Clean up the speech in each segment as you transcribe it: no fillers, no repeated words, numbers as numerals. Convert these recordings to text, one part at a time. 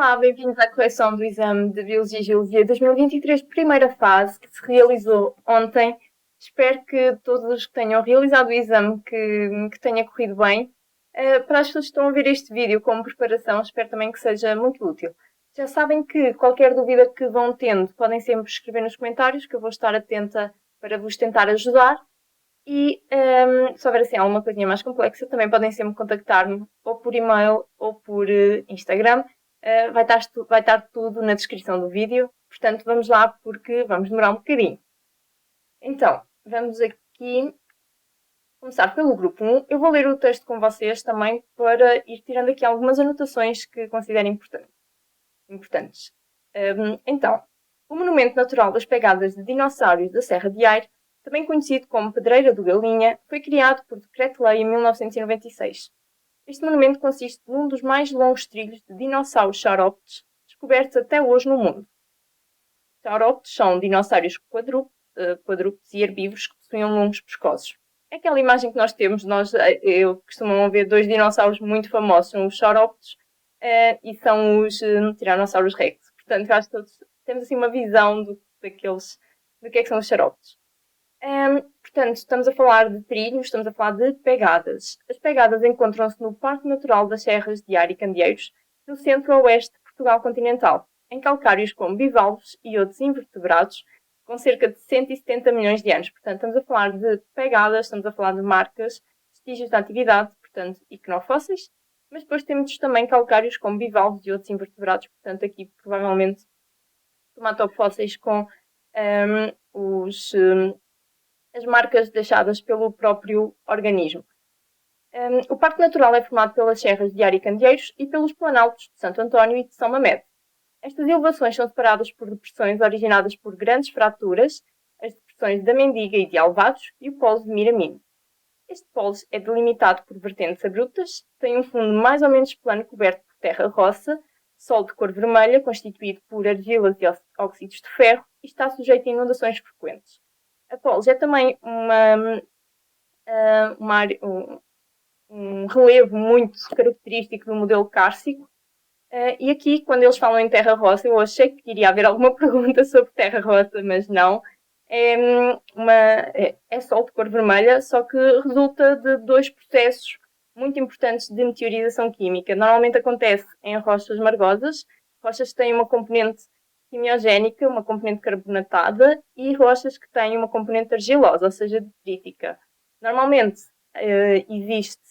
Olá, bem-vindos à correção do exame de Biologia e Geologia 2023, primeira fase, que se realizou ontem. Espero que todos os que tenham realizado o exame que tenha corrido bem. Para as pessoas que estão a ver este vídeo como preparação, espero também que seja muito útil. Já sabem que qualquer dúvida que vão tendo, podem sempre escrever nos comentários, que eu vou estar atenta para vos tentar ajudar. E se houver assim alguma coisinha mais complexa, também podem sempre contactar-me ou por e-mail ou por Instagram. Vai estar tudo na descrição do vídeo. Portanto, vamos lá porque vamos demorar um bocadinho. Então, vamos aqui começar pelo grupo 1. Eu vou ler o texto com vocês também para ir tirando aqui algumas anotações que considero importantes. Então, o Monumento Natural das Pegadas de Dinossauros da Serra de Aire, também conhecido como Pedreira do Galinha, foi criado por Decreto-Lei em 1996. Este monumento consiste num dos mais longos trilhos de dinossauros saurópodes descobertos até hoje no mundo. Saurópodes são dinossauros quadrúpedes e herbívoros que possuíam longos pescoços. É aquela imagem que nós temos, eu costumo ver dois dinossauros muito famosos, são os saurópodes e são os tiranossauros rex. Portanto, acho que todos temos assim uma visão do que é que são os saurópodes. Portanto, estamos a falar de trilhos, estamos a falar de pegadas. As pegadas encontram-se no Parque Natural das Serras de Aire e Candeeiros, no centro-oeste de Portugal continental, em calcários como bivalves e outros invertebrados, com cerca de 170 milhões de anos. Portanto, estamos a falar de pegadas, estamos a falar de marcas, vestígios de atividade, portanto, iconofósseis, mas depois temos também calcários como bivalves e outros invertebrados, portanto, aqui provavelmente tomatofósseis com as marcas deixadas pelo próprio organismo. O Parque Natural é formado pelas serras de Aire e Candeeiros e pelos planaltos de Santo António e de São Mamede. Estas elevações são separadas por depressões originadas por grandes fraturas, as depressões da Mendiga e de Alvados e o Polo de Miramino. Este polo é delimitado por vertentes abruptas, tem um fundo mais ou menos plano coberto por terra-roça, solo de cor vermelha constituído por argilas e óxidos de ferro e está sujeito a inundações frequentes. A Polos é também um relevo muito característico do modelo cárstico. E aqui, quando eles falam em terra-roça, eu achei que iria haver alguma pergunta sobre terra-roça, mas não. É solo de cor vermelha, só que resulta de dois processos muito importantes de meteorização química. Normalmente acontece em rochas margosas, rochas que têm uma componente quimiogénica, uma componente carbonatada, e rochas que têm uma componente argilosa, ou seja, detrítica. Normalmente existe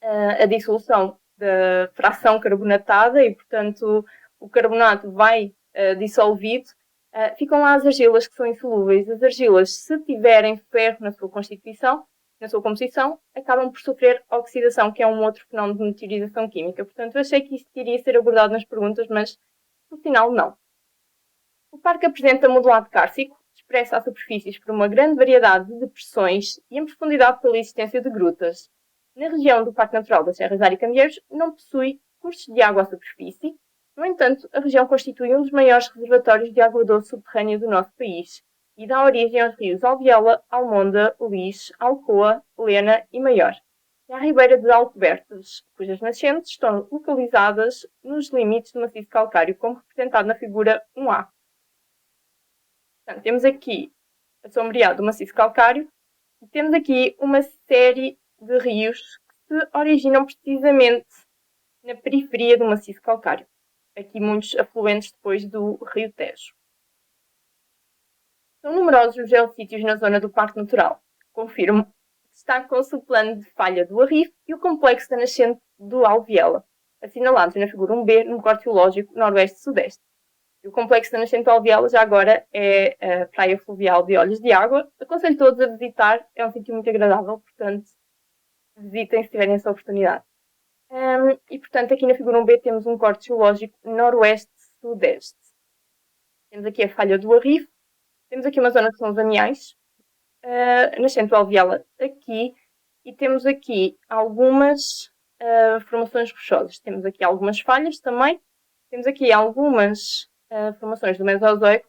a dissolução da fração carbonatada e, portanto, o carbonato vai dissolvido. Ficam lá as argilas que são insolúveis. As argilas, se tiverem ferro na sua constituição, na sua composição, acabam por sofrer oxidação, que é um outro fenómeno de meteorização química. Portanto, eu achei que isto iria ser abordado nas perguntas, mas, no final, não. O parque apresenta modelado cárstico, expressa a superfícies por uma grande variedade de depressões e em profundidade pela existência de grutas. Na região do Parque Natural das Serras de Aire e Candeeiros não possui cursos de água à superfície. No entanto, a região constitui um dos maiores reservatórios de água doce subterrânea do nosso país e dá origem aos rios Albiela, Almonda, Lis, Alcoa, Lena e Maior. E à ribeira de Alcobertas, cujas nascentes estão localizadas nos limites do maciço calcário, como representado na figura 1A. Portanto, temos aqui a sombreado do maciço calcário e temos aqui uma série de rios que se originam precisamente na periferia do maciço calcário. Aqui muitos afluentes depois do rio Tejo. São numerosos os geossítios na zona do Parque Natural. Confirmo que destacam-se o plano de falha do Arrife e o complexo da nascente do Alviela, assinalados na figura 1B no corte geológico noroeste-sudeste. E o complexo da nascente do Alviela já agora é a praia fluvial de Olhos de Água. Aconselho todos a visitar, é um sítio muito agradável, portanto, visitem se tiverem essa oportunidade. E, portanto, aqui na figura 1B temos um corte geológico noroeste-sudeste. Temos aqui a falha do Arrife, temos aqui uma zona que são os amiais, nascente do Alviela aqui, e temos aqui algumas formações rochosas. Temos aqui algumas falhas também, temos aqui algumas formações do Mesozoico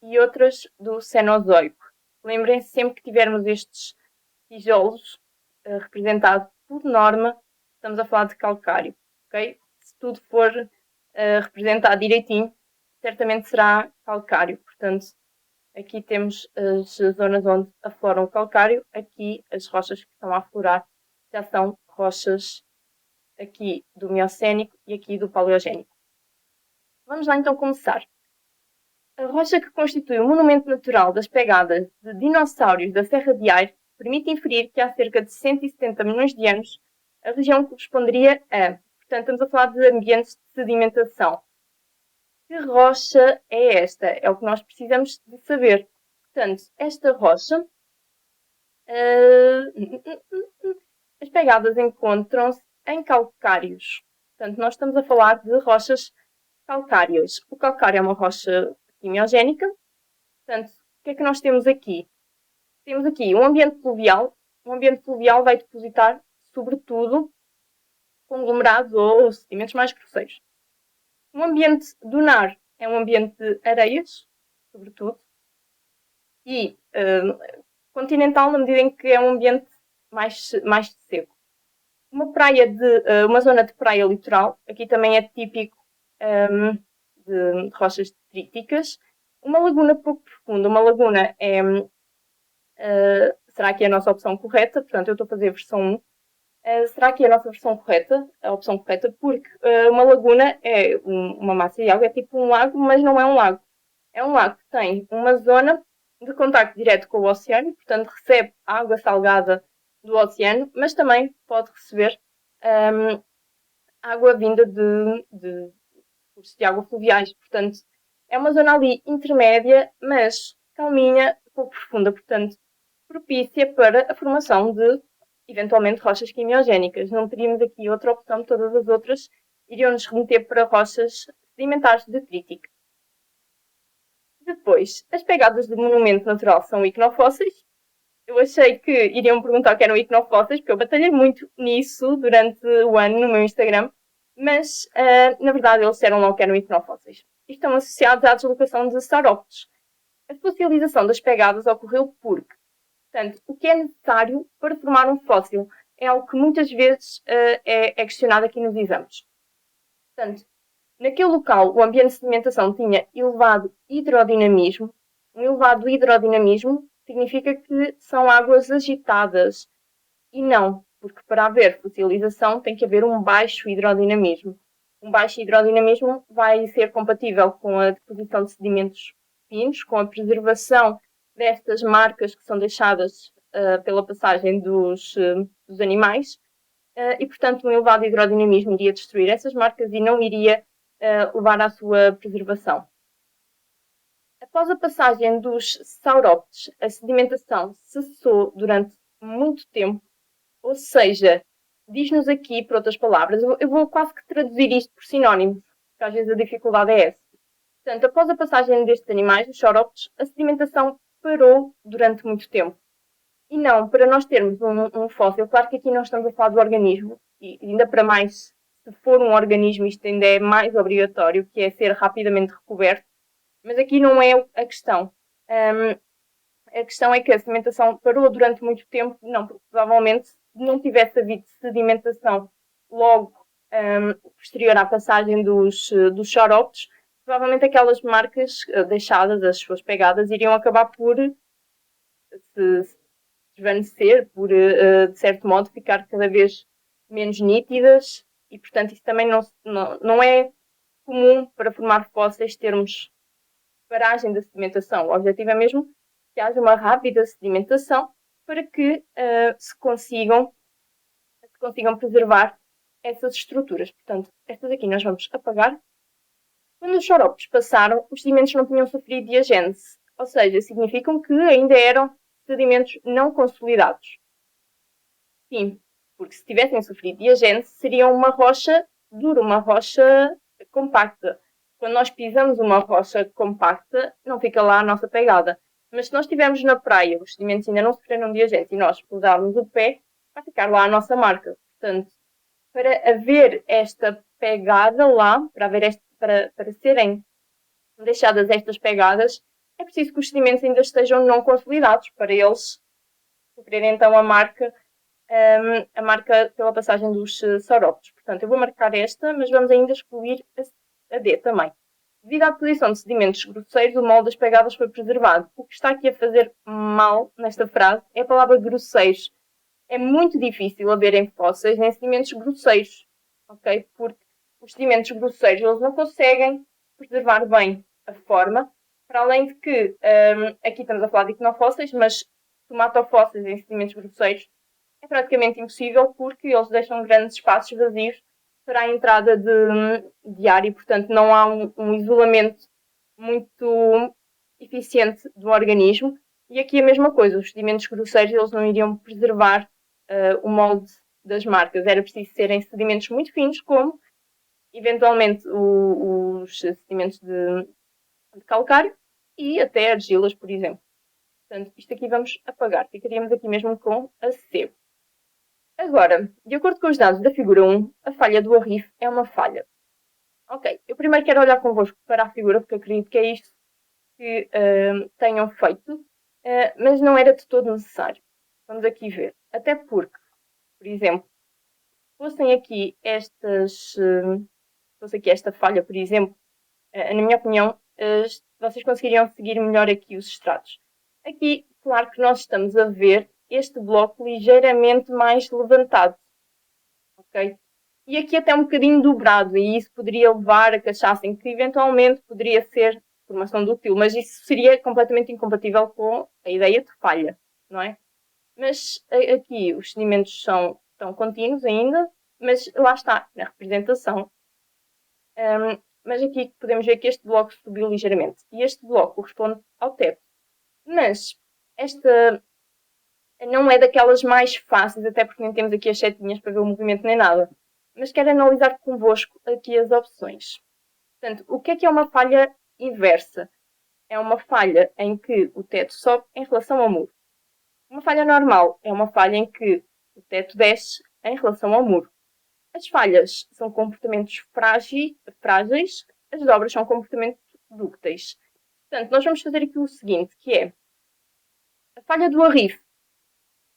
e outras do Cenozoico. Lembrem-se sempre que tivermos estes tijolos representados por norma, estamos a falar de calcário, ok? Se tudo for representado direitinho, certamente será calcário. Portanto, aqui temos as zonas onde afloram o calcário, aqui as rochas que estão a aflorar já são rochas aqui do Miocénico e aqui do Paleogénico. Vamos lá então começar. A rocha que constitui o monumento natural das pegadas de dinossauros da Serra de Aire permite inferir que há cerca de 170 milhões de anos a região corresponderia a, portanto, estamos a falar de ambientes de sedimentação. Que rocha é esta? É o que nós precisamos de saber. Portanto, esta rocha, as pegadas encontram-se em calcários. Portanto, nós estamos a falar de rochas calcárias. O calcário é uma rocha quimiogénica. Portanto, o que é que nós temos aqui? Temos aqui um ambiente fluvial. O ambiente fluvial vai depositar, sobretudo, conglomerados ou sedimentos mais grosseiros. Um ambiente dunar é um ambiente de areias, sobretudo, e continental na medida em que é um ambiente mais seco. Uma zona de praia litoral, aqui também é típico de rochas detríticas. Uma laguna pouco profunda, uma laguna é, será que é a nossa opção correta? Portanto, eu estou a fazer a versão 1. Será que é a nossa versão correta? A opção correta, porque uma laguna é uma massa de água, é tipo um lago, mas não é um lago. É um lago que tem uma zona de contacto direto com o oceano, portanto recebe água salgada do oceano, mas também pode receber água vinda de cursos de água fluviais. Portanto, é uma zona ali intermédia, mas calminha, pouco profunda, portanto, propícia para a formação de, eventualmente, rochas quimiogénicas. Não teríamos aqui outra opção, todas as outras iriam nos remeter para rochas sedimentares detríticas. Depois, as pegadas de monumento natural são ignofósseis. Eu achei que iriam perguntar o que eram ignofósseis, porque eu batalhei muito nisso durante o ano no meu Instagram, mas, na verdade, eles disseram logo que eram ignofósseis. E estão associados à deslocação de saurópodes. A fossilização das pegadas ocorreu porque, portanto, o que é necessário para formar um fóssil é algo que muitas vezes é questionado aqui nos exames. Portanto, naquele local, o ambiente de sedimentação tinha elevado hidrodinamismo. Um elevado hidrodinamismo significa que são águas agitadas. E não, porque para haver fossilização tem que haver um baixo hidrodinamismo. Um baixo hidrodinamismo vai ser compatível com a deposição de sedimentos finos, com a preservação destas marcas que são deixadas pela passagem dos animais. E, portanto, um elevado hidrodinamismo iria destruir essas marcas e não iria levar à sua preservação. Após a passagem dos saurópodes, a sedimentação cessou durante muito tempo, ou seja, diz-nos aqui, por outras palavras, eu vou quase que traduzir isto por sinónimos, porque às vezes a dificuldade é essa. Portanto, após a passagem destes animais, os saurópodes, a sedimentação parou durante muito tempo. E não, para nós termos um fóssil, claro que aqui nós estamos a falar do organismo, e ainda para mais, se for um organismo, isto ainda é mais obrigatório, que é ser rapidamente recoberto, mas aqui não é a questão. A questão é que a sedimentação parou durante muito tempo, não, porque provavelmente se não tivesse havido sedimentação logo posterior à passagem dos saurópodes, provavelmente aquelas marcas deixadas, as suas pegadas, iriam acabar por se desvanecer, por, de certo modo, ficar cada vez menos nítidas e, portanto, isso também não é comum para formar fósseis termos paragem da sedimentação. O objetivo é mesmo que haja uma rápida sedimentação para que se consigam preservar essas estruturas. Portanto, estas aqui nós vamos apagar. Quando os saurópodes passaram, os sedimentos não tinham sofrido diagênese, ou seja, significam que ainda eram sedimentos não consolidados. Sim, porque se tivessem sofrido diagênese, seriam uma rocha dura, uma rocha compacta. Quando nós pisamos uma rocha compacta, não fica lá a nossa pegada. Mas se nós estivermos na praia, os sedimentos ainda não sofreram diagênese e nós pisarmos o pé, vai ficar lá a nossa marca. Portanto, para haver esta pegada lá, para serem deixadas estas pegadas, é preciso que os sedimentos ainda estejam não consolidados, para eles sofrerem então a marca pela passagem dos saurópodes. Portanto, eu vou marcar esta, mas vamos ainda excluir a D também. Devido à posição de sedimentos grosseiros, o molde das pegadas foi preservado. O que está aqui a fazer mal nesta frase é a palavra grosseiros. É muito difícil haver em fósseis em sedimentos grosseiros, ok? Porque os sedimentos grosseiros eles não conseguem preservar bem a forma, para além de que, aqui estamos a falar de icnofósseis, mas tomatofósseis em sedimentos grosseiros é praticamente impossível porque eles deixam grandes espaços vazios para a entrada de ar e, portanto, não há um isolamento muito eficiente do organismo. E aqui a mesma coisa, os sedimentos grosseiros eles não iriam preservar o molde das marcas. Era preciso serem sedimentos muito finos, como eventualmente os sedimentos de calcário e até argilas, por exemplo. Portanto, isto aqui vamos apagar. Ficaríamos aqui mesmo com a C. Agora, de acordo com os dados da figura 1, a falha do arrife é uma falha. Ok, eu primeiro quero olhar convosco para a figura, porque acredito que é isto que tenham feito, mas não era de todo necessário. Vamos aqui ver. Até porque, por exemplo, fossem aqui fosse aqui esta falha, por exemplo, na minha opinião, vocês conseguiriam seguir melhor aqui os estratos. Aqui, claro que nós estamos a ver este bloco ligeiramente mais levantado, ok? E aqui até um bocadinho dobrado, e isso poderia levar a que achassem que eventualmente poderia ser formação dúctil, mas isso seria completamente incompatível com a ideia de falha, não é? Mas aqui os sedimentos estão contínuos ainda, mas lá está, na representação. Mas aqui podemos ver que este bloco subiu ligeiramente. E este bloco corresponde ao teto. Mas esta não é daquelas mais fáceis, até porque nem temos aqui as setinhas para ver o movimento nem nada. Mas quero analisar convosco aqui as opções. Portanto, o que é uma falha inversa? É uma falha em que o teto sobe em relação ao muro. Uma falha normal é uma falha em que o teto desce em relação ao muro. As falhas são comportamentos frágeis, as dobras são comportamentos dúcteis. Portanto, nós vamos fazer aqui o seguinte, que é a falha do arrife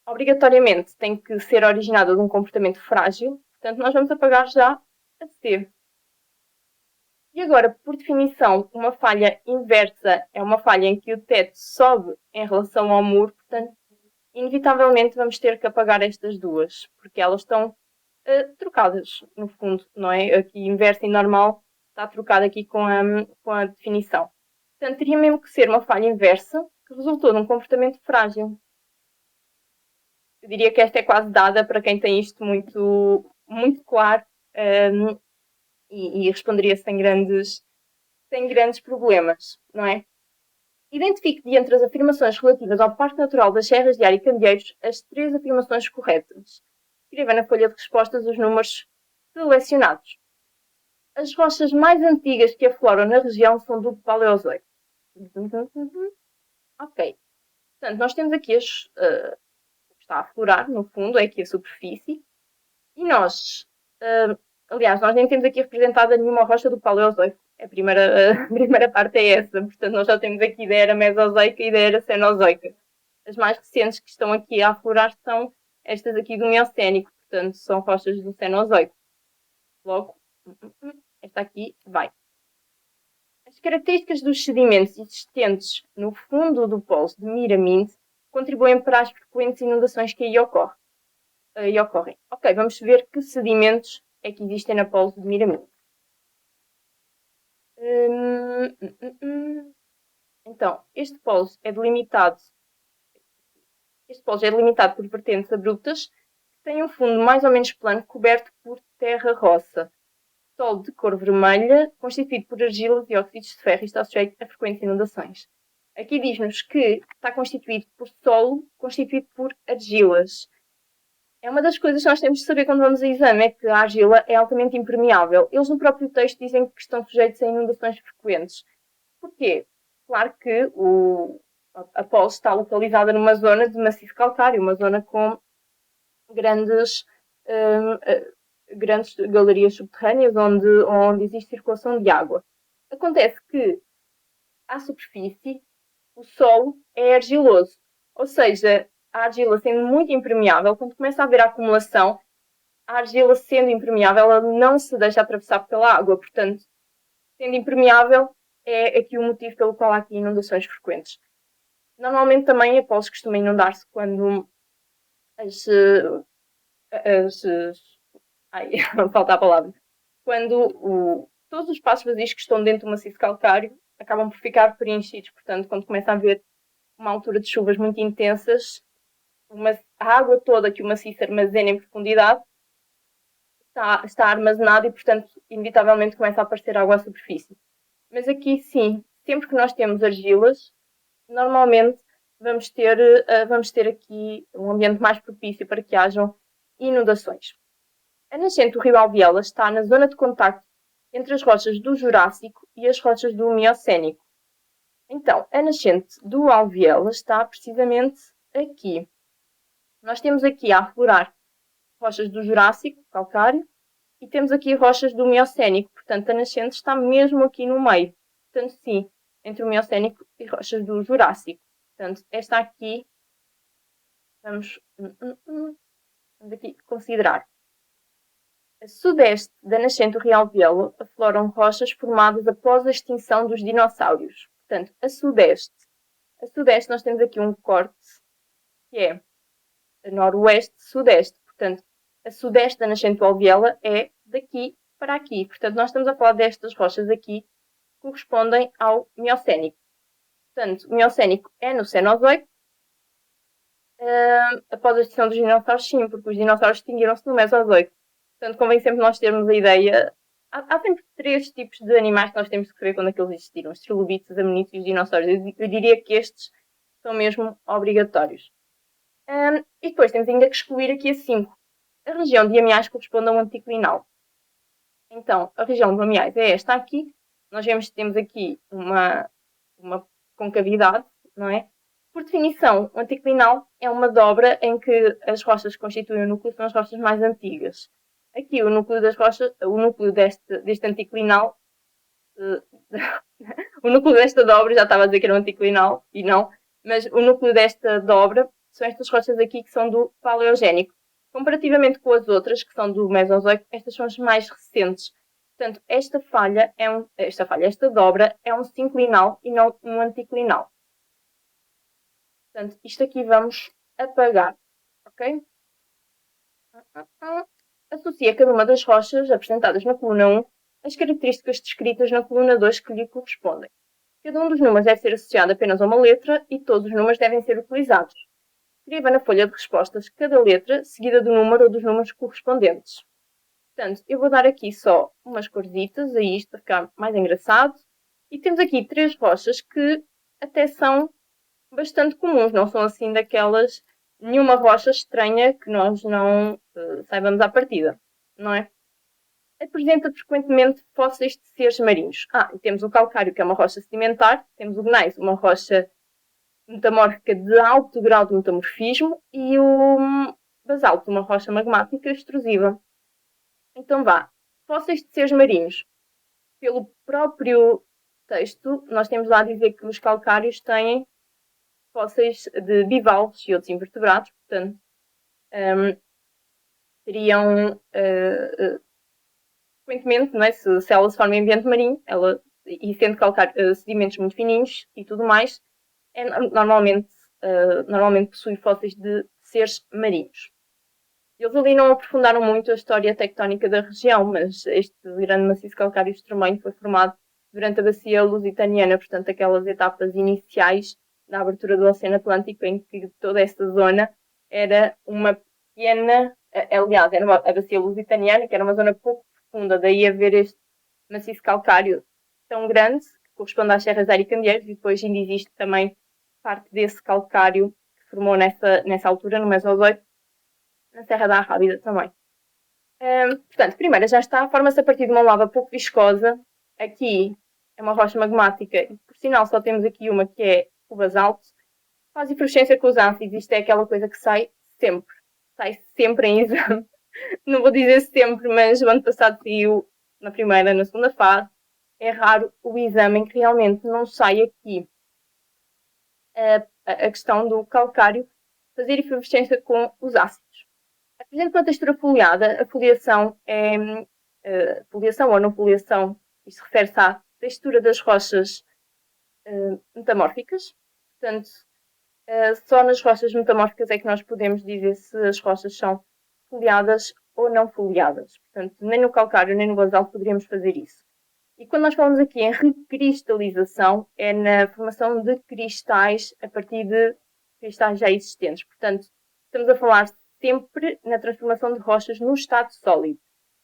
obrigatoriamente tem que ser originada de um comportamento frágil, portanto, nós vamos apagar já a C. E agora, por definição, uma falha inversa é uma falha em que o teto sobe em relação ao muro, portanto, inevitavelmente vamos ter que apagar estas duas, porque elas estão trocadas, no fundo, não é? Aqui inversa e normal está trocado aqui com a definição. Portanto, teria mesmo que ser uma falha inversa que resultou de um comportamento frágil. Eu diria que esta é quase dada para quem tem isto muito, muito claro e responderia sem grandes problemas, não é? Identifique de entre as afirmações relativas ao Parque Natural das Serras de Ar e Candeeiros as 3 afirmações corretas. Escreva na folha de respostas os números selecionados. As rochas mais antigas que afloram na região são do Paleozoico. Ok. Portanto, nós temos aqui o que está a aflorar, no fundo, é aqui a superfície. E nós, aliás, nós nem temos aqui representada nenhuma rocha do Paleozoico. A primeira parte é essa. Portanto, nós já temos aqui da era Mesozoica e da era Cenozoica. As mais recentes que estão aqui a aflorar são estas aqui do Miocénico. Portanto, são rochas do Cenozoico. Logo, esta aqui vai. As características dos sedimentos existentes no fundo do Polo de Miraminte contribuem para as frequentes inundações que aí ocorrem. Ok, vamos ver que sedimentos é que existem na Polo de Miraminte. Então, este polo é delimitado por vertentes abruptas que têm um fundo mais ou menos plano coberto por terra-roça. Solo de cor vermelha, constituído por argilas e óxidos de ferro e está sujeito a frequentes inundações. Aqui diz-nos que está constituído por solo, constituído por argilas. É uma das coisas que nós temos de saber quando vamos a exame, é que a argila é altamente impermeável. Eles no próprio texto dizem que estão sujeitos a inundações frequentes. Porquê? Claro que a Polo está localizada numa zona de maciço calcário, uma zona com grandes galerias subterrâneas onde existe circulação de água. Acontece que, à superfície, o solo é argiloso. Ou seja, a argila sendo muito impermeável, quando começa a haver acumulação, a argila sendo impermeável, ela não se deixa atravessar pela água. Portanto, Sendo impermeável, é aqui o motivo pelo qual há aqui inundações frequentes. Normalmente também a Polos costuma inundar-se quando as ai, falta a palavra. Quando todos os espaços vazios que estão dentro do maciço calcário acabam por ficar preenchidos. Portanto, quando começa a haver uma altura de chuvas muito intensas, a água toda que o maciço armazena em profundidade está armazenada e, portanto, inevitavelmente começa a aparecer água à superfície. Mas aqui sim, sempre que nós temos argilas, normalmente vamos ter aqui um ambiente mais propício para que hajam inundações. A nascente do rio Albiela está na zona de contacto entre as rochas do Jurássico e as rochas do Miocénico. Então, a nascente do Albiela está precisamente aqui. Nós temos aqui a aflorar rochas do Jurássico, calcário, e temos aqui rochas do Miocénico. Portanto, a nascente está mesmo aqui no meio. Portanto, sim, entre o Miocénico e rochas do Jurássico. Portanto, esta aqui, vamos aqui considerar. A sudeste da nascente do Rio Albiela afloram rochas formadas após a extinção dos dinossauros. Portanto, a sudeste nós temos aqui um corte que é a noroeste-sudeste. Portanto, a sudeste da nascente do Albiela é daqui para aqui. Portanto, nós estamos a falar destas rochas aqui que correspondem ao Miocénico. Portanto, o Miocénico é no Cenozoico. Após a extinção dos dinossauros, sim, porque os dinossauros extinguiram-se no Mesozoico. Portanto, convém sempre nós termos a ideia. Há sempre três tipos de animais que nós temos que saber quando é que eles existiram: os trilobites, os amonites e os dinossauros. Eu diria que estes são mesmo obrigatórios. E depois temos ainda que excluir aqui a 5. A região de Amiais corresponde a um anticlinal. Então, a região de Amiais é esta aqui. Nós vemos que temos aqui uma concavidade, não é? Por definição, o anticlinal é uma dobra em que as rochas que constituem o núcleo são as rochas mais antigas. Aqui, o núcleo das rochas, o núcleo deste anticlinal, o núcleo desta dobra, já estava a dizer que era um anticlinal, e não, mas o núcleo desta dobra são estas rochas aqui que são do Paleogénico. Comparativamente com as outras, que são do Mesozoico, estas são as mais recentes. Portanto, esta dobra é um sinclinal e não um anticlinal. Portanto, isto aqui vamos apagar, ok? Associa cada uma das rochas apresentadas na coluna 1 as características descritas na coluna 2 que lhe correspondem. Cada um dos números deve ser associado apenas a uma letra e todos os números devem ser utilizados. Escreva na folha de respostas cada letra seguida do número ou dos números correspondentes. Portanto, eu vou dar aqui só umas corzitas a isto para ficar mais engraçado. E temos aqui 3 rochas que até são bastante comuns, não são assim daquelas, nenhuma rocha estranha que nós não saibamos à partida, não é? Apresenta frequentemente fósseis de seres marinhos. E temos o calcário, que é uma rocha sedimentar, temos o gneiss, uma rocha metamórfica de alto grau de metamorfismo, e o basalto, uma rocha magmática extrusiva. Então vá, fósseis de seres marinhos. Pelo próprio texto, nós temos lá a dizer que os calcários têm fósseis de bivalves e outros invertebrados, portanto, teriam, frequentemente, não é? Se ela se forma em ambiente marinho, e sendo sedimentos muito fininhos e tudo mais, normalmente possui fósseis de seres marinhos. Eles ali não aprofundaram muito a história tectónica da região, mas este grande maciço calcário extremenho foi formado durante a bacia lusitaniana, portanto, aquelas etapas iniciais da abertura do Oceano Atlântico, em que toda esta zona era uma pequena, aliás, era a bacia lusitaniana, que era uma zona pouco profunda, daí haver este maciço calcário tão grande, que corresponde às serras de Aire e Candeeiros, e depois ainda existe também parte desse calcário que formou nessa altura, no Mesozoico, na Serra da Arrábida também. Portanto, primeiro já está, forma-se a partir de uma lava pouco viscosa. Aqui é uma rocha magmática, e por sinal só temos aqui uma que é o basalto. Faz efervescência com os ácidos, isto é aquela coisa que sai sempre em exame. Não vou dizer sempre, mas o ano passado saiu na primeira, na segunda fase. É raro o exame em que realmente não sai aqui a questão do calcário fazer efervescência com os ácidos. Apresenta uma textura foliada, a foliação é foliação ou não foliação, isto refere-se à textura das rochas metamórficas. Portanto, só nas rochas metamórficas é que nós podemos dizer se as rochas são foliadas ou não foliadas. Portanto, nem no calcário nem no basalto poderíamos fazer isso. E quando nós falamos aqui em recristalização, é na formação de cristais a partir de cristais já existentes. Portanto, estamos a falar sempre na transformação de rochas no estado sólido.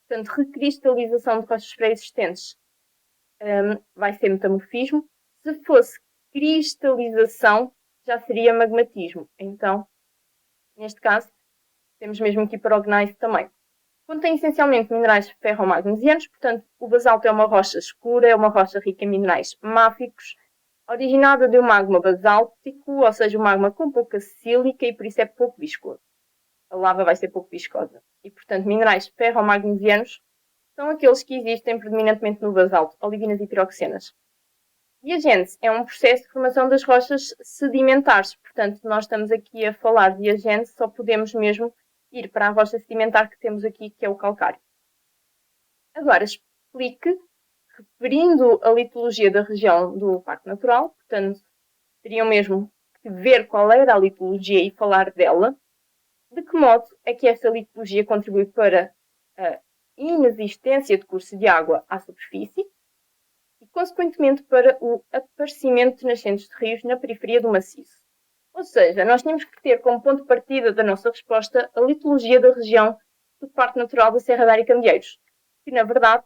Portanto, recristalização de rochas pré-existentes vai ser metamorfismo. Se fosse cristalização, já seria magmatismo. Então, neste caso, temos mesmo aqui para o gneiss também. Contém essencialmente minerais ferromagnesianos, portanto, o basalto é uma rocha escura, é uma rocha rica em minerais máficos, originada de um magma basáltico, ou seja, um magma com pouca sílica e por isso é pouco viscoso. A lava vai ser pouco viscosa. E, portanto, minerais ferromagnesianos são aqueles que existem predominantemente no basalto, olivinas e piroxenas. Diagênese é um processo de formação das rochas sedimentares. Portanto, nós estamos aqui a falar de diagênese, só podemos mesmo ir para a rocha sedimentar que temos aqui, que é o calcário. Agora, explique, referindo a litologia da região do Parque Natural, portanto, teriam mesmo que ver qual era a litologia e falar dela, de que modo é que esta litologia contribui para a inexistência de curso de água à superfície e, consequentemente, para o aparecimento de nascentes de rios na periferia do maciço. Ou seja, nós tínhamos que ter como ponto de partida da nossa resposta a litologia da região do Parque Natural da Serra da Área Candeeiros, que, na verdade,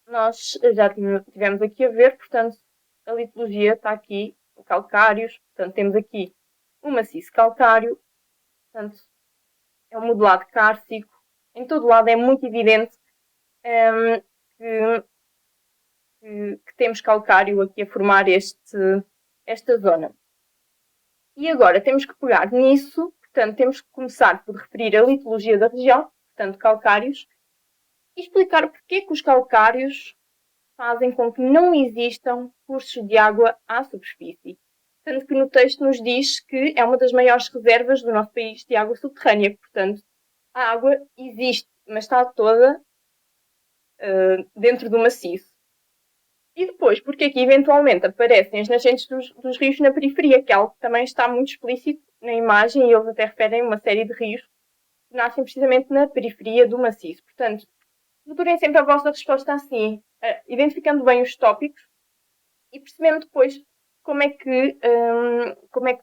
nós já tivemos aqui a ver, portanto, a litologia está aqui em calcários, portanto, temos aqui o maciço calcário, portanto, é um modelado cárcico. Em todo lado é muito evidente que temos calcário aqui a formar esta zona. E agora temos que pegar nisso, portanto, temos que começar por referir a litologia da região, portanto, calcários, e explicar porque que os calcários fazem com que não existam cursos de água à superfície. Tanto que no texto nos diz que é uma das maiores reservas do nosso país de água subterrânea. Portanto, a água existe, mas está toda dentro do maciço. E depois, porque aqui eventualmente aparecem as nascentes dos rios na periferia, que é algo que também está muito explícito na imagem, e eles até referem uma série de rios que nascem precisamente na periferia do maciço. Portanto, procurem sempre a vossa resposta assim, identificando bem os tópicos e percebendo depois como é que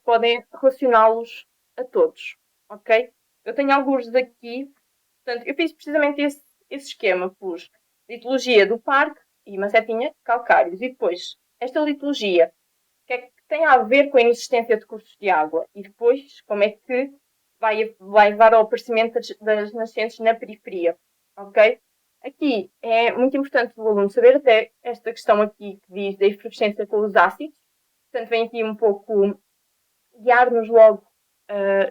podem relacioná-los a todos, ok? Eu tenho alguns daqui, portanto, eu fiz precisamente esse esquema, pus litologia do parque e uma setinha calcários, e depois esta litologia, o que é que tem a ver com a inexistência de cursos de água, e depois como é que vai levar ao aparecimento das nascentes na periferia, ok? Aqui é muito importante o aluno saber até esta questão aqui que diz da efervescência com os ácidos. Portanto, vem aqui um pouco guiar-nos logo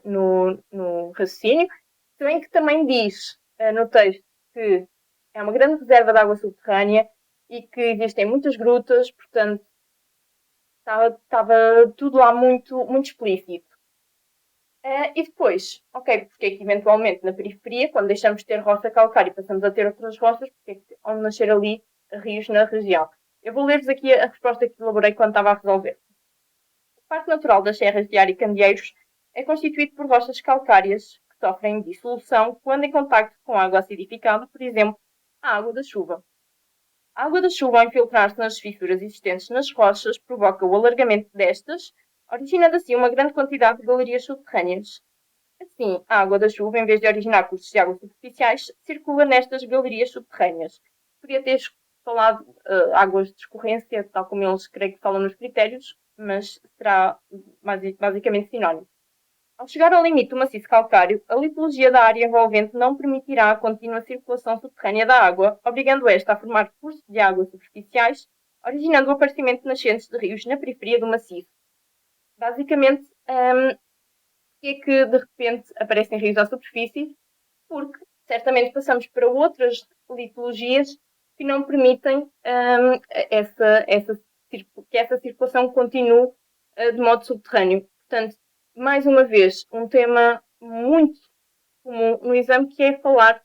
no raciocínio. Também que também diz no texto que é uma grande reserva de água subterrânea e que existem muitas grutas, portanto, estava tudo lá muito, muito explícito. E depois, ok, porque é que eventualmente na periferia, quando deixamos de ter rocha calcária e passamos a ter outras rochas, porque é que onde nascer ali rios na região? Eu vou ler-vos aqui a resposta que elaborei quando estava a resolver. O Parque Natural das Serras de Ar e Candeeiros é constituído por rochas calcárias que sofrem dissolução quando em contacto com água acidificada, por exemplo, a água da chuva. A água da chuva, ao infiltrar-se nas fissuras existentes nas rochas, provoca o alargamento destas, originando assim uma grande quantidade de galerias subterrâneas. Assim, a água da chuva, em vez de originar cursos de água superficiais, circula nestas galerias subterrâneas. Podia ter falado águas de escorrência, tal como eles creio que falam nos critérios, mas será basicamente sinónimo. Ao chegar ao limite do maciço calcário, a litologia da área envolvente não permitirá a contínua circulação subterrânea da água, obrigando esta a formar cursos de água superficiais, originando o aparecimento de nascentes de rios na periferia do maciço. Basicamente, é que de repente aparecem rios à superfície, porque certamente passamos para outras litologias que não permitem que essa circulação continue de modo subterrâneo. Portanto, mais uma vez, um tema muito comum no exame, que é falar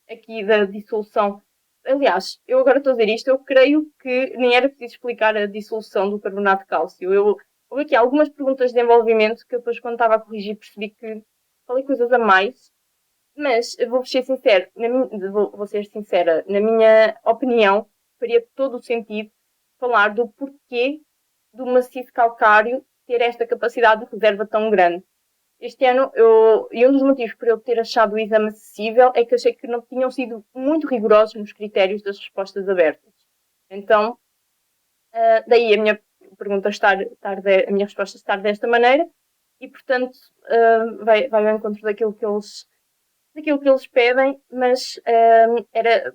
aqui da dissolução aliás, eu agora estou a dizer isto, eu creio que nem era preciso explicar a dissolução do carbonato de cálcio. Houve aqui algumas perguntas de desenvolvimento que eu depois, quando estava a corrigir, percebi que falei coisas a mais. Mas vou ser sincero, vou ser sincera, na minha opinião, faria todo o sentido falar do porquê do maciço calcário ter esta capacidade de reserva tão grande. Este ano, e um dos motivos por eu ter achado o exame acessível é que achei que não tinham sido muito rigorosos nos critérios das respostas abertas. Então, daí a minha pergunta a minha resposta estar desta maneira e, portanto, vai ao encontro daquilo que eles pedem, mas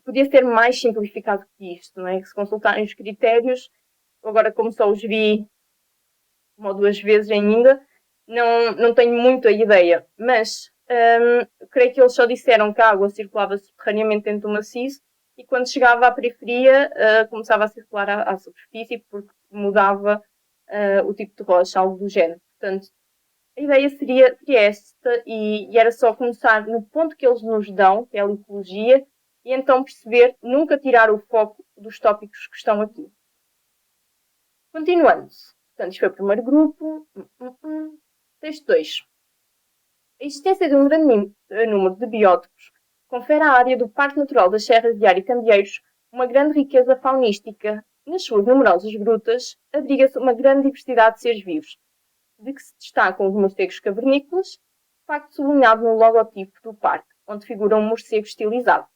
podia ser mais simplificado que isto, não é? Que se consultarem os critérios, agora como só os vi uma ou duas vezes ainda, não tenho muito a ideia, mas creio que eles só disseram que a água circulava subterraneamente dentro do maciço e quando chegava à periferia começava a circular à superfície porque mudava o tipo de rocha, algo do género. Portanto, a ideia seria esta e era só começar no ponto que eles nos dão, que é a litologia, e então perceber, nunca tirar o foco dos tópicos que estão aqui. Continuando. Portanto, isto foi o primeiro grupo. Texto 2. A existência de um grande número de biótopos confere à área do Parque Natural das Serras de Ar e Candeeiros uma grande riqueza faunística. Nas suas numerosas grutas, abriga-se uma grande diversidade de seres vivos, de que se destacam os morcegos cavernícolas, facto sublinhado no logotipo do parque, onde figura um morcego estilizado.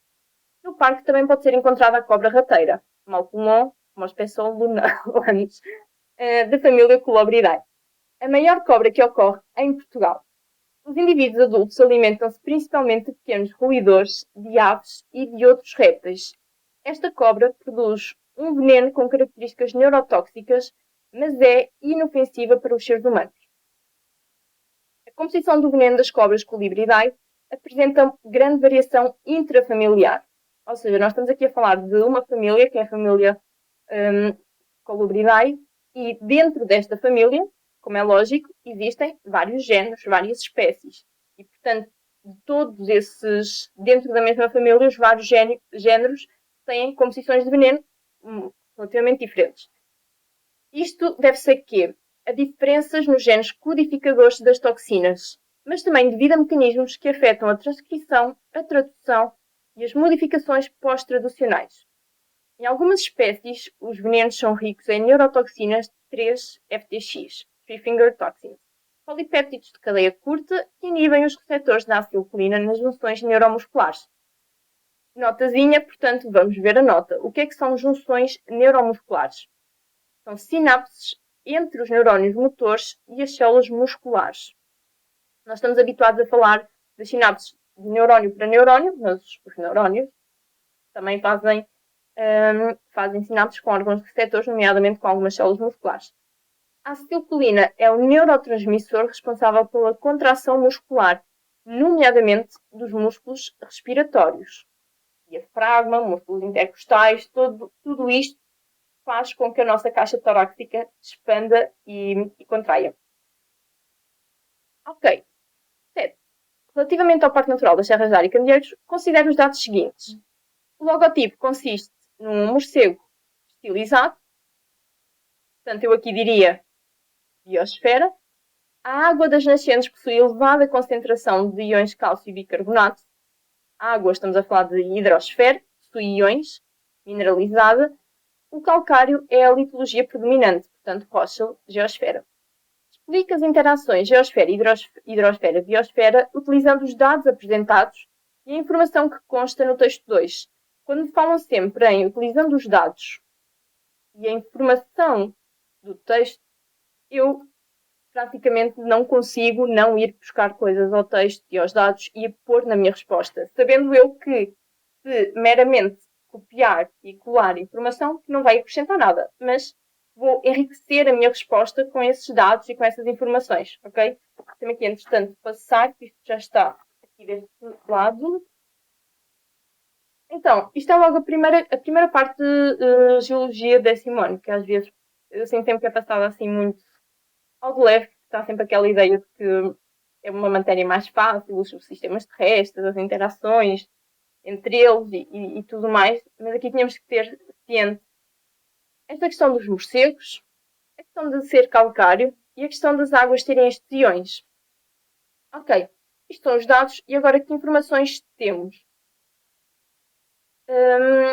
No parque também pode ser encontrada a cobra rateira, Malcolmon, uma espécie lunans, da família Colobridae, a maior cobra que ocorre em Portugal. Os indivíduos adultos alimentam-se principalmente de pequenos roedores, de aves e de outros répteis. Esta cobra produz um veneno com características neurotóxicas, mas é inofensiva para os seres humanos. A composição do veneno das cobras Colubridae apresenta grande variação intrafamiliar. Ou seja, nós estamos aqui a falar de uma família, que é a família Colubridae, e dentro desta família, como é lógico, existem vários géneros, várias espécies. E, portanto, de todos esses, dentro da mesma família, os vários géneros têm composições de veneno relativamente diferentes. Isto deve-se a quê? A diferenças nos genes codificadores das toxinas, mas também devido a mecanismos que afetam a transcrição, a tradução e as modificações pós-traducionais. Em algumas espécies, os venenos são ricos em neurotoxinas 3-FTX, Three-Finger Toxins, polipéptidos de cadeia curta que inibem os receptores da acetilcolina nas junções neuromusculares. Notazinha, portanto, vamos ver a nota. O que é que são junções neuromusculares? São sinapses entre os neurónios motores e as células musculares. Nós estamos habituados a falar das sinapses de neurónio para neurónio, mas os neurónios também fazem sinapses com órgãos receptores, nomeadamente com algumas células musculares. A acetilcolina é o neurotransmissor responsável pela contração muscular, nomeadamente dos músculos respiratórios. Diafragma, músculos intercostais, tudo isto faz com que a nossa caixa torácica expanda e contraia. Ok. 7. Relativamente ao Parque Natural das Serras de Ar e Candeeiros, considere os dados seguintes. O logotipo consiste num morcego estilizado. Portanto, eu aqui diria biosfera. A água das nascentes possui elevada concentração de íons de cálcio e bicarbonato. A água, estamos a falar de hidrosfera, possui íons, mineralizada. O calcário é a litologia predominante, portanto, rocha, geosfera. Explica as interações geosfera, hidrosfera, biosfera, utilizando os dados apresentados e a informação que consta no texto 2. Quando falam sempre em utilizando os dados e a informação do texto, eu praticamente não consigo não ir buscar coisas ao texto e aos dados e pôr na minha resposta, sabendo eu que se meramente copiar e colar informação não vai acrescentar nada, mas vou enriquecer a minha resposta com esses dados e com essas informações, ok? Também aqui, entretanto, passar, que isto já está aqui deste lado. Então, isto é logo a primeira parte de geologia décimo ano, que às vezes eu sinto sempre que é passada assim muito ao de leve, está sempre aquela ideia de que é uma matéria mais fácil, os sistemas terrestres, as interações, entre eles e tudo mais, mas aqui tínhamos que ter ciente esta questão dos morcegos, a questão de ser calcário e a questão das águas terem estes iões. Ok, isto são os dados e agora que informações temos?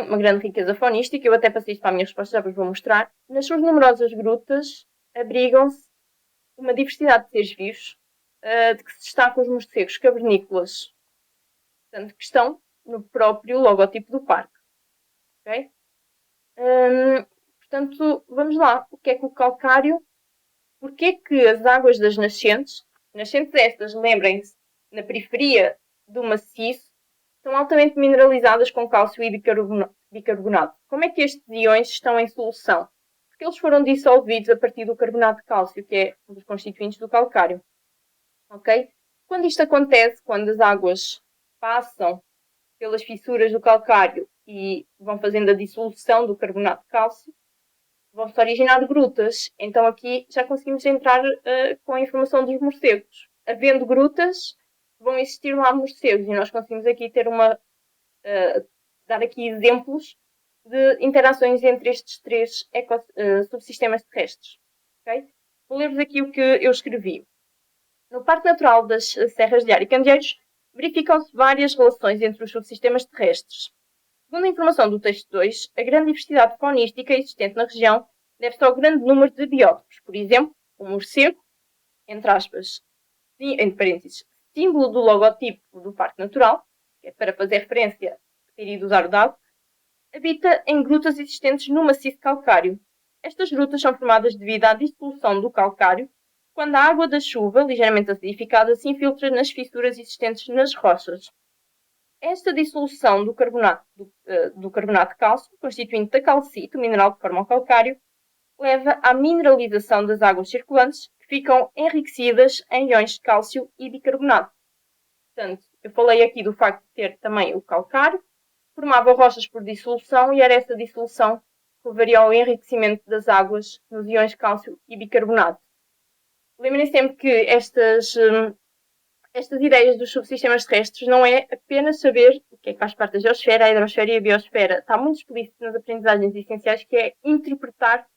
Uma grande riqueza faunística, eu até passei isto para a minha resposta, já vos vou mostrar. Nas suas numerosas grutas abrigam-se uma diversidade de seres vivos, de que se destacam os morcegos cavernícolas, portanto, que estão no próprio logotipo do parque. Okay? Portanto, vamos lá. O que é que o calcário? Porquê que as águas das nascentes estas, lembrem-se, na periferia do maciço, são altamente mineralizadas com cálcio e bicarbonato? Como é que estes íons estão em solução? Porque eles foram dissolvidos a partir do carbonato de cálcio, que é um dos constituintes do calcário. Ok? Quando isto acontece, quando as águas passam pelas fissuras do calcário e vão fazendo a dissolução do carbonato de cálcio, vão-se originar grutas. Então aqui já conseguimos entrar com a informação dos morcegos. Havendo grutas, vão existir lá morcegos e nós conseguimos aqui ter dar aqui exemplos de interações entre estes três subsistemas terrestres. Okay? Vou ler-vos aqui o que eu escrevi. No Parque Natural das Serras de Ar e Candeeiros, verificam-se várias relações entre os subsistemas terrestres. Segundo a informação do texto 2, a grande diversidade faunística existente na região deve-se ao grande número de biótopos. Por exemplo, o morcego, entre aspas, entre parênteses, símbolo do logotipo do Parque Natural, que é para fazer referência a ter ido usar o dado, habita em grutas existentes no maciço calcário. Estas grutas são formadas devido à dissolução do calcário, quando a água da chuva, ligeiramente acidificada, se infiltra nas fissuras existentes nas rochas. Esta dissolução do carbonato de cálcio, constituinte da calcito, mineral que forma o calcário, leva à mineralização das águas circulantes, que ficam enriquecidas em íons de cálcio e bicarbonato. Portanto, eu falei aqui do facto de ter também o calcário, formava rochas por dissolução e era essa dissolução que levaria ao enriquecimento das águas nos íons de cálcio e bicarbonato. Lembrem sempre que estas ideias dos subsistemas terrestres não é apenas saber o que é que faz parte da geosfera, a hidrosfera e a biosfera. Está muito explícito nas aprendizagens essenciais, que é interpretar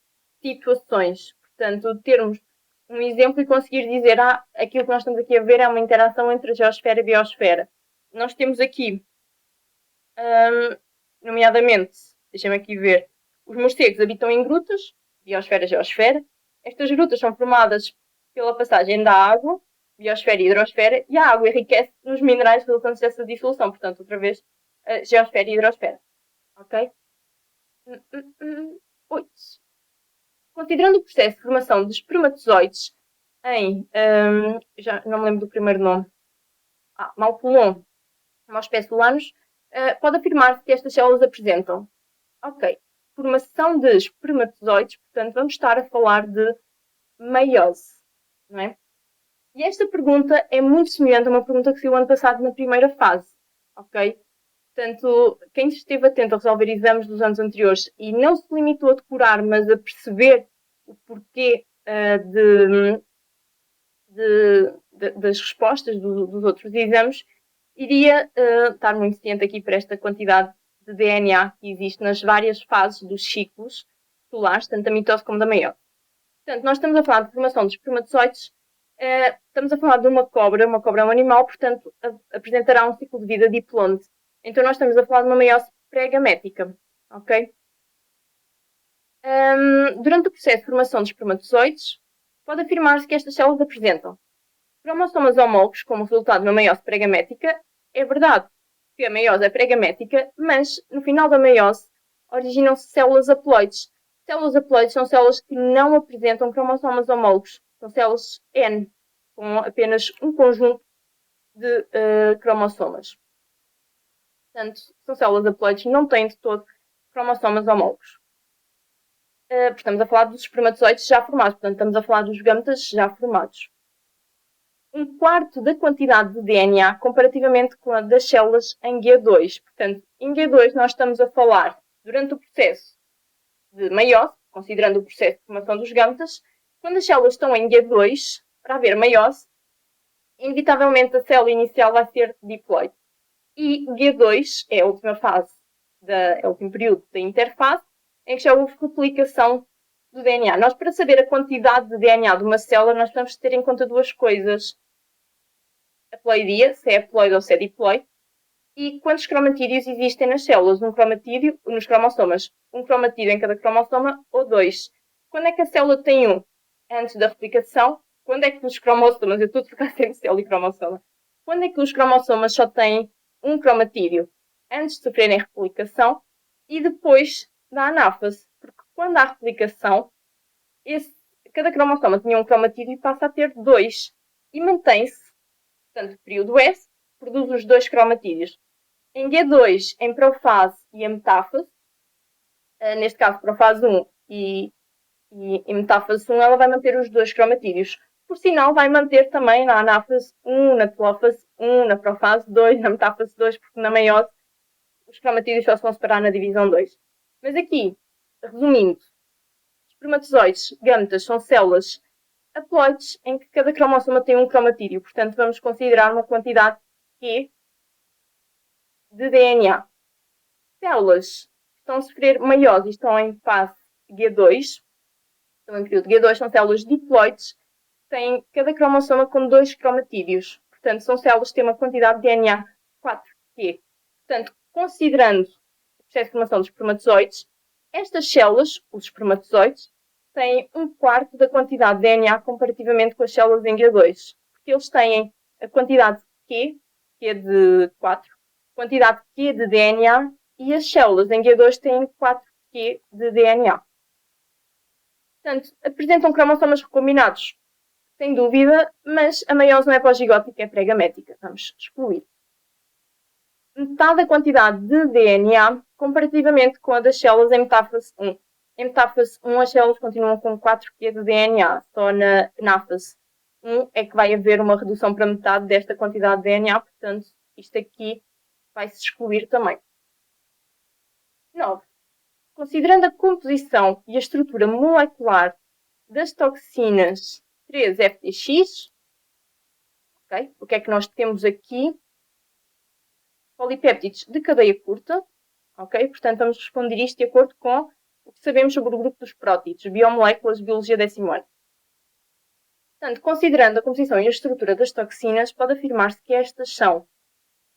situações. Portanto, termos um exemplo e conseguir dizer aquilo que nós estamos aqui a ver é uma interação entre a geosfera e a biosfera. Nós temos aqui, nomeadamente, deixem-me aqui ver, os morcegos habitam em grutas, biosfera e geosfera. Estas grutas são formadas pela passagem da água, biosfera e hidrosfera, e a água enriquece nos minerais resultantes dessa dissolução. Portanto, outra vez, geosfera e hidrosfera. Ok? 8. Considerando o processo de formação de espermatozoides em, já não me lembro do primeiro nome, Malpolon, Mospeculanos, pode afirmar-se que estas células apresentam, formação de espermatozoides, portanto vamos estar a falar de meiose, não é? E esta pergunta é muito semelhante a uma pergunta que saiu ano passado na primeira fase, ok? Portanto, quem esteve atento a resolver exames dos anos anteriores e não se limitou a decorar, mas a perceber o porquê das respostas dos outros exames, iria estar muito ciente aqui para esta quantidade de DNA que existe nas várias fases dos ciclos solares, tanto da mitose como da meiose. Portanto, nós estamos a falar de formação de espermatozoides, estamos a falar de uma cobra é um animal, portanto, apresentará um ciclo de vida diplonte. Então, nós estamos a falar de uma meiose pré-gamética, ok? Durante o processo de formação de espermatozoides, pode afirmar-se que estas células apresentam cromossomas homólogos como resultado de uma meiose pré-gamética. É verdade que a meiose é pré-gamética, mas no final da meiose originam-se células haploides. Células haploides são células que não apresentam cromossomas homólogos. São células N, com apenas um conjunto de cromossomas. Portanto, são células haploides que não têm de todo cromossomas homólogos. Estamos a falar dos espermatozoides já formados, portanto, estamos a falar dos gametas já formados. Um quarto da quantidade de DNA comparativamente com a das células em G2. Portanto, em G2 nós estamos a falar, durante o processo de meiose, considerando o processo de formação dos gametas, quando as células estão em G2, para haver meiose, inevitavelmente a célula inicial vai ser diploide. E G2 é a última fase, é o último período da interfase, em que já houve replicação do DNA. Nós, para saber a quantidade de DNA de uma célula, nós temos de ter em conta duas coisas. A ploidia, se é haploide ou se é diploide, e quantos cromatídeos existem nas células, um cromatídeo nos cromossomas, um cromatídeo em cada cromossoma ou dois. Quando é que a célula tem um? Antes da replicação. Quando é que os cromossomas, eu estou a trocar sempre célula e cromossoma, quando é que os cromossomas só têm um cromatídeo? Antes de sofrerem replicação e depois da anáfase. Porque quando há replicação, cada cromossoma tinha um cromatídeo e passa a ter dois. E mantém-se, portanto, o período S produz os dois cromatídeos. Em G2, em profase e em metáfase, neste caso profase 1 e em metáfase 1, ela vai manter os dois cromatídeos. Por sinal, vai manter também na anáfase 1, na telófase 1, na profase 2, na metáfase 2, porque na meiose os cromatídeos só se vão separar na divisão 2. Mas aqui, resumindo, espermatozoides, gametas, são células haploides em que cada cromossoma tem um cromatídeo. Portanto, vamos considerar uma quantidade Q de DNA. Células que estão a sofrer meiose e estão em fase G2, estão em período G2, são células diploides, têm cada cromossoma com dois cromatídeos. Portanto, são células que têm uma quantidade de DNA 4Q. Portanto, considerando o processo de formação dos espermatozoides, estas células, os espermatozoides, têm um quarto da quantidade de DNA comparativamente com as células em G2. Porque eles têm a quantidade Q, que é de 4, quantidade Q de DNA, e as células em G2 têm 4Q de DNA. Portanto, apresentam cromossomas recombinados, sem dúvida, mas a meiose não é pós-zigótica, é pré-gamética. Vamos excluir. Metade da quantidade de DNA comparativamente com a das células em metáfase 1. Em metáfase 1, as células continuam com 4Q de DNA. Só na fase 1 é que vai haver uma redução para metade desta quantidade de DNA. Portanto, isto aqui vai-se excluir também. 9. Considerando a composição e a estrutura molecular das toxinas 3-FTX, okay? O que é que nós temos aqui? Polipéptidos de cadeia curta, ok? Portanto, vamos responder isto de acordo com o que sabemos sobre o grupo dos prótidos, biomoléculas, biologia 10º ano. Portanto, considerando a composição e a estrutura das toxinas, pode afirmar-se que estas são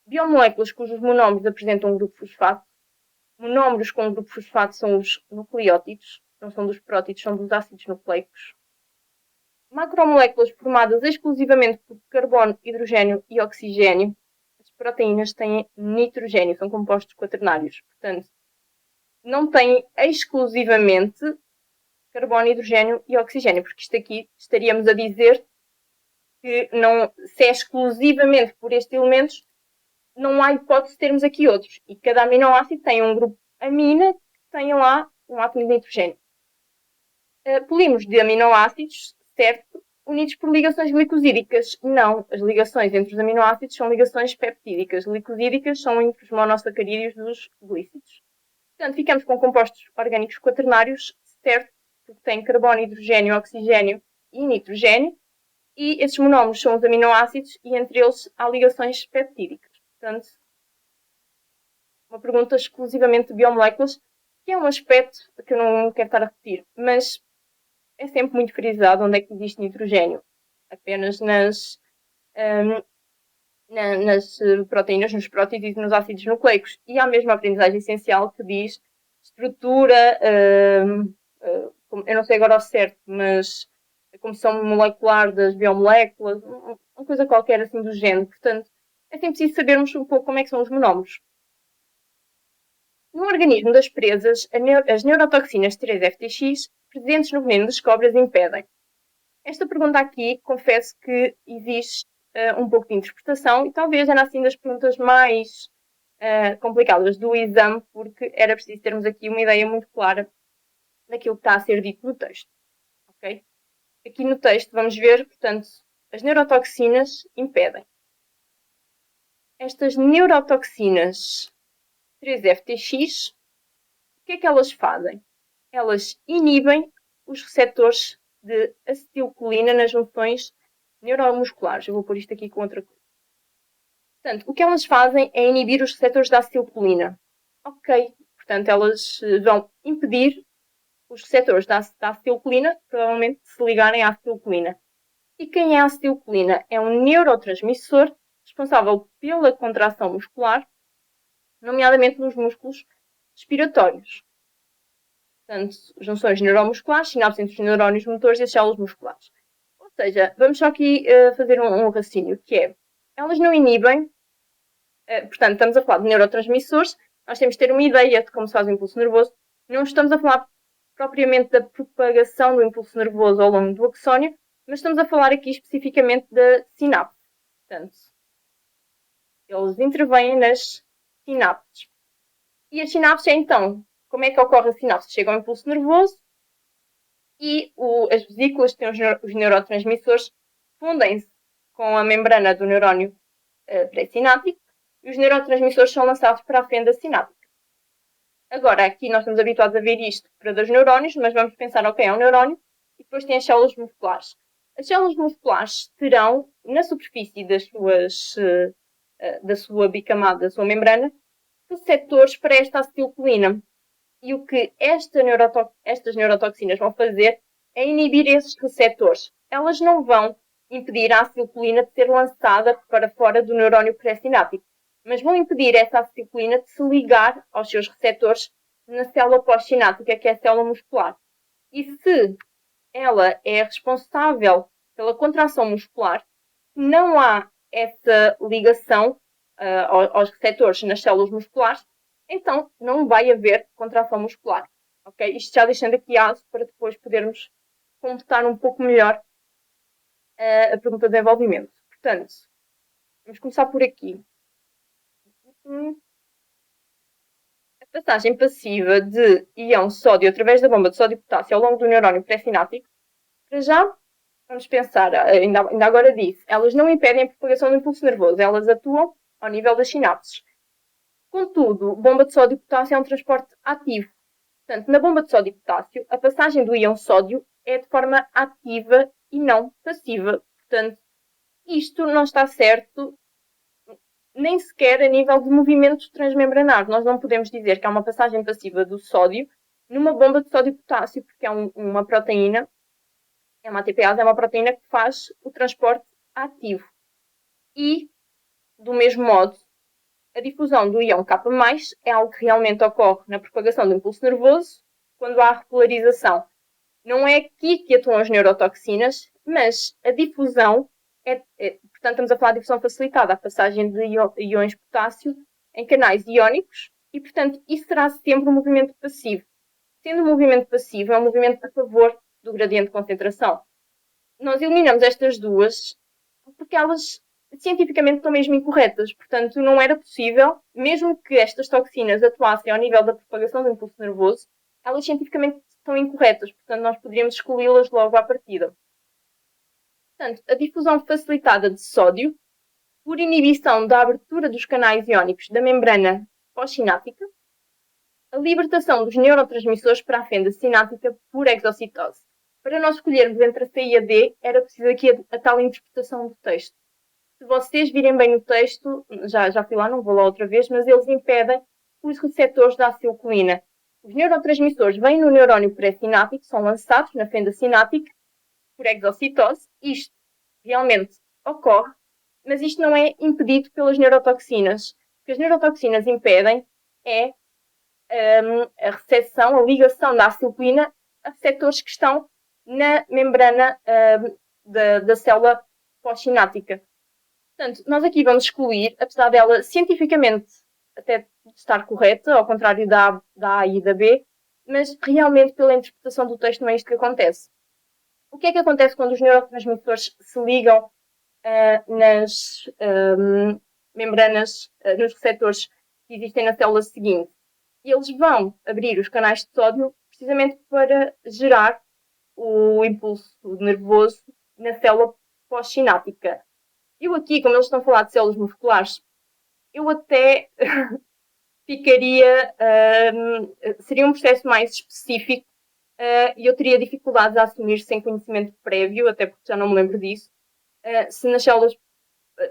biomoléculas cujos monómeros apresentam um grupo fosfato. Monómeros com um grupo fosfato são os nucleótidos, não são dos prótidos, são dos ácidos nucleicos. Macromoléculas formadas exclusivamente por carbono, hidrogênio e oxigênio. As proteínas têm nitrogênio, são compostos quaternários. Portanto, não têm exclusivamente carbono, hidrogênio e oxigênio, porque isto aqui estaríamos a dizer que não, se é exclusivamente por estes elementos, não há hipótese de termos aqui outros. E cada aminoácido tem um grupo amina que tem lá um átomo de nitrogênio. Polímeros de aminoácidos, certo, unidos por ligações glicosídicas. Não, as ligações entre os aminoácidos são ligações peptídicas. Glicosídicas são entre os monossacarídeos dos glícidos. Portanto, ficamos com compostos orgânicos quaternários, certo, porque têm carbono, hidrogênio, oxigênio e nitrogênio. E esses monómeros são os aminoácidos e entre eles há ligações peptídicas. Portanto, uma pergunta exclusivamente de biomoléculas, que é um aspecto que eu não quero estar a repetir, mas é sempre muito frisado onde é que existe nitrogênio. Apenas nas proteínas, nos prótidos e nos ácidos nucleicos. E há mesmo a aprendizagem essencial que diz estrutura, eu não sei agora ao certo, mas a composição molecular das biomoléculas, uma coisa qualquer assim do género. Portanto, é sempre preciso sabermos um pouco como é que são os monómeros. No organismo das presas, as neurotoxinas 3-FTX presentes no veneno das cobras impedem. Esta pergunta aqui, confesso que existe um pouco de interpretação e talvez era assim das perguntas mais complicadas do exame, porque era preciso termos aqui uma ideia muito clara daquilo que está a ser dito no texto. Okay? Aqui no texto vamos ver, portanto, as neurotoxinas impedem. Estas neurotoxinas 3-FTX, o que é que elas fazem? Elas inibem os receptores de acetilcolina nas junções neuromusculares. Eu vou pôr isto aqui com outra cor. Portanto, o que elas fazem é inibir os receptores da acetilcolina. Ok, portanto, elas vão impedir os receptores da acetilcolina, provavelmente, de se ligarem à acetilcolina. E quem é a acetilcolina? É um neurotransmissor responsável pela contração muscular, nomeadamente nos músculos respiratórios. Portanto, junções neuromusculares, sinapses entre os neurónios motores e as células musculares. Ou seja, vamos só aqui fazer um raciocínio, que é, elas não inibem, portanto, estamos a falar de neurotransmissores, nós temos de ter uma ideia de como se faz o impulso nervoso, não estamos a falar propriamente da propagação do impulso nervoso ao longo do axónio, mas estamos a falar aqui especificamente da sinapse. Portanto, eles intervêm nas sinapses. E as sinapses é então, como é que ocorre a sinapse? Chega ao impulso nervoso e as vesículas que têm os neurotransmissores fundem-se com a membrana do neurónio pré-sináptico e os neurotransmissores são lançados para a fenda sináptica. Agora, aqui nós estamos habituados a ver isto para dos neurónios, mas vamos pensar, ok, é um neurónio e depois tem as células musculares. As células musculares terão, na superfície da sua bicamada, da sua membrana, receptores para esta acetilcolina. E o que estas neurotoxinas vão fazer é inibir esses receptores. Elas não vão impedir a acetilcolina de ser lançada para fora do neurónio pré-sináptico, mas vão impedir essa acetilcolina de se ligar aos seus receptores na célula pós-sináptica, que é a célula muscular. E se ela é responsável pela contração muscular, não há essa ligação aos receptores nas células musculares, então não vai haver contração muscular. Okay? Isto já deixando aqui aço para depois podermos completar um pouco melhor a pergunta de desenvolvimento. Portanto, vamos começar por aqui. A passagem passiva de íon sódio através da bomba de sódio e potássio ao longo do neurónio pré-sináptico, para já, vamos pensar, ainda agora disse, elas não impedem a propagação do impulso nervoso, elas atuam ao nível das sinapses. Contudo, bomba de sódio e potássio é um transporte ativo. Portanto, na bomba de sódio e potássio, a passagem do íon sódio é de forma ativa e não passiva. Portanto, isto não está certo nem sequer a nível de movimento transmembranar. Nós não podemos dizer que há uma passagem passiva do sódio numa bomba de sódio e potássio, porque é uma proteína, é uma ATPase, é uma proteína que faz o transporte ativo. E, do mesmo modo, a difusão do íon K+, é algo que realmente ocorre na propagação do impulso nervoso quando há repolarização. Não é aqui que atuam as neurotoxinas, mas a difusão portanto, estamos a falar de difusão facilitada, a passagem de íons de potássio em canais iónicos, e, portanto, isso será sempre um movimento passivo. Sendo um movimento passivo, é um movimento a favor do gradiente de concentração. Nós eliminamos estas duas porque elas cientificamente estão mesmo incorretas. Portanto, não era possível, mesmo que estas toxinas atuassem ao nível da propagação do impulso nervoso, elas cientificamente estão incorretas. Portanto, nós poderíamos excluí-las logo à partida. Portanto, a difusão facilitada de sódio por inibição da abertura dos canais iónicos da membrana pós-sináptica, a libertação dos neurotransmissores para a fenda sináptica por exocitose. Para nós escolhermos entre a C e a D, era preciso aqui a tal interpretação do texto. Se vocês virem bem no texto, já fui lá, não vou lá outra vez, mas eles impedem os receptores da acetilcolina. Os neurotransmissores vêm no neurónio pré-sináptico, são lançados na fenda sináptica por exocitose. Isto realmente ocorre, mas isto não é impedido pelas neurotoxinas. O que as neurotoxinas impedem é a recepção, a ligação da acetilcolina a receptores que estão na membrana da célula pós-sináptica. Portanto, nós aqui vamos excluir, apesar dela cientificamente até estar correta, ao contrário da A e da B, mas realmente pela interpretação do texto não é isto que acontece. O que é que acontece quando os neurotransmissores se ligam nas membranas, nos receptores que existem na célula seguinte? E eles vão abrir os canais de sódio precisamente para gerar o impulso nervoso na célula pós-sináptica. Eu aqui, como eles estão a falar de células musculares, eu até ficaria... seria um processo mais específico e eu teria dificuldades a assumir sem conhecimento prévio, até porque já não me lembro disso, se nas células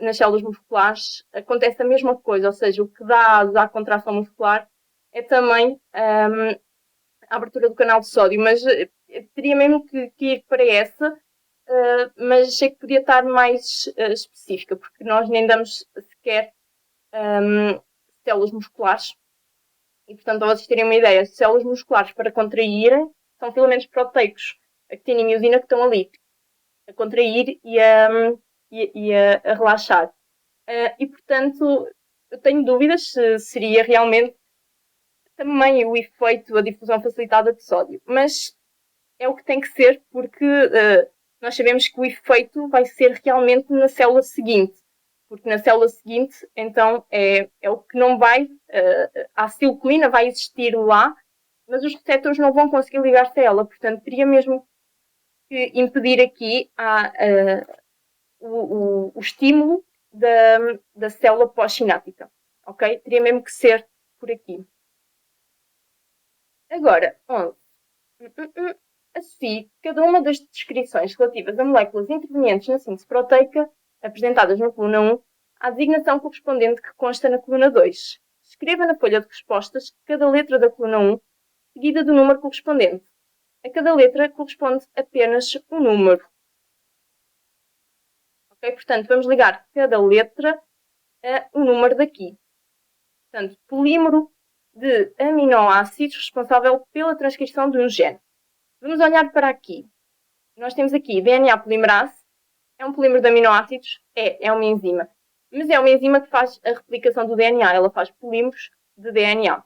nas células musculares acontece a mesma coisa, ou seja, o que dá à contração muscular é também a abertura do canal de sódio, mas teria mesmo que ir para essa, mas achei que podia estar mais específica, porque nós nem damos sequer células musculares, e portanto, para vocês terem uma ideia, células musculares para contraírem são filamentos proteicos, actina e miosina que estão ali a contrair e a relaxar. E portanto, eu tenho dúvidas se seria realmente também o efeito, a difusão facilitada de sódio, mas é o que tem que ser, porque nós sabemos que o efeito vai ser realmente na célula seguinte, porque na célula seguinte, então, é o que não vai, a acetilcolina vai existir lá, mas os receptores não vão conseguir ligar-se a ela, portanto, teria mesmo que impedir aqui o estímulo da célula pós-sináptica, ok? Teria mesmo que ser por aqui. Agora, 11. Assim, cada uma das descrições relativas a moléculas intervenientes na síntese proteica, apresentadas na coluna 1, à designação correspondente que consta na coluna 2. Escreva na folha de respostas cada letra da coluna 1, seguida do número correspondente. A cada letra corresponde apenas um número. Ok? Portanto, vamos ligar cada letra a um número daqui. Portanto, polímero de aminoácidos responsável pela transcrição de um gene. Vamos olhar para aqui. Nós temos aqui DNA polimerase. É um polímero de aminoácidos? É uma enzima. Mas é uma enzima que faz a replicação do DNA. Ela faz polímeros de DNA.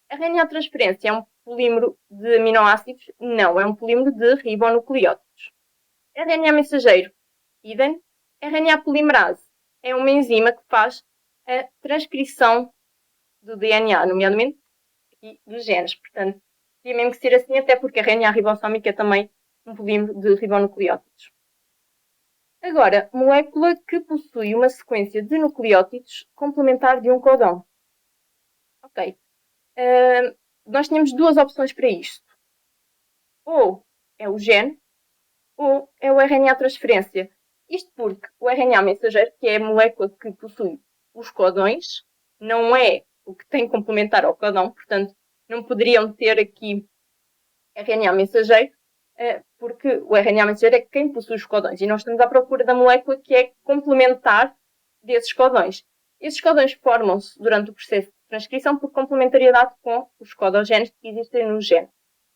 RNA transferência é um polímero de aminoácidos? Não, é um polímero de ribonucleótidos. RNA mensageiro? Idem. RNA polimerase é uma enzima que faz a transcrição do DNA, nomeadamente aqui dos genes. Portanto, tinha mesmo que ser assim, até porque a RNA ribossómica é também um polímero de ribonucleótidos. Agora, molécula que possui uma sequência de nucleótidos complementar de um codão. Ok. Nós temos duas opções para isto. Ou é o gene, ou é o RNA transferência. Isto porque o RNA mensageiro, que é a molécula que possui os codões, não é o que tem complementar ao codão, portanto, não poderiam ter aqui RNA mensageiro, porque o RNA mensageiro é quem possui os codões, e nós estamos à procura da molécula que é complementar desses codões. Esses codões formam-se durante o processo de transcrição por complementariedade com os codogenes que existem no gene.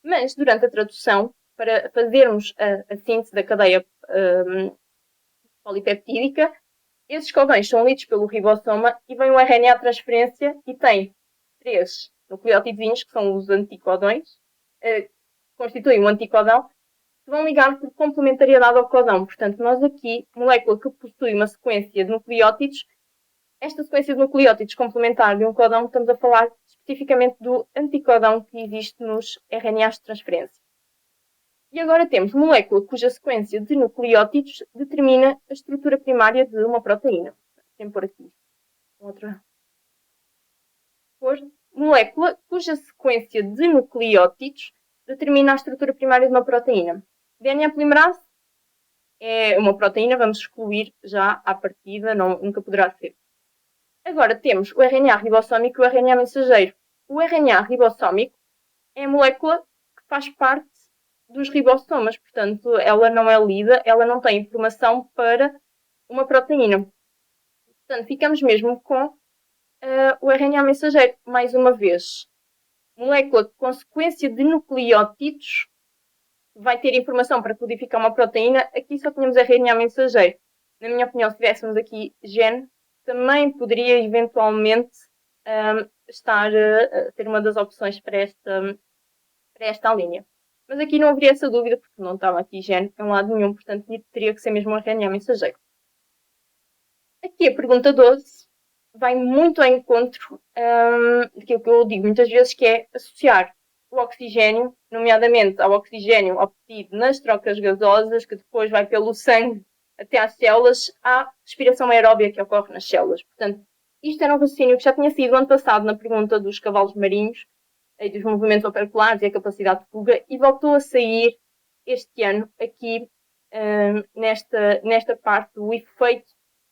Mas, durante a tradução, para fazermos a síntese da cadeia polipeptídica, esses codões são lidos pelo ribossoma e vem o RNA transferência e tem 3 nucleótidozinhos, que são os anticodões, que constituem um anticodão, que vão ligar por complementariedade ao codão. Portanto, nós aqui, molécula que possui uma sequência de nucleótidos, esta sequência de nucleótidos complementar de um codão, estamos a falar especificamente do anticodão que existe nos RNAs de transferência. E agora temos molécula cuja sequência de nucleótidos determina a estrutura primária de uma proteína. Vou por aqui outra. Molécula cuja sequência de nucleótidos determina a estrutura primária de uma proteína. DNA polimerase é uma proteína, vamos excluir já à partida, nunca poderá ser. Agora temos o RNA ribossómico e o RNA mensageiro. O RNA ribossómico é a molécula que faz parte dos ribossomas, portanto, ela não é lida, ela não tem informação para uma proteína. Portanto, ficamos mesmo com o RNA mensageiro, mais uma vez. Molécula com sequência de nucleótidos vai ter informação para codificar uma proteína. Aqui só tínhamos RNA mensageiro. Na minha opinião, se tivéssemos aqui gene, também poderia eventualmente estar a ser uma das opções para esta linha. Mas aqui não haveria essa dúvida, porque não estava aqui gene em lado nenhum, portanto teria que ser mesmo um RNA mensageiro. Aqui a pergunta 12 vai muito ao encontro daquilo que eu digo muitas vezes, que é associar o oxigênio, nomeadamente ao oxigênio obtido nas trocas gasosas, que depois vai pelo sangue até às células, à respiração aeróbia que ocorre nas células. Portanto, isto era um raciocínio que já tinha sido ano passado na pergunta dos cavalos marinhos, e dos movimentos operculares e a capacidade de fuga, e voltou a sair este ano aqui nesta parte do efeito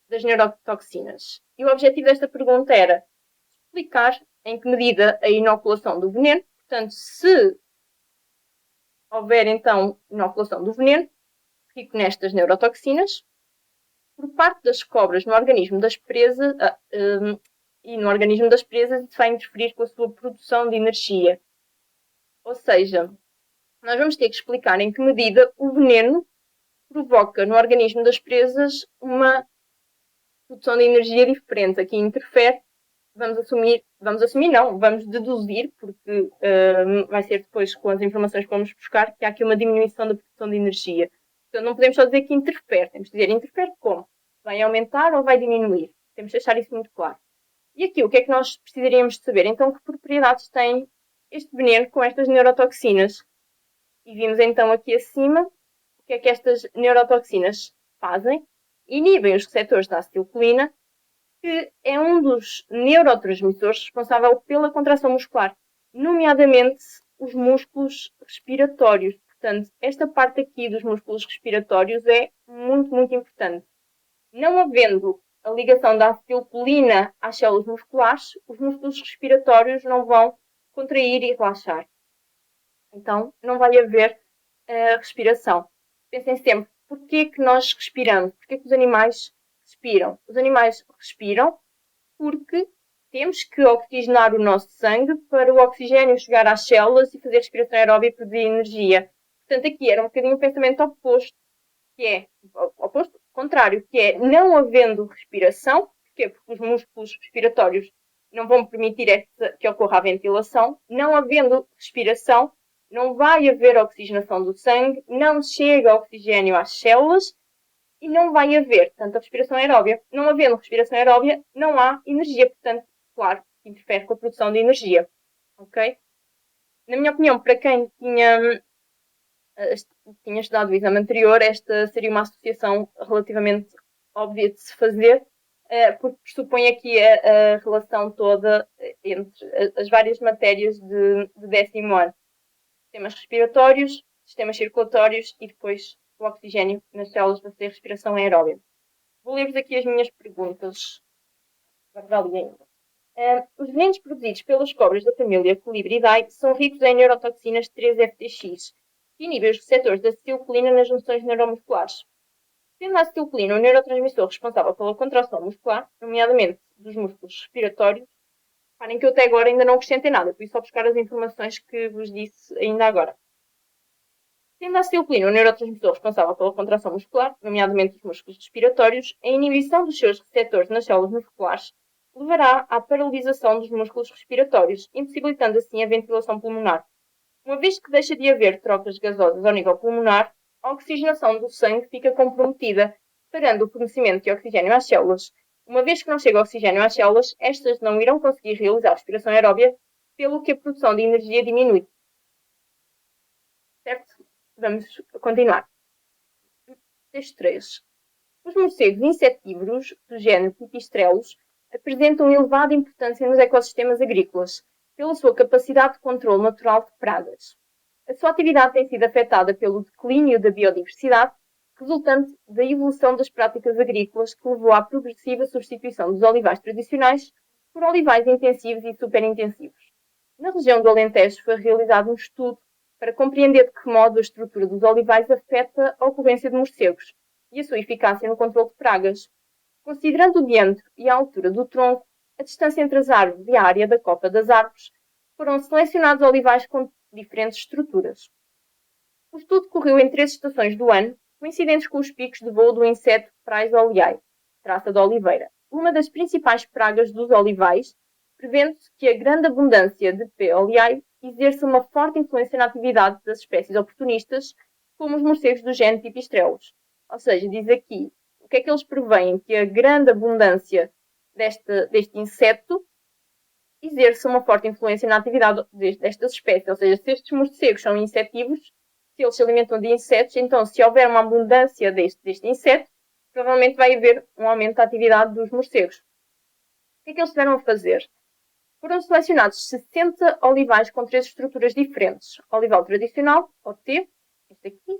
das neurotoxinas. E o objetivo desta pergunta era explicar em que medida a inoculação do veneno, portanto, se houver então inoculação do veneno, rico nestas neurotoxinas, por parte das cobras no organismo das presas e no organismo das presas, isso vai interferir com a sua produção de energia. Ou seja, nós vamos ter que explicar em que medida o veneno provoca no organismo das presas uma produção de energia diferente. Aqui interfere, vamos deduzir, porque vai ser depois com as informações que vamos buscar, que há aqui uma diminuição da produção de energia. Portanto, não podemos só dizer que interfere, temos de dizer interfere como? Vai aumentar ou vai diminuir? Temos de deixar isso muito claro. E aqui, o que é que nós precisaríamos de saber? Então, que propriedades tem este veneno com estas neurotoxinas? E vimos então aqui acima o que é que estas neurotoxinas fazem. Inibem os receptores da acetilcolina, que é um dos neurotransmissores responsável pela contração muscular, nomeadamente os músculos respiratórios. Portanto, esta parte aqui dos músculos respiratórios é muito, muito importante. Não havendo a ligação da acetilcolina às células musculares, os músculos respiratórios não vão contrair e relaxar. Então, não vai haver respiração. Pensem sempre, porquê que nós respiramos? Porquê que os animais respiram? Os animais respiram porque temos que oxigenar o nosso sangue para o oxigênio chegar às células e fazer respiração aeróbica e produzir energia. Portanto, aqui era um bocadinho o pensamento oposto, que é oposto, contrário, que é não havendo respiração. Porquê? Porque os músculos respiratórios não vão permitir que ocorra a ventilação. Não havendo respiração, não vai haver oxigenação do sangue, não chega oxigênio às células e não vai haver tanta respiração aeróbia. Não havendo respiração aeróbia, não há energia. Portanto, claro, interfere com a produção de energia. Ok? Na minha opinião, para quem tinha estudado o exame anterior, esta seria uma associação relativamente óbvia de se fazer, porque pressupõe aqui a relação toda entre as várias matérias de décimo ano. Sistemas respiratórios, sistemas circulatórios e depois o oxigênio nas células para fazer respiração aeróbica. Vou ler-vos aqui as minhas perguntas. Os venenos produzidos pelas cobras da família Colibridae são ricos em neurotoxinas 3-FTX, que inibem os receptores da acetilcolina nas junções neuromusculares. Sendo a acetilcolina o neurotransmissor responsável pela contração muscular, nomeadamente dos músculos respiratórios, reparem que eu até agora ainda não acrescentei nada, por isso só buscar as informações que vos disse ainda agora. Sendo a acetilcolina o neurotransmissor responsável pela contração muscular, nomeadamente dos músculos respiratórios, a inibição dos seus receptores nas células musculares levará à paralisação dos músculos respiratórios, impossibilitando assim a ventilação pulmonar. Uma vez que deixa de haver trocas gasosas ao nível pulmonar, a oxigenação do sangue fica comprometida, parando o fornecimento de oxigênio às células. Uma vez que não chega oxigênio às células, estas não irão conseguir realizar a respiração aeróbia, pelo que a produção de energia diminui. Certo? Vamos continuar. Texto 3. Os morcegos insetívoros do género Pipistrellus apresentam elevada importância nos ecossistemas agrícolas, pela sua capacidade de controle natural de pragas. A sua atividade tem sido afetada pelo declínio da biodiversidade, resultante da evolução das práticas agrícolas que levou à progressiva substituição dos olivais tradicionais por olivais intensivos e superintensivos. Na região do Alentejo foi realizado um estudo para compreender de que modo a estrutura dos olivais afeta a ocorrência de morcegos e a sua eficácia no controle de pragas. Considerando o diâmetro e a altura do tronco, a distância entre as árvores e a área da copa das árvores, foram selecionados olivais com diferentes estruturas. O estudo decorreu em 3 estações do ano, coincidentes com os picos de voo do inseto Prais oleae, traça de oliveira, uma das principais pragas dos olivais, prevendo-se que a grande abundância de P. oleae exerça uma forte influência na atividade das espécies oportunistas, como os morcegos do género Pipistrellus. Ou seja, diz aqui, o que é que eles preveem? Que a grande abundância deste inseto exerce uma forte influência na atividade destas espécies. Ou seja, se estes morcegos são insetívoros, se eles se alimentam de insetos, então se houver uma abundância deste inseto, provavelmente vai haver um aumento da atividade dos morcegos. O que é que eles tiveram a fazer? Foram selecionados 60 olivais com 3 estruturas diferentes. Olival tradicional, OT, este aqui,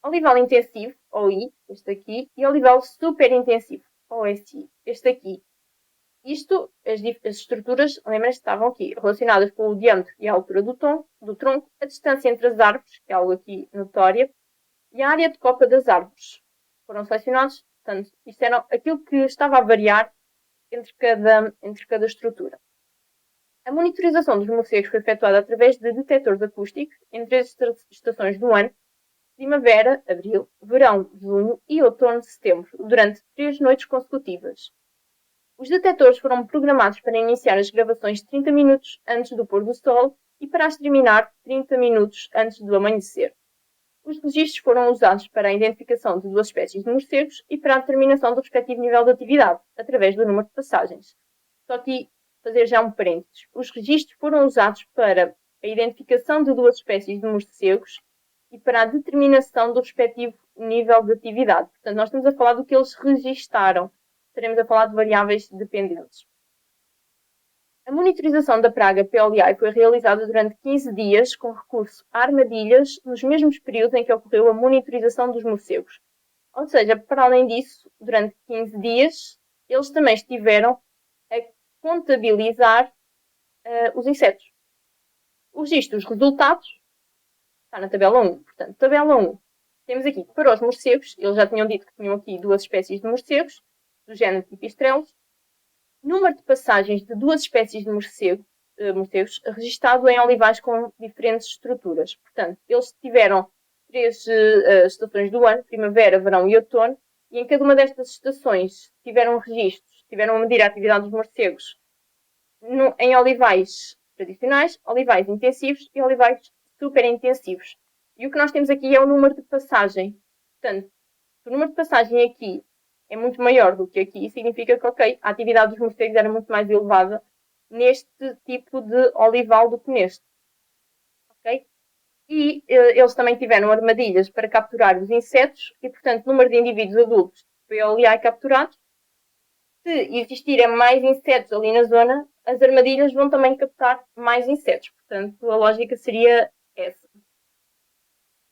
olival intensivo, OI, este aqui, e olival super intensivo, OSI. Este aqui. Isto, as estruturas, lembra-se, estavam aqui relacionadas com o diâmetro e a altura do tronco, a distância entre as árvores, que é algo aqui notória, e a área de copa das árvores. Foram selecionados, portanto, isto era aquilo que estava a variar entre cada estrutura. A monitorização dos morcegos foi efetuada através de detectores acústicos em 3 estações do ano: primavera, abril, verão, junho e outono, setembro, durante 3 noites consecutivas. Os detectores foram programados para iniciar as gravações 30 minutos antes do pôr do sol e para as terminar 30 minutos antes do amanhecer. Os registros foram usados para a identificação de 2 espécies de morcegos e para a determinação do respectivo nível de atividade, através do número de passagens. Só aqui fazer já um parênteses. Os registros foram usados para a identificação de 2 espécies de morcegos e para a determinação do respectivo nível de atividade. Portanto, nós estamos a falar do que eles registaram. Estaremos a falar de variáveis dependentes. A monitorização da praga PLI foi realizada durante 15 dias com recurso a armadilhas nos mesmos períodos em que ocorreu a monitorização dos morcegos. Ou seja, para além disso, durante 15 dias, eles também estiveram a contabilizar os insetos. O registro dos resultados está na tabela 1. Portanto, tabela 1. Temos aqui, para os morcegos, eles já tinham dito que tinham aqui 2 espécies de morcegos, do género Pipistrelos. Número de passagens de 2 espécies de morcegos registado em olivais com diferentes estruturas. Portanto, eles tiveram 3 estações do ano: primavera, verão e outono, e em cada uma destas estações tiveram registros, tiveram a medir a atividade dos morcegos em olivais tradicionais, olivais intensivos e olivais super intensivos. E o que nós temos aqui é o número de passagem. Portanto, o número de passagem aqui é muito maior do que aqui, significa que, ok, a atividade dos morcegos era muito mais elevada neste tipo de olival do que neste. Ok? E eles também tiveram armadilhas para capturar os insetos e, portanto, o número de indivíduos adultos foi ali capturados. Se existirem mais insetos ali na zona, as armadilhas vão também captar mais insetos. Portanto, a lógica seria essa.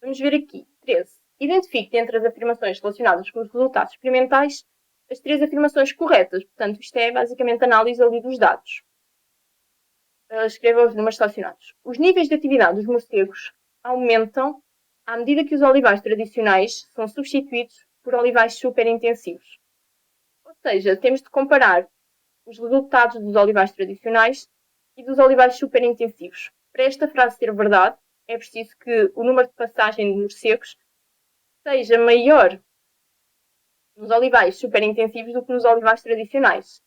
Vamos ver aqui. 13. Identifique entre as afirmações relacionadas com os resultados experimentais as 3 afirmações corretas. Portanto, isto é basicamente análise ali dos dados. Escreva os números selecionados. Os níveis de atividade dos morcegos aumentam à medida que os olivais tradicionais são substituídos por olivais super intensivos. Ou seja, temos de comparar os resultados dos olivais tradicionais e dos olivais super intensivos. Para esta frase ser verdade, é preciso que o número de passagem de morcegos seja maior nos olivais super intensivos do que nos olivais tradicionais.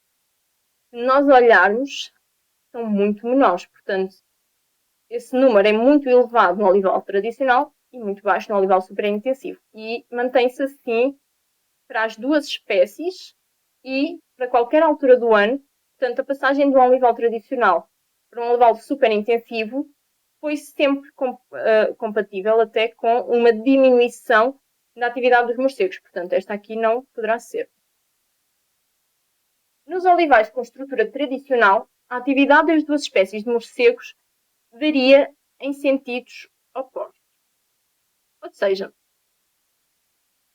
Se nós olharmos, são muito menores. Portanto, esse número é muito elevado no olival tradicional e muito baixo no olival super intensivo. E mantém-se assim para as 2 espécies e para qualquer altura do ano. Portanto, a passagem de um olival tradicional para um olival super intensivo foi sempre compatível até com uma diminuição da atividade dos morcegos. Portanto, esta aqui não poderá ser. Nos olivais com estrutura tradicional, a atividade das 2 espécies de morcegos varia em sentidos opostos. Ou seja,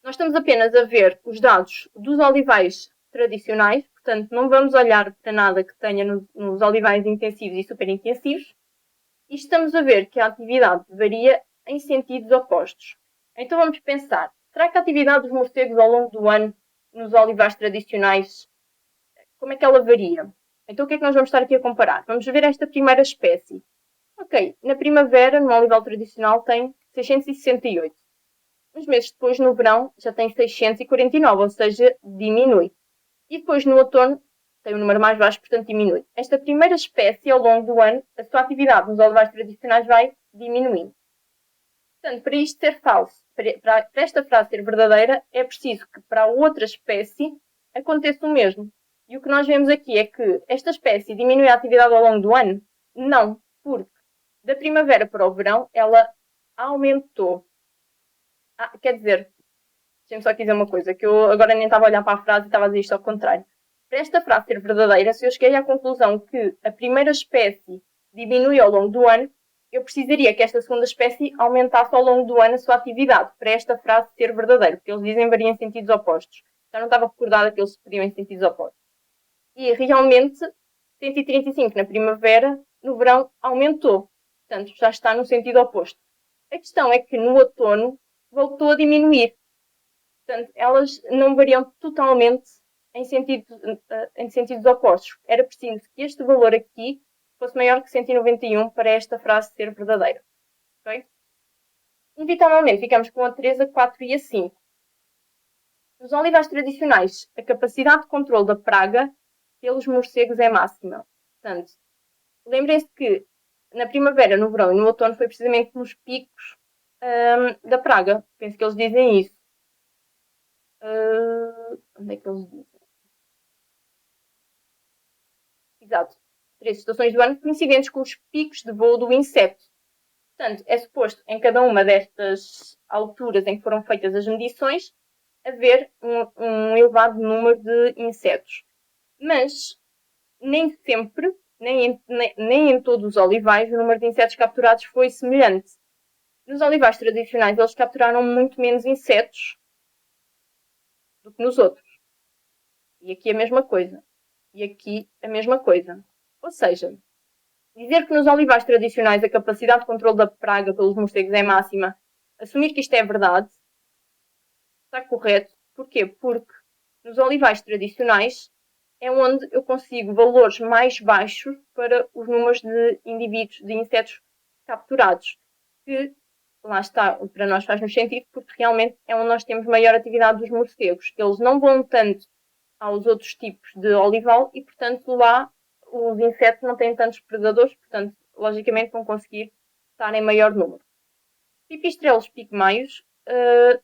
nós estamos apenas a ver os dados dos olivais tradicionais, portanto, não vamos olhar para nada que tenha nos olivais intensivos e super intensivos, e estamos a ver que a atividade varia em sentidos opostos. Então vamos pensar, será que a atividade dos morcegos ao longo do ano nos olivais tradicionais, como é que ela varia? Então o que é que nós vamos estar aqui a comparar? Vamos ver esta primeira espécie. Ok, na primavera, no olival tradicional, tem 668. Uns meses depois, no verão, já tem 649, ou seja, diminui. E depois, no outono, tem um número mais baixo, portanto diminui. Esta primeira espécie, ao longo do ano, a sua atividade nos olivais tradicionais vai diminuindo. Portanto, para isto ser falso, para esta frase ser verdadeira, é preciso que para a outra espécie aconteça o mesmo. E o que nós vemos aqui é que esta espécie diminui a atividade ao longo do ano? Não, porque da primavera para o verão ela aumentou. Quer dizer, deixem-me só aqui dizer uma coisa, que eu agora nem estava a olhar para a frase e estava a dizer isto ao contrário. Para esta frase ser verdadeira, se eu cheguei à conclusão que a primeira espécie diminui ao longo do ano, eu precisaria que esta segunda espécie aumentasse ao longo do ano a sua atividade, para esta frase ser verdadeira, porque eles dizem varia em sentidos opostos. Já não estava recordada que eles se pediam em sentidos opostos. E realmente 135 na primavera, no verão aumentou. Portanto, já está no sentido oposto. A questão é que no outono voltou a diminuir. Portanto, elas não variam totalmente em sentidos opostos. Era preciso que este valor aqui fosse maior que 191 para esta frase ser verdadeira. Okay? Inevitavelmente ficamos com a 3, a 4 e a 5. Nos olivais tradicionais, a capacidade de controle da praga pelos morcegos é máxima. Portanto, lembrem-se que na primavera, no verão e no outono foi precisamente nos picos da praga. Penso que eles dizem isso. Onde é que eles dizem? Exato. 3 estações do ano coincidentes com os picos de voo do inseto. Portanto, é suposto em cada uma destas alturas em que foram feitas as medições haver um elevado número de insetos. Mas nem sempre, nem em todos os olivais, o número de insetos capturados foi semelhante. Nos olivais tradicionais, eles capturaram muito menos insetos do que nos outros. E aqui a mesma coisa. E aqui a mesma coisa. Ou seja, dizer que nos olivais tradicionais a capacidade de controle da praga pelos morcegos é máxima, assumir que isto é verdade, está correto. Porquê? Porque nos olivais tradicionais é onde eu consigo valores mais baixos para os números de indivíduos, de insetos capturados. Que, lá está, para nós faz-nos sentido, porque realmente é onde nós temos maior atividade dos morcegos. Eles não vão tanto aos outros tipos de olival e, portanto, lá os insetos não têm tantos predadores, portanto, logicamente vão conseguir estar em maior número. Pipistrelos pigmaios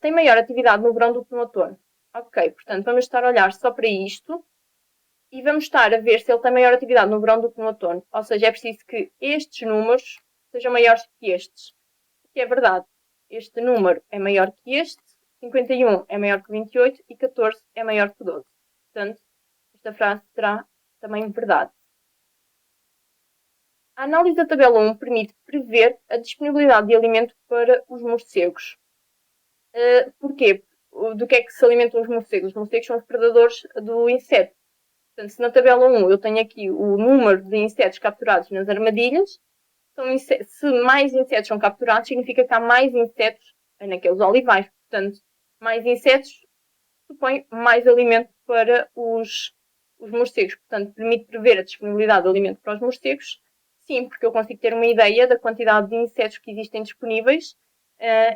têm maior atividade no verão do que no outono. Ok, portanto, vamos estar a olhar só para isto e vamos estar a ver se ele tem maior atividade no verão do que no outono. Ou seja, é preciso que estes números sejam maiores que estes. O que é verdade. Este número é maior que este, 51 é maior que 28 e 14 é maior que 12. Portanto, esta frase será também verdade. A análise da tabela 1 permite prever a disponibilidade de alimento para os morcegos. Porquê? Do que é que se alimentam os morcegos? Os morcegos são os predadores do inseto. Portanto, se na tabela 1 eu tenho aqui o número de insetos capturados nas armadilhas, se mais insetos são capturados, significa que há mais insetos naqueles olivais. Portanto, mais insetos supõe mais alimento para os morcegos. Portanto, permite prever a disponibilidade de alimento para os morcegos. Sim, porque eu consigo ter uma ideia da quantidade de insetos que existem disponíveis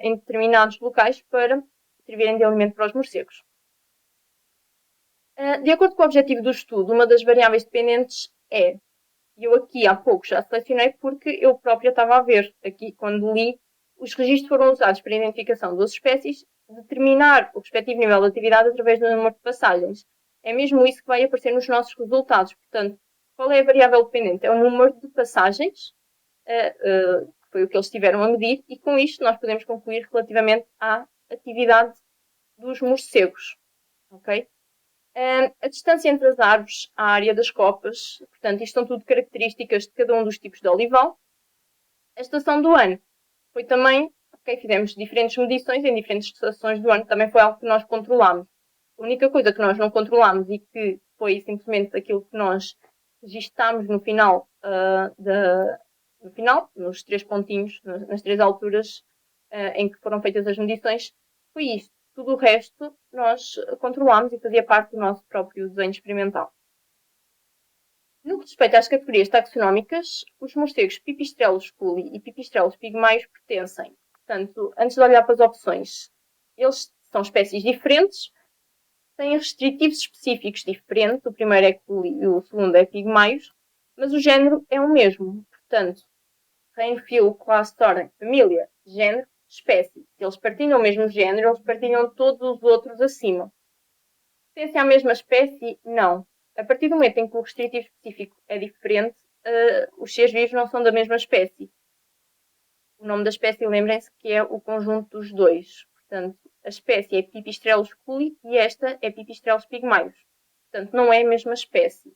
em determinados locais para servirem de alimento para os morcegos. De acordo com o objetivo do estudo, uma das variáveis dependentes é, e eu aqui há pouco já selecionei porque eu própria estava a ver aqui quando li, os registros foram usados para a identificação das espécies, determinar o respectivo nível de atividade através do número de passagens. É mesmo isso que vai aparecer nos nossos resultados. Portanto, qual é a variável dependente? É o número de passagens, que foi o que eles tiveram a medir, e com isto nós podemos concluir relativamente à atividade dos morcegos. Ok? A distância entre as árvores, a área das copas, portanto, isto são tudo características de cada um dos tipos de olival. A estação do ano foi também, fizemos diferentes medições em diferentes estações do ano, também foi algo que nós controlámos. A única coisa que nós não controlámos e que foi simplesmente aquilo que nós registámos no final, nos 3 pontinhos, nas 3 alturas em que foram feitas as medições, foi isto. Tudo o resto nós controlámos e fazia parte do nosso próprio desenho experimental. No que respeita às categorias taxonómicas, os morcegos Pipistrellus sculi e Pipistrellus pygmaeus pertencem. Portanto, antes de olhar para as opções, eles são espécies diferentes, têm restritivos específicos diferentes. O primeiro é Culi e o segundo é Pygmaeus, mas o género é o mesmo. Portanto, reino, filo, classe, ordem, família, género, espécie. Se eles partilham o mesmo género, eles partilham todos os outros acima. Pertencem à mesma espécie? Não. A partir do momento em que o restritivo específico é diferente, os seres vivos não são da mesma espécie. O nome da espécie, lembrem-se que é o conjunto dos dois. Portanto, a espécie é Pipistrellus sculi e esta é Pipistrellus pygmaeus. Portanto, não é a mesma espécie.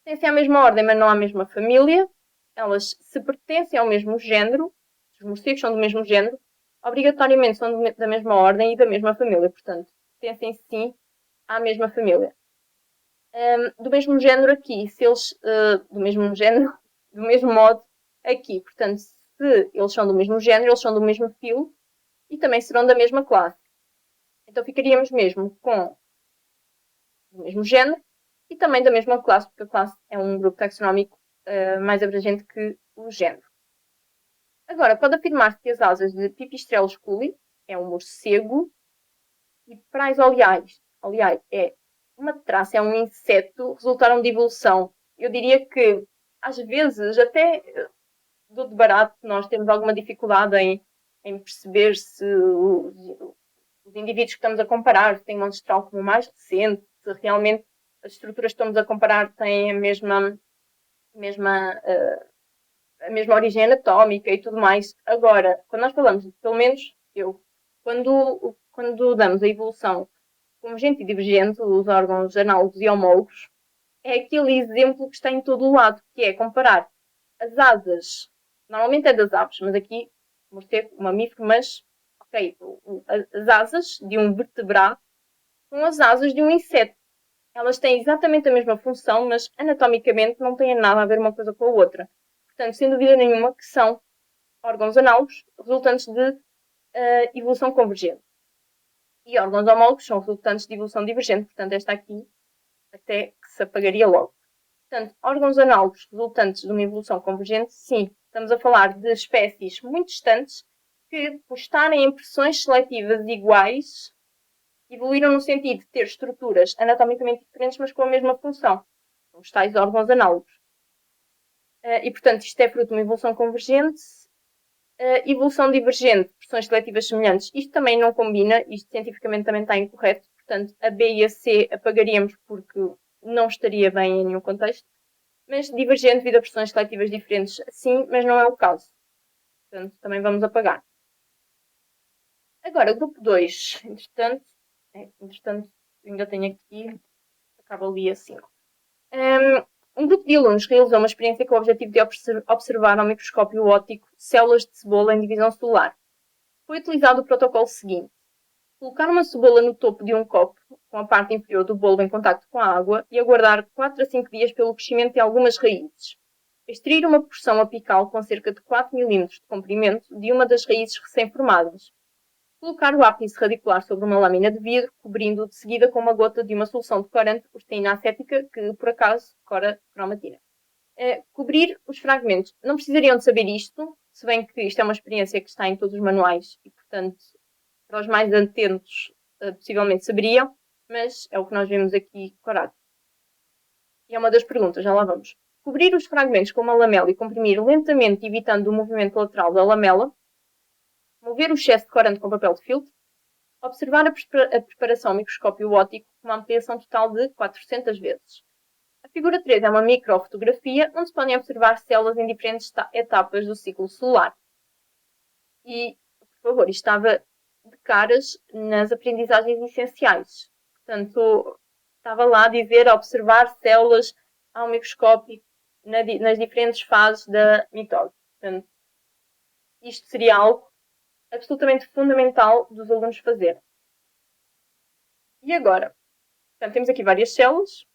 Pertencem à mesma ordem, mas não à mesma família. Elas, se pertencem ao mesmo género, se os morcegos são do mesmo género, obrigatoriamente são da mesma ordem e da mesma família. Portanto, pertencem sim à mesma família. Do mesmo género aqui, se eles, do mesmo género, do mesmo modo aqui, portanto, se eles são do mesmo género, eles são do mesmo filo e também serão da mesma classe. Então ficaríamos mesmo com do mesmo género e também da mesma classe, porque a classe é um grupo taxonómico mais abrangente que o género. Agora, pode afirmar-se que as asas de Pipistrellus culi é um morcego e Praisoliais, aliás, é uma traça, é um inseto, resultaram de evolução. Eu diria que, às vezes, até do de barato, nós temos alguma dificuldade em perceber se os indivíduos que estamos a comparar têm um ancestral comum mais recente, se realmente as estruturas que estamos a comparar têm a mesma origem anatómica e tudo mais. Agora, quando nós falamos, pelo menos eu, quando damos a evolução convergente e divergente, os órgãos análogos e homólogos, é aquele exemplo que está em todo o lado, que é comparar as asas, normalmente é das aves, mas aqui morcego, mamífero, mas ok, as asas de um vertebrado com as asas de um inseto. Elas têm exatamente a mesma função, mas anatomicamente não têm nada a ver uma coisa com a outra. Portanto, sem dúvida nenhuma que são órgãos análogos resultantes de evolução convergente. E órgãos homólogos são resultantes de evolução divergente. Portanto, esta aqui até que se apagaria logo. Portanto, órgãos análogos resultantes de uma evolução convergente, sim, estamos a falar de espécies muito distantes que, por estarem em pressões seletivas iguais, evoluíram no sentido de ter estruturas anatomicamente diferentes, mas com a mesma função. São os tais órgãos análogos. E, portanto, isto é fruto de uma evolução convergente. Evolução divergente, pressões seletivas semelhantes, isto também não combina, isto cientificamente também está incorreto, portanto, a B e a C apagaríamos porque não estaria bem em nenhum contexto, mas divergente devido a pressões seletivas diferentes, sim, mas não é o caso. Portanto, também vamos apagar. Agora, grupo 2, entretanto, ainda tenho aqui, acaba ali assim. Um grupo de alunos realizou uma experiência com o objetivo de observar ao microscópio óptico células de cebola em divisão celular. Foi utilizado o protocolo seguinte: colocar uma cebola no topo de um copo, com a parte inferior do bolo em contacto com a água, e aguardar 4 a 5 dias pelo crescimento de algumas raízes. Extrair uma porção apical com cerca de 4 mm de comprimento de uma das raízes recém-formadas. Colocar o ápice radicular sobre uma lâmina de vidro, cobrindo-o de seguida com uma gota de uma solução de corante urteína acética, que por acaso cora cromatina. Cobrir os fragmentos. Não precisariam de saber isto, se bem que isto é uma experiência que está em todos os manuais e, portanto, para os mais atentos, possivelmente saberiam, mas é o que nós vemos aqui corado. E é uma das perguntas, já lá vamos. Cobrir os fragmentos com uma lamela e comprimir lentamente, evitando o movimento lateral da lamela. Mover o excesso de corante com papel de filtro. Observar a preparação ao microscópio óptico com uma ampliação total de 400 vezes. A figura 3 é uma microfotografia onde se podem observar células em diferentes etapas do ciclo celular. E, por favor, isto estava de caras nas aprendizagens essenciais. Portanto, estava lá a dizer, a observar células ao microscópio nas diferentes fases da mitose. Portanto, isto seria algo absolutamente fundamental dos alunos fazerem. E agora? Portanto, temos aqui várias células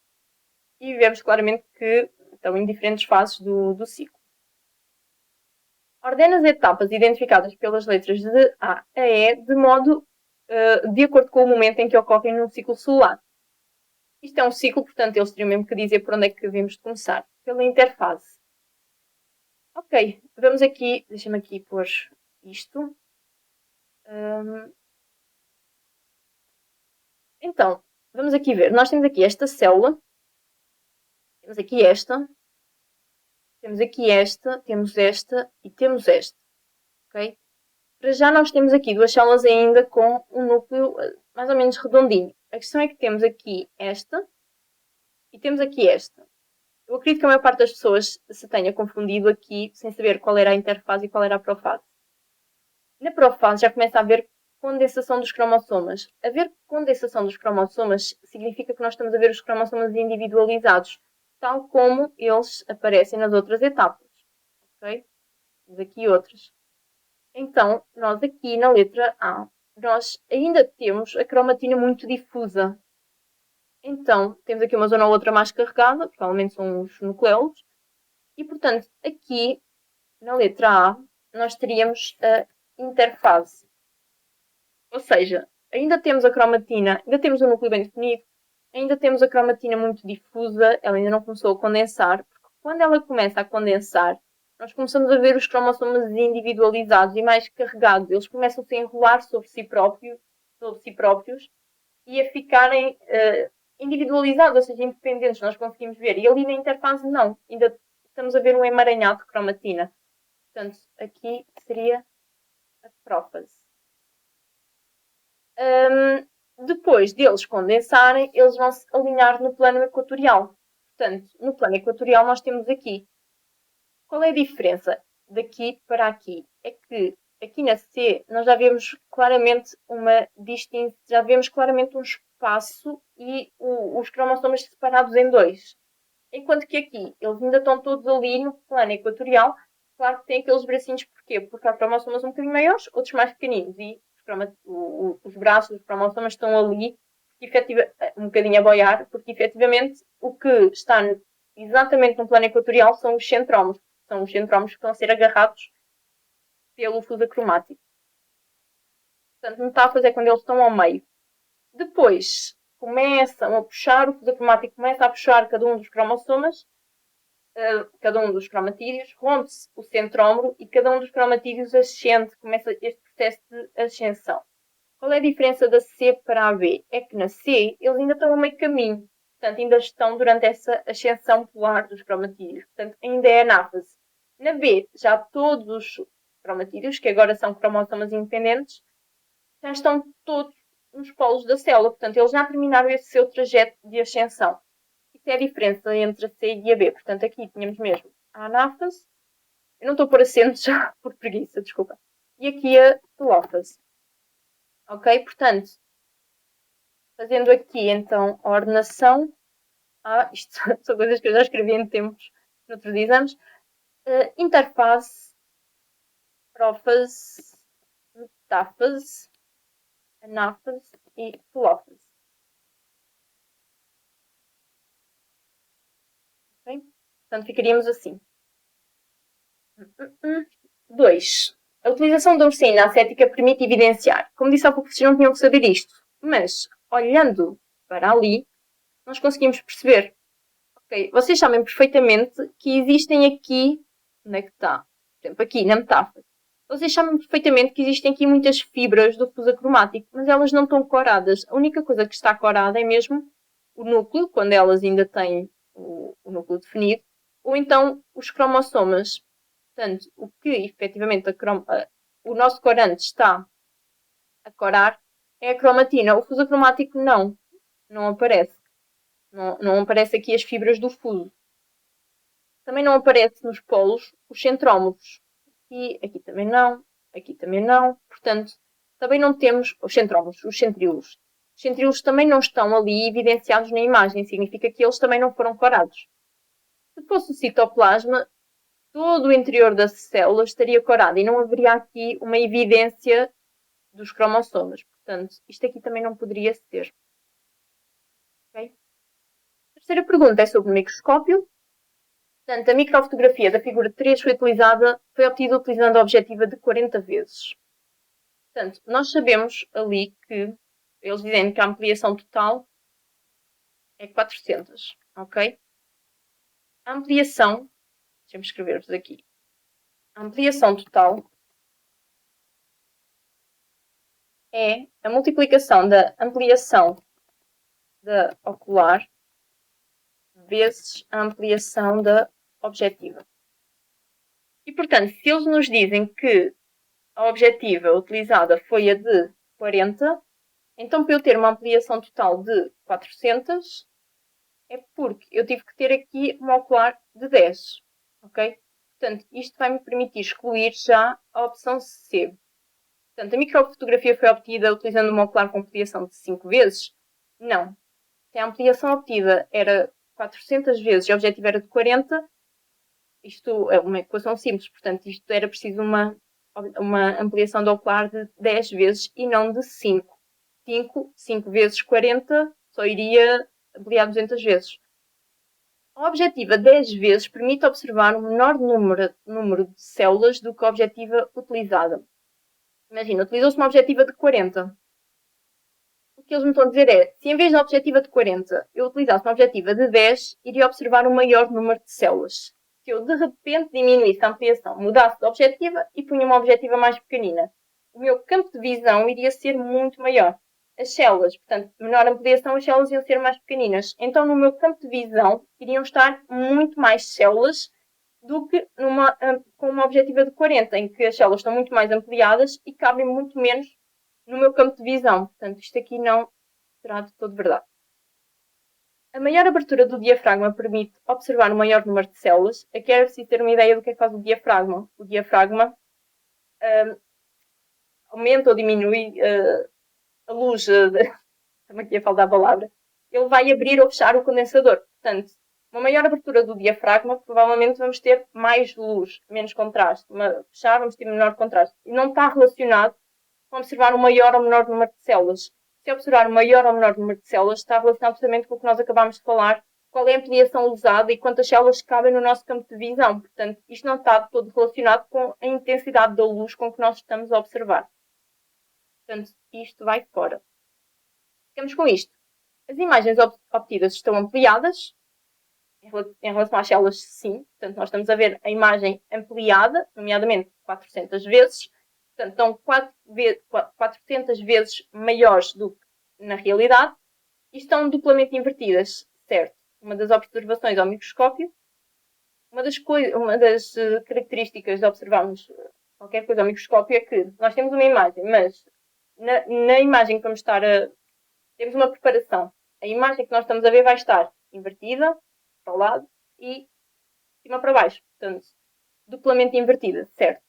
e vemos claramente que estão em diferentes fases do ciclo. Ordena as etapas identificadas pelas letras de A a E de acordo com o momento em que ocorrem no ciclo celular. Isto é um ciclo, portanto, eles teriam mesmo que dizer por onde é que devemos de começar. Pela interfase. Ok, vamos aqui, deixa-me aqui pôr isto. Então, vamos aqui ver. Nós temos aqui esta célula. Temos aqui esta. Temos aqui esta. Temos esta. E temos esta. Ok? Para já nós temos aqui duas células ainda com um núcleo mais ou menos redondinho. A questão é que temos aqui esta. E temos aqui esta. Eu acredito que a maior parte das pessoas se tenha confundido aqui sem saber qual era a interfase e qual era a profase. Na profase já começa a haver condensação dos cromossomas. Haver condensação dos cromossomas significa que nós estamos a ver os cromossomas individualizados, tal como eles aparecem nas outras etapas. Ok? Temos aqui outras. Então, nós aqui na letra A nós ainda temos a cromatina muito difusa. Então, temos aqui uma zona ou outra mais carregada, provavelmente são os nucleolos, e portanto, aqui na letra A, nós teríamos a interfase. Ou seja, ainda temos a cromatina, ainda temos o núcleo bem definido, ainda temos a cromatina muito difusa, ela ainda não começou a condensar, porque quando ela começa a condensar, nós começamos a ver os cromossomos individualizados e mais carregados. Eles começam -se a enrolar sobre si próprios e a ficarem individualizados, ou seja, independentes, nós conseguimos ver. E ali na interfase não, ainda estamos a ver um emaranhado de cromatina. Portanto, aqui seria a prófase. Depois deles condensarem, eles vão se alinhar no plano equatorial. Portanto, no plano equatorial nós temos aqui. Qual é a diferença daqui para aqui? É que aqui na C nós já vemos claramente uma distinção, já vemos claramente um espaço e os cromossomas separados em dois. Enquanto que aqui eles ainda estão todos ali no plano equatorial. Claro que tem aqueles bracinhos, porquê? Porque há cromossomas um bocadinho maiores, outros mais pequeninos. E os braços dos cromossomas estão ali um bocadinho a boiar, porque efetivamente o que está exatamente no plano equatorial são os centrómeros. São os centrómeros que estão a ser agarrados pelo fuso acromático. Portanto, metáfase é quando eles estão ao meio. Depois começam a puxar, o fuso acromático começa a puxar cada um dos cromossomas, cada um dos cromatídeos, rompe-se o centrómero e cada um dos cromatídeos ascende, começa este processo de ascensão. Qual é a diferença da C para a B? É que na C eles ainda estão a meio caminho, portanto ainda estão durante essa ascensão polar dos cromatídeos, portanto ainda é anáfase. Na B, já todos os cromatídeos, que agora são cromossomas independentes, já estão todos nos polos da célula, portanto eles já terminaram esse seu trajeto de ascensão. Isso é a diferença entre a C e a B. Portanto, aqui tínhamos mesmo a anáfase. Eu não estou a pôr acentos já por preguiça, desculpa. E aqui a telófase. Ok? Portanto, fazendo aqui então a ordenação. Isto são coisas que eu já escrevi em tempos, noutros exames. Interfase, prófase, metáfase, anáfase e telófase. Ok? Portanto, ficaríamos assim. 2. A utilização da uracina acética permite evidenciar. Como disse há pouco, vocês não tinham que saber isto. Mas, olhando para ali, nós conseguimos perceber. Ok, vocês sabem perfeitamente que existem aqui... Onde é que está? Por exemplo, aqui na metáfora. Vocês sabem perfeitamente que existem aqui muitas fibras do fuso acromático, mas elas não estão coradas. A única coisa que está corada é mesmo o núcleo, quando elas ainda têm o núcleo definido, ou então os cromossomas. Portanto, o que efetivamente o nosso corante está a corar é a cromatina. O fuso acromático não aparece. Não aparece aqui as fibras do fuso. Também não aparece nos polos os centrómeros. E aqui também não, aqui também não. Portanto, também não temos os centrómeros, os centríolos. Os centríolos também não estão ali evidenciados na imagem. Significa que eles também não foram corados. Se fosse o citoplasma, todo o interior da célula estaria corado e não haveria aqui uma evidência dos cromossomas. Portanto, isto aqui também não poderia ser. Okay? A terceira pergunta é sobre o microscópio. Portanto, a microfotografia da figura 3 foi obtida utilizando a objetiva de 40 vezes. Portanto, nós sabemos ali que eles dizem que a ampliação total é 400, ok? A ampliação, deixa-me escrever-vos aqui, a ampliação total é a multiplicação da ampliação da ocular vezes a ampliação da objetiva. E, portanto, se eles nos dizem que a objetiva utilizada foi a de 40, então para eu ter uma ampliação total de 400, é porque eu tive que ter aqui uma ocular de 10, ok? Portanto, isto vai me permitir excluir já a opção C. Portanto, a microfotografia foi obtida utilizando uma ocular com ampliação de 5 vezes? Não. Se a ampliação obtida era 400 vezes e o objetivo era de 40, isto é uma equação simples, portanto, isto era preciso uma uma ampliação do ocular de 10 vezes e não de 5. 5 vezes 40 só iria ampliar 200 vezes. A objetiva 10 vezes permite observar um menor número de células do que a objetiva utilizada. Imagina, utilizou-se uma objetiva de 40. O que eles me estão a dizer é, se em vez da objetiva de 40 eu utilizasse uma objetiva de 10, iria observar um maior número de células. Se eu de repente diminuísse a ampliação, mudasse de objetiva e punha uma objetiva mais pequenina, o meu campo de visão iria ser muito maior. As células, portanto, menor ampliação, as células iam ser mais pequeninas. Então, no meu campo de visão, iriam estar muito mais células do que com uma objetiva de 40, em que as células estão muito mais ampliadas e cabem muito menos no meu campo de visão. Portanto, isto aqui não será de todo verdade. A maior abertura do diafragma permite observar um maior número de células. Aqui é preciso ter uma ideia do que é que faz o diafragma. O diafragma aumenta ou diminui a luz, estamos aqui a falar da palavra, ele vai abrir ou fechar o condensador. Portanto, uma maior abertura do diafragma, provavelmente vamos ter mais luz, menos contraste. Fechar, vamos ter menor contraste. E não está relacionado com observar um maior ou menor número de células. Se observar um maior ou menor número de células, está relacionado justamente com o que nós acabámos de falar, qual é a ampliação usada e quantas células cabem no nosso campo de visão. Portanto, isto não está todo relacionado com a intensidade da luz com que nós estamos a observar. Portanto, isto vai fora. Ficamos com isto. As imagens obtidas estão ampliadas em relação às células, sim. Portanto, nós estamos a ver a imagem ampliada, nomeadamente 400 vezes. Portanto, estão 400 vezes maiores do que na realidade e estão duplamente invertidas, certo? Uma das observações ao microscópio, uma das características de observarmos qualquer coisa ao microscópio é que nós temos uma imagem, mas na imagem que vamos estar temos uma preparação. A imagem que nós estamos a ver vai estar invertida para o lado e de cima para baixo. Portanto, duplamente invertida, certo?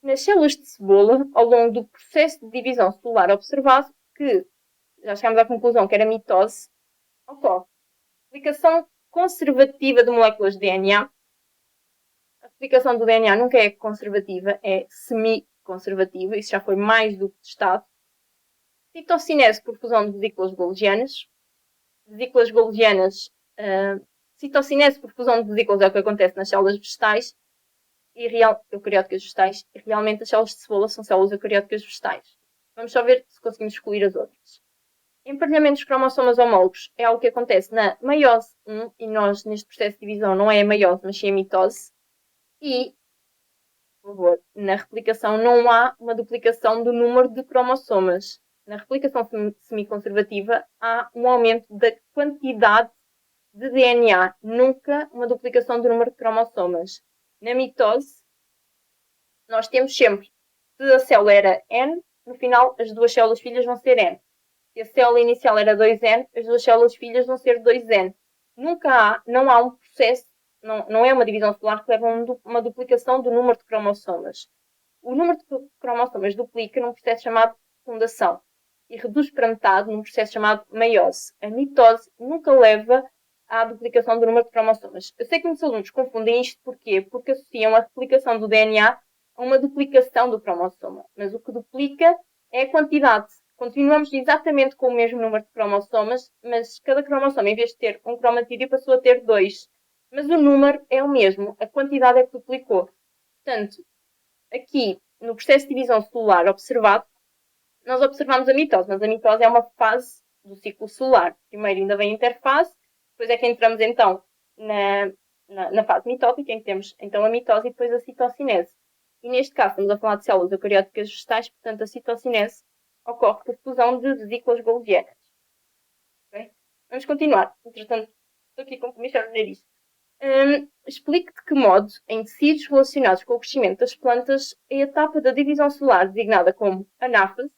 Nas células de cebola, ao longo do processo de divisão celular observado, que já chegámos à conclusão que era mitose, ocorre replicação conservativa de moléculas de DNA. A replicação do DNA nunca é conservativa, é semi-conservativa, isso já foi mais do que testado. Citocinese por fusão de vesículas golgianas. Vesículas golgianas, citocinese por fusão de vesículas é o que acontece nas células vegetais e eucarióticas vegetais. E realmente as células de cebola são células eucarióticas vegetais. Vamos só ver se conseguimos excluir as outras. Emparelhamento dos cromossomas homólogos é algo que acontece na meiose 1 e nós, neste processo de divisão, não é a meiose, mas sim a mitose. E, por favor, na replicação não há uma duplicação do número de cromossomas. Na replicação semiconservativa há um aumento da quantidade de DNA, nunca uma duplicação do número de cromossomas. Na mitose, nós temos sempre, se a célula era N, no final as duas células filhas vão ser N. Se a célula inicial era 2N, as duas células filhas vão ser 2N. Não há um processo, não é uma divisão celular que leva a uma duplicação do número de cromossomas. O número de cromossomas duplica num processo chamado fecundação e reduz para metade num processo chamado meiose. A mitose nunca leva à duplicação do número de cromossomas. Eu sei que muitos alunos confundem isto porquê? Porque associam a replicação do DNA a uma duplicação do cromossoma. Mas o que duplica é a quantidade. Continuamos exatamente com o mesmo número de cromossomas, mas cada cromossoma, em vez de ter um cromatídeo, passou a ter 2. Mas o número é o mesmo, a quantidade é que duplicou. Portanto, aqui, no processo de divisão celular observado, nós observamos a mitose, mas a mitose é uma fase do ciclo celular. Primeiro ainda vem a interfase, depois é que entramos então na fase mitótica, em que temos então a mitose e depois a citocinese. E neste caso estamos a falar de células eucarióticas vegetais, portanto a citocinese ocorre por fusão de vesículas golgianas. Okay? Vamos continuar. Entretanto, estou aqui com comichão no nariz. Explique de que modo, em tecidos relacionados com o crescimento das plantas, a etapa da divisão celular, designada como anáfase,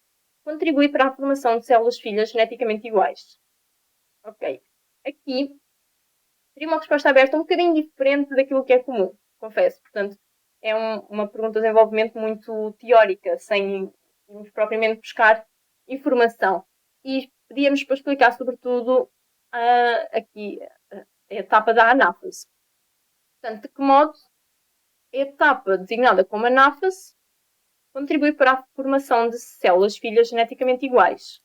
contribui para a formação de células filhas geneticamente iguais. Ok. Aqui, teria uma resposta aberta um bocadinho diferente daquilo que é comum, confesso. Portanto, é uma pergunta de desenvolvimento muito teórica, sem irmos propriamente buscar informação. E pedíamos para explicar, sobretudo, aqui a etapa da anáfase. Portanto, de que modo A etapa designada como anáfase contribui para a formação de células filhas geneticamente iguais.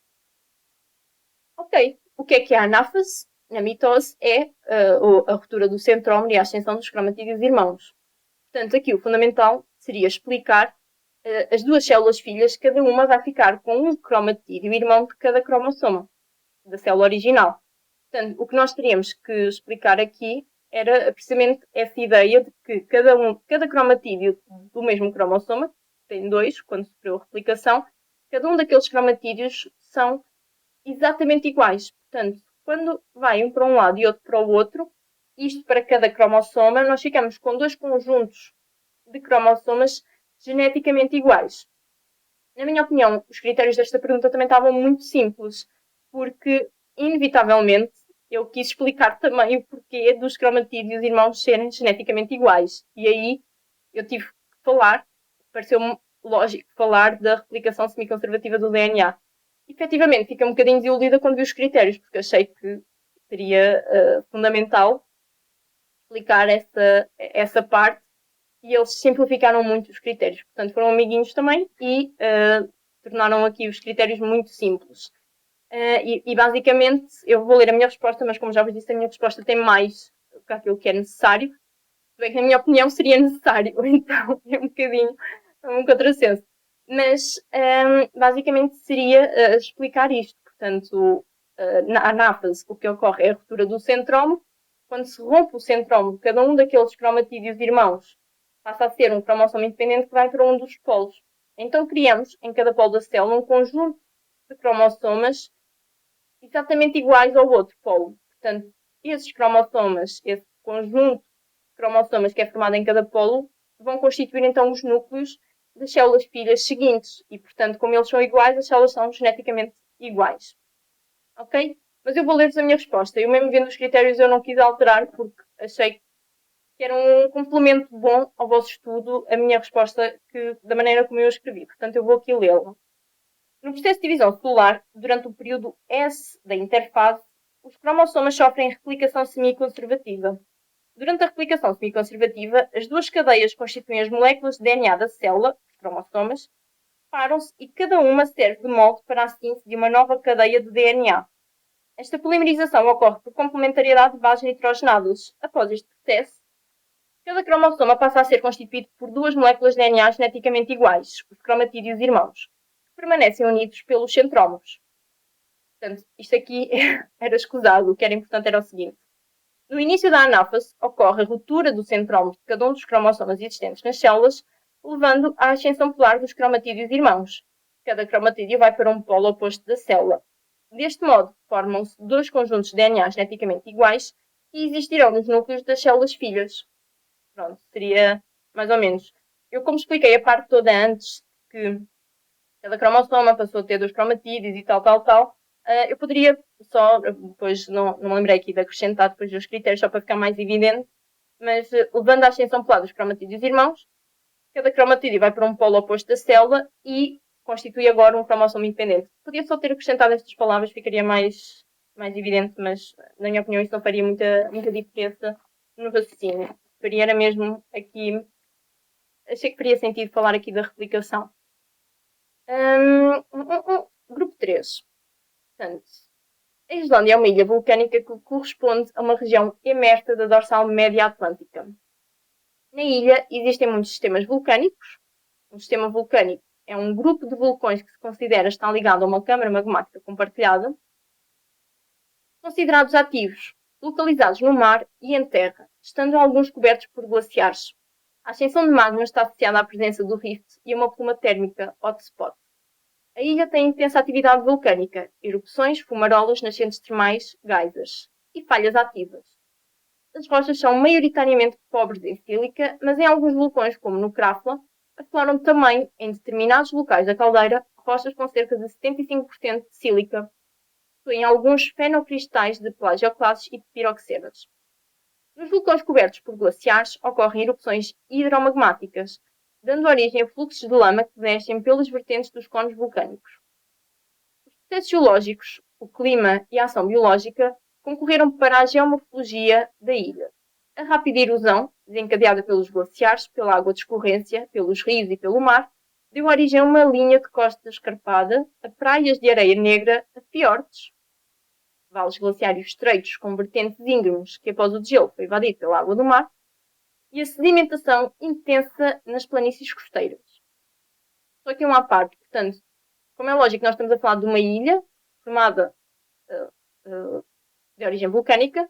Ok, o que é a anáfase? Na mitose é a ruptura do centrómero e a ascensão dos cromatídeos irmãos. Portanto, aqui o fundamental seria explicar as duas células filhas, cada uma vai ficar com um cromatídeo irmão de cada cromossoma da célula original. Portanto, o que nós teríamos que explicar aqui era precisamente essa ideia de que cada cromatídeo do mesmo cromossoma, tem dois, quando sofreu a replicação, cada um daqueles cromatídeos são exatamente iguais. Portanto, quando vai um para um lado e outro para o outro, isto para cada cromossoma, nós ficamos com dois conjuntos de cromossomas geneticamente iguais. Na minha opinião, os critérios desta pergunta também estavam muito simples, porque, inevitavelmente, eu quis explicar também o porquê dos cromatídeos irmãos serem geneticamente iguais. E aí eu tive que falar, pareceu-me lógico falar da replicação semiconservativa do DNA. Efetivamente, fiquei um bocadinho desiludida quando vi os critérios, porque achei que seria fundamental explicar essa parte e eles simplificaram muito os critérios. Portanto, foram amiguinhos também e tornaram aqui os critérios muito simples. E basicamente, eu vou ler a minha resposta, mas como já vos disse, a minha resposta tem mais do que aquilo que é necessário. Bem que, na minha opinião, seria necessário, então é um bocadinho um contrassenso. Mas, basicamente, seria explicar isto. Portanto, na anáfase, o que ocorre é a ruptura do centrómero. Quando se rompe o centrómero, cada um daqueles cromatídeos irmãos passa a ser um cromossomo independente que vai para um dos polos. Então, criamos, em cada polo da célula, um conjunto de cromossomas exatamente iguais ao outro polo. Portanto, esses cromossomas, esse conjunto de cromossomas que é formado em cada polo, vão constituir então os núcleos das células filhas seguintes. E, portanto, como eles são iguais, as células são geneticamente iguais. Ok? Mas eu vou ler-vos a minha resposta. Eu mesmo vendo os critérios eu não quis alterar porque achei que era um complemento bom ao vosso estudo, a minha resposta da maneira como eu escrevi. Portanto, eu vou aqui lê-la. No processo de divisão celular, durante o período S da interfase, os cromossomas sofrem replicação semiconservativa. Durante a replicação semiconservativa, as duas cadeias que constituem as moléculas de DNA da célula, os cromossomas, separam-se e cada uma serve de molde para a síntese de uma nova cadeia de DNA. Esta polimerização ocorre por complementariedade de bases nitrogenadas. Após este processo, cada cromossoma passa a ser constituído por duas moléculas de DNA geneticamente iguais, os cromatídeos irmãos, que permanecem unidos pelos centrómeros. Portanto, isto aqui era escusado. O que era importante era o seguinte. No início da anáfase, ocorre a ruptura do centrómero de cada um dos cromossomas existentes nas células, levando à ascensão polar dos cromatídeos irmãos. Cada cromatídeo vai para um polo oposto da célula. Deste modo, formam-se dois conjuntos de DNA geneticamente iguais que existirão nos núcleos das células filhas. Pronto, seria mais ou menos. Eu, como expliquei a parte toda antes, que cada cromossoma passou a ter dois cromatídeos e tal, eu poderia só, depois não me lembrei aqui de acrescentar depois os critérios só para ficar mais evidente, mas levando à ascensão polar dos cromatídeos irmãos, cada cromatídeo vai para um polo oposto da célula e constitui agora um cromossomo independente. Podia só ter acrescentado estas palavras, ficaria mais evidente, mas na minha opinião isso não faria muita diferença no raciocínio. Faria era mesmo aqui, achei que faria sentido falar aqui da replicação. Grupo 3. Portanto, a Islândia é uma ilha vulcânica que corresponde a uma região emersa da dorsal média atlântica. Na ilha existem muitos sistemas vulcânicos. Um sistema vulcânico é um grupo de vulcões que se considera estar ligado a uma câmara magmática compartilhada, considerados ativos, localizados no mar e em terra, estando alguns cobertos por glaciares. A ascensão de magma está associada à presença do rift e a uma pluma térmica hotspot. A ilha tem intensa atividade vulcânica, erupções, fumarolas, nascentes termais, geysers e falhas ativas. As rochas são maioritariamente pobres em sílica, mas em alguns vulcões, como no Krafla, afloram também, em determinados locais da caldeira, rochas com cerca de 75% de sílica. Possuem alguns fenocristais de plagioclasses e de piroxenas. Nos vulcões cobertos por glaciares ocorrem erupções hidromagmáticas, dando origem a fluxos de lama que descem pelas vertentes dos cones vulcânicos. Os processos geológicos, o clima e a ação biológica concorreram para a geomorfologia da ilha. A rápida erosão, desencadeada pelos glaciares, pela água de escorrência, pelos rios e pelo mar, deu origem a uma linha de costa escarpada, a praias de areia negra, a fiordes, vales glaciários estreitos com vertentes íngremes que após o degelo foi invadido pela água do mar, e a sedimentação intensa nas planícies costeiras. Só que uma parte, portanto, como é lógico, nós estamos a falar de uma ilha formada de origem vulcânica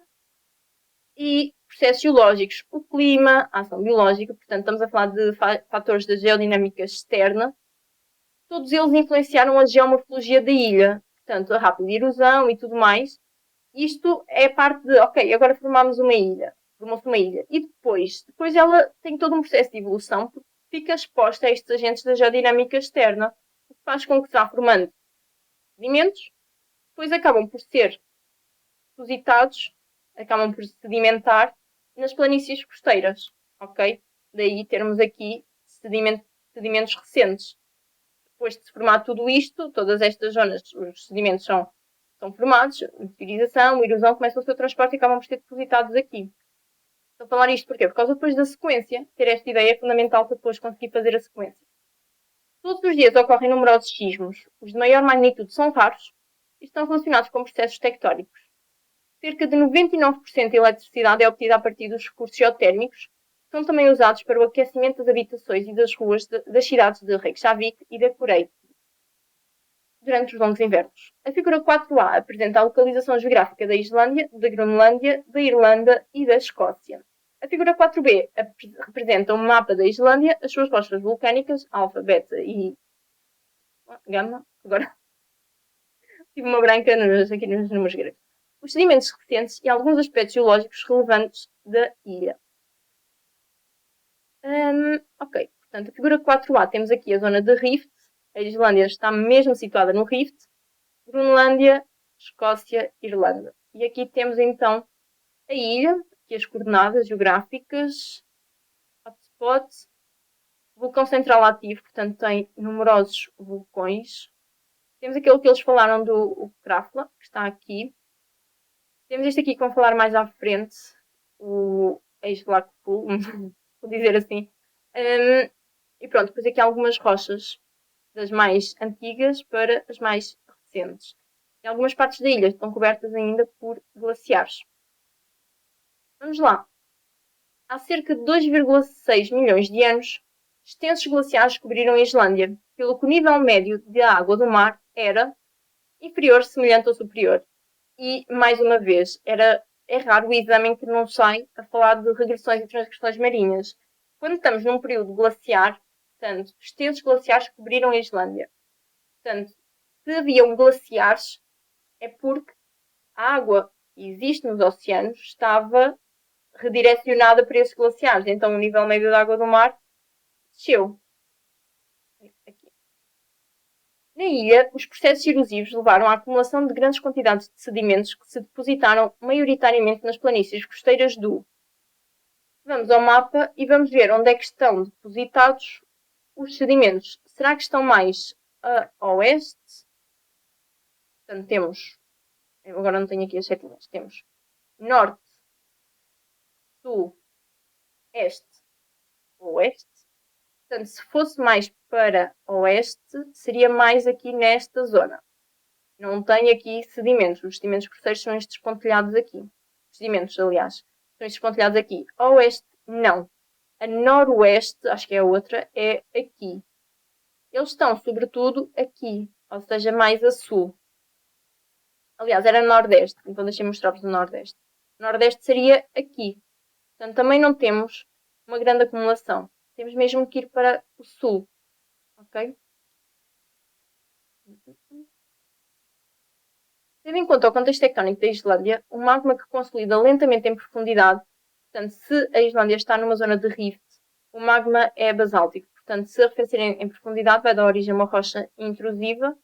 e processos geológicos, o clima, a ação biológica, portanto, estamos a falar de fatores da geodinâmica externa, todos eles influenciaram a geomorfologia da ilha, portanto, a rápida erosão e tudo mais. Isto é parte de, ok, agora formamos uma ilha, formou-se uma ilha, e depois ela tem todo um processo de evolução, porque fica exposta a estes agentes da geodinâmica externa, o que faz com que se vá formando sedimentos, depois acabam por ser depositados, acabam por sedimentar nas planícies costeiras, ok? Daí termos aqui sedimentos recentes. Depois de se formar tudo isto, todas estas zonas, os sedimentos são formados, meteorização, erosão, começam o seu transporte e acabam por ser depositados aqui. Estou a falar isto porquê? Por causa depois da sequência. Ter esta ideia é fundamental para depois conseguir fazer a sequência. Todos os dias ocorrem numerosos sismos. Os de maior magnitude são raros e estão relacionados com processos tectónicos. Cerca de 99% da eletricidade é obtida a partir dos recursos geotérmicos, que são também usados para o aquecimento das habitações e das ruas das cidades de Reykjavik e da Coreia durante os longos invernos. A figura 4A apresenta a localização geográfica da Islândia, da Groenlândia, da Irlanda e da Escócia. A figura 4B representa um mapa da Islândia, as suas rochas vulcânicas, alfa, beta e gama. Agora tive uma branca aqui nos números gregos. Os sedimentos recentes e alguns aspectos geológicos relevantes da ilha. Ok, portanto, a figura 4A temos aqui a zona de Rift. A Islândia está mesmo situada no Rift. Groenlândia, Escócia, Irlanda. E aqui temos então a ilha, aqui as coordenadas geográficas, hotspot, vulcão central ativo, portanto tem numerosos vulcões. Temos aquele que eles falaram do Krafla, que está aqui. Temos este aqui que vão falar mais à frente, o Ex-Blackpool, vou dizer assim. E pronto, depois aqui há algumas rochas, das mais antigas para as mais recentes. E algumas partes da ilha estão cobertas ainda por glaciares. Vamos lá. Há cerca de 2,6 milhões de anos, extensos glaciares cobriram a Islândia, pelo que o nível médio da água do mar era inferior, semelhante ao superior. E, mais uma vez, é raro o exame em que não sai a falar de regressões e transgressões marinhas. Quando estamos num período glaciar, portanto, extensos glaciares cobriram a Islândia. Portanto, se haviam glaciares, é porque a água que existe nos oceanos estava redirecionada para esses glaciares. Então, o nível médio da água do mar desceu. Aqui. Na ilha, os processos erosivos levaram à acumulação de grandes quantidades de sedimentos que se depositaram maioritariamente nas planícies costeiras do. Vamos ao mapa e vamos ver onde é que estão depositados os sedimentos. Será que estão mais a oeste? Portanto, temos. Eu agora não tenho aqui as setinhas. Temos norte, sul, este, oeste. Portanto, se fosse mais para oeste, seria mais aqui nesta zona. Não tem aqui sedimentos. Os sedimentos costeiros são estes pontilhados aqui. Os sedimentos, aliás, são estes pontilhados aqui. A oeste, não. A noroeste, acho que é a outra, é aqui. Eles estão, sobretudo, aqui. Ou seja, mais a sul. Aliás, era nordeste. Então deixem-me mostrar-vos o nordeste. O nordeste seria aqui. Portanto, também não temos uma grande acumulação. Temos mesmo que ir para o sul. Ok? Tendo em conta o contexto tectónico da Islândia, o magma que consolida lentamente em profundidade, portanto, se a Islândia está numa zona de rift, o magma é basáltico. Portanto, se arrefecer em profundidade, vai dar origem a uma rocha intrusiva,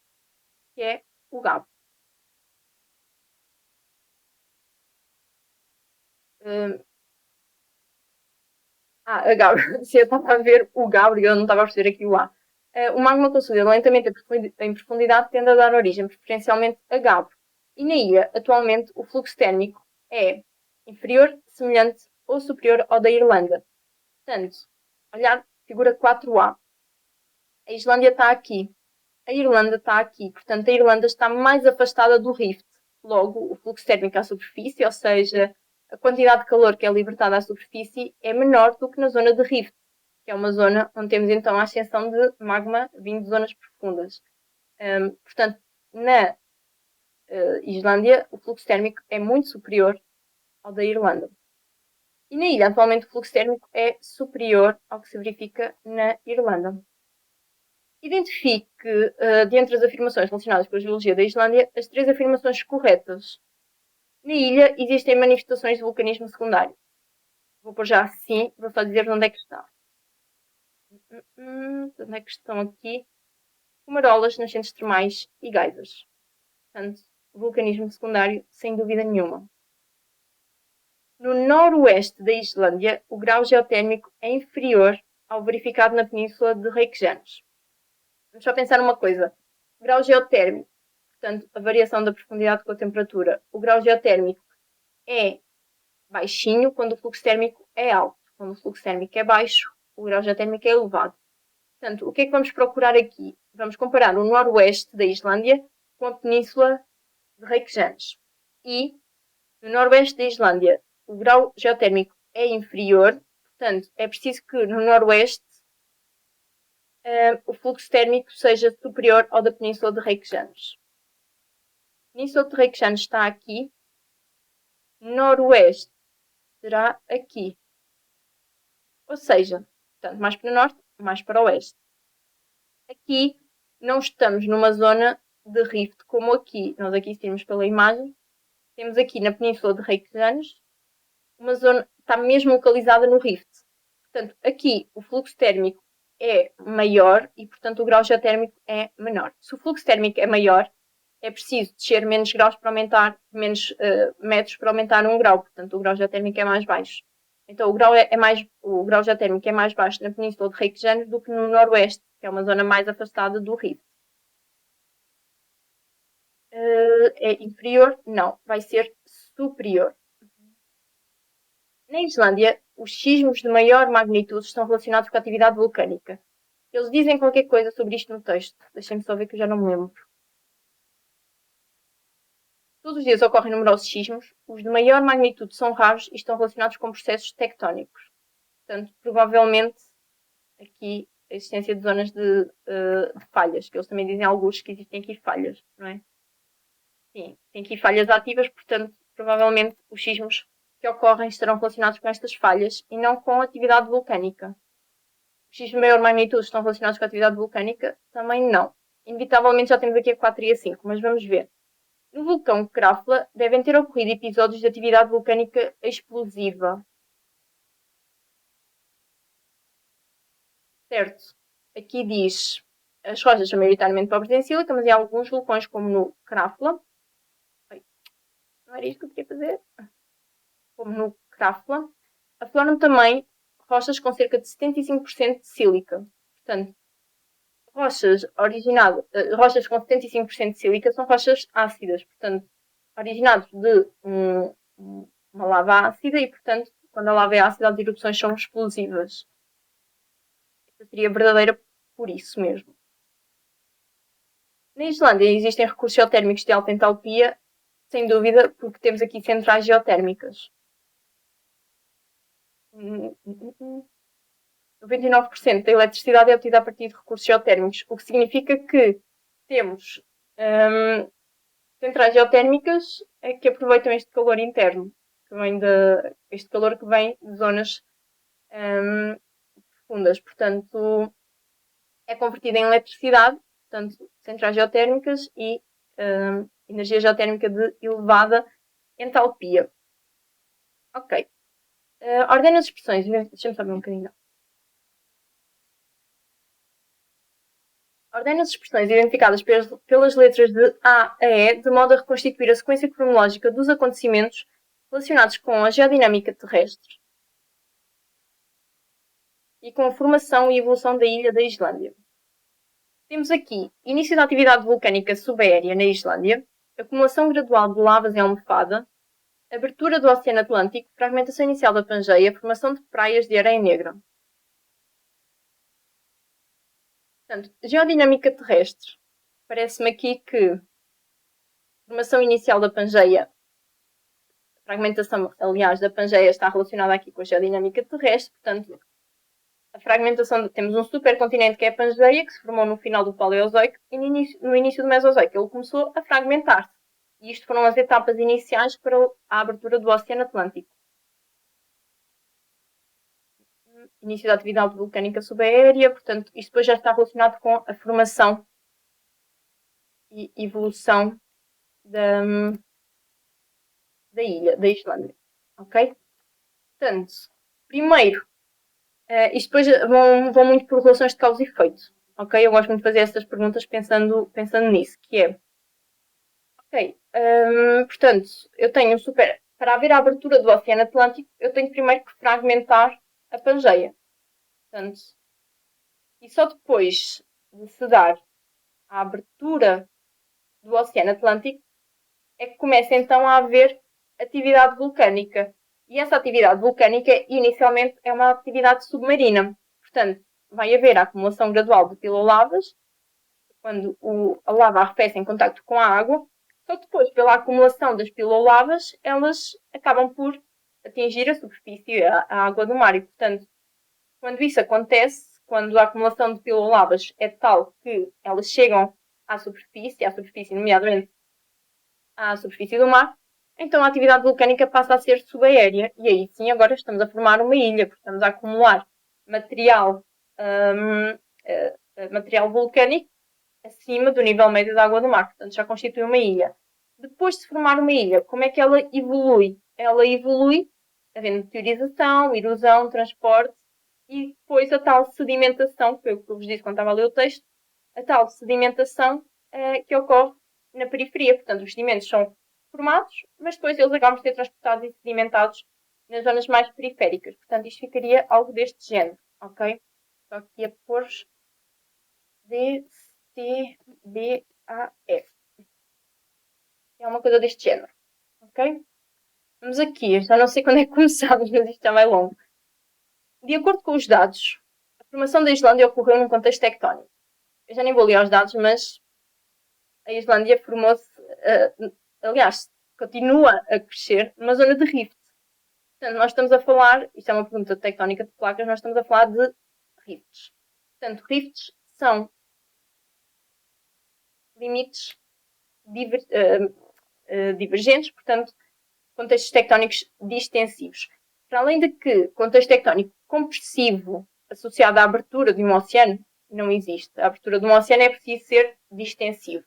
que é o gabbro. A gabbro. Se eu estava a ver o gabbro e eu não estava a perceber aqui o A. O magma consolida lentamente em profundidade tende a dar origem, preferencialmente, a gabbro. E na ilha, atualmente, o fluxo térmico é inferior, semelhante ou superior ao da Irlanda. Portanto, olhar figura 4A. A Islândia está aqui. A Irlanda está aqui. Portanto, a Irlanda está mais afastada do Rift. Logo, o fluxo térmico à superfície, ou seja, a quantidade de calor que é libertada à superfície, é menor do que na zona de Rift, que é uma zona onde temos então a ascensão de magma vindo de zonas profundas. Portanto, na Islândia, o fluxo térmico é muito superior ao da Irlanda. E na ilha, atualmente, o fluxo térmico é superior ao que se verifica na Irlanda. Identifique, dentre as afirmações relacionadas com a geologia da Islândia, as 3 afirmações corretas. Na ilha existem manifestações de vulcanismo secundário. Vou pôr já assim, vou só dizer onde é que está. Onde é que estão aqui? Fumarolas, nascentes termais e geysers. Portanto, vulcanismo secundário, sem dúvida nenhuma. No noroeste da Islândia, o grau geotérmico é inferior ao verificado na península de Reykjanes. Vamos só pensar numa coisa. O grau geotérmico, portanto, a variação da profundidade com a temperatura. O grau geotérmico é baixinho quando o fluxo térmico é alto. Quando o fluxo térmico é baixo, o grau geotérmico é elevado. Portanto, o que é que vamos procurar aqui? Vamos comparar o noroeste da Islândia com a península de Reykjanes. E no noroeste da Islândia, o grau geotérmico é inferior, portanto, é preciso que no noroeste o fluxo térmico seja superior ao da península de Reykjanes. A península de Reykjanes está aqui, noroeste será aqui. Ou seja, portanto, mais para o norte, mais para o oeste. Aqui não estamos numa zona de rift como aqui. Nós aqui temos pela imagem. Temos aqui na península de Reykjanes uma zona que está mesmo localizada no rift. Portanto, aqui o fluxo térmico é maior e, portanto, o grau geotérmico é menor. Se o fluxo térmico é maior, é preciso descer menos graus para aumentar, menos metros para aumentar 1 grau. Portanto, o grau geotérmico é mais baixo. Então, o grau geotérmico é mais baixo na península de Reykjanes do que no noroeste, que é uma zona mais afastada do rift. É inferior? Não, vai ser superior. Na Islândia, os sismos de maior magnitude estão relacionados com a atividade vulcânica. Eles dizem qualquer coisa sobre isto no texto. Deixem-me só ver que eu já não me lembro. Todos os dias ocorrem numerosos sismos. Os de maior magnitude são raros e estão relacionados com processos tectónicos. Portanto, provavelmente, aqui, a existência de zonas de falhas, que eles também dizem alguns que existem aqui falhas, não é? Sim, tem aqui falhas ativas, portanto, provavelmente os sismos que ocorrem estarão relacionados com estas falhas e não com a atividade vulcânica. Os sismos de maior magnitude estão relacionados com a atividade vulcânica? Também não. Inevitavelmente já temos aqui a 4 e a 5, mas vamos ver. No vulcão Krafla devem ter ocorrido episódios de atividade vulcânica explosiva. Certo. Aqui diz as rochas são maioritariamente pobres em sílica, mas em alguns vulcões, como no Krafla. Não era isto que eu queria fazer? Como no Krafla, afloram também rochas com cerca de 75% de sílica. Portanto, rochas com 75% de sílica são rochas ácidas, portanto, originadas de uma lava ácida e, portanto, quando a lava é ácida, as erupções são explosivas. Esta seria verdadeira por isso mesmo. Na Islândia existem recursos geotérmicos de alta entalpia, sem dúvida, porque temos aqui centrais geotérmicas. 99% da eletricidade é obtida a partir de recursos geotérmicos, o que significa que temos centrais geotérmicas que aproveitam este calor interno, este calor que vem de zonas profundas. Portanto, é convertido em eletricidade, portanto, centrais geotérmicas e energia geotérmica de elevada entalpia. Ok. Ordena as expressões. Deixa-me saber um bocadinho. Ordena as expressões identificadas pelas letras de A a E, de modo a reconstituir a sequência cronológica dos acontecimentos relacionados com a geodinâmica terrestre e com a formação e evolução da ilha da Islândia. Temos aqui início da atividade vulcânica subaérea na Islândia, acumulação gradual de lavas em almofada, Abertura do Oceano Atlântico, fragmentação inicial da Pangeia, formação de praias de areia negra. Portanto, geodinâmica terrestre. Parece-me aqui que formação inicial da Pangeia, a fragmentação, aliás, da Pangeia está relacionada aqui com a geodinâmica terrestre, portanto, a fragmentação, temos um supercontinente que é a Pangeia, que se formou no final do Paleozoico e no início do Mesozoico. Ele começou a fragmentar-se. E isto foram as etapas iniciais para a abertura do Oceano Atlântico. Início da atividade vulcânica subaérea, portanto, isto depois já está relacionado com a formação e evolução da ilha, da Islândia. Ok? Portanto, primeiro, isto depois vão muito por relações de causa e efeito. Ok? Eu gosto muito de fazer estas perguntas pensando nisso, que é, ok, portanto, eu tenho para haver a abertura do Oceano Atlântico, eu tenho primeiro que fragmentar a Pangeia. Portanto, e só depois de se dar a abertura do Oceano Atlântico é que começa então a haver atividade vulcânica. E essa atividade vulcânica, inicialmente, é uma atividade submarina. Portanto, vai haver a acumulação gradual de pilolavas, quando a lava arrefece em contacto com a água, só que depois, pela acumulação das pilolavas, elas acabam por atingir a superfície, a água do mar. E, portanto, quando isso acontece, quando a acumulação de pilolavas é tal que elas chegam à superfície, nomeadamente à superfície do mar, então a atividade vulcânica passa a ser subaérea. E aí sim, agora estamos a formar uma ilha, porque estamos a acumular material, material vulcânico acima do nível médio da água do mar. Portanto, já constitui uma ilha. Depois de formar uma ilha, como é que ela evolui? Ela evolui havendo meteorização, erosão, transporte e depois a tal sedimentação, que foi o que eu vos disse quando estava a ler o texto, a tal sedimentação que ocorre na periferia. Portanto, os sedimentos são formados, mas depois eles acabam de ser transportados e sedimentados nas zonas mais periféricas. Portanto, isto ficaria algo deste género, ok? Só aqui a pôr D, C, B, A, F. É uma coisa deste género, ok? Vamos aqui, eu já não sei quando é que começamos, mas isto já vai longo. De acordo com os dados, a formação da Islândia ocorreu num contexto tectónico. Eu já nem vou ler os dados, mas a Islândia formou-se, aliás, continua a crescer numa zona de rift. Portanto, nós estamos a falar, isto é uma pergunta tectónica de placas, nós estamos a falar de rifts. Portanto, rifts são limites divergentes, portanto, contextos tectónicos distensivos. Para além de que contexto tectónico compressivo associado à abertura de um oceano não existe. A abertura de um oceano é preciso ser distensivo.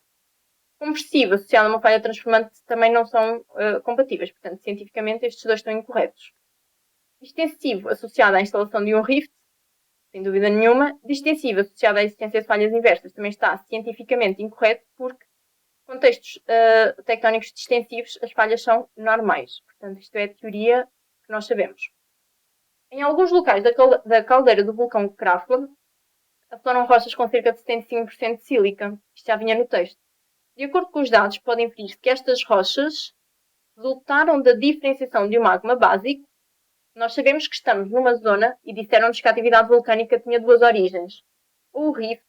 Compressivo associado a uma falha transformante também não são compatíveis. Portanto, cientificamente, estes dois estão incorretos. Distensivo associado à instalação de um rift, sem dúvida nenhuma. Distensivo associado à existência de falhas inversas também está cientificamente incorreto, porque contextos tectónicos distensivos, as falhas são normais. Portanto, isto é a teoria que nós sabemos. Em alguns locais da caldeira do vulcão Krafla, afloram rochas com cerca de 75% de sílica. Isto já vinha no texto. De acordo com os dados, pode inferir-se que estas rochas resultaram da diferenciação de um magma básico. Nós sabemos que estamos numa zona e disseram-nos que a atividade vulcânica tinha duas origens. Ou o rift,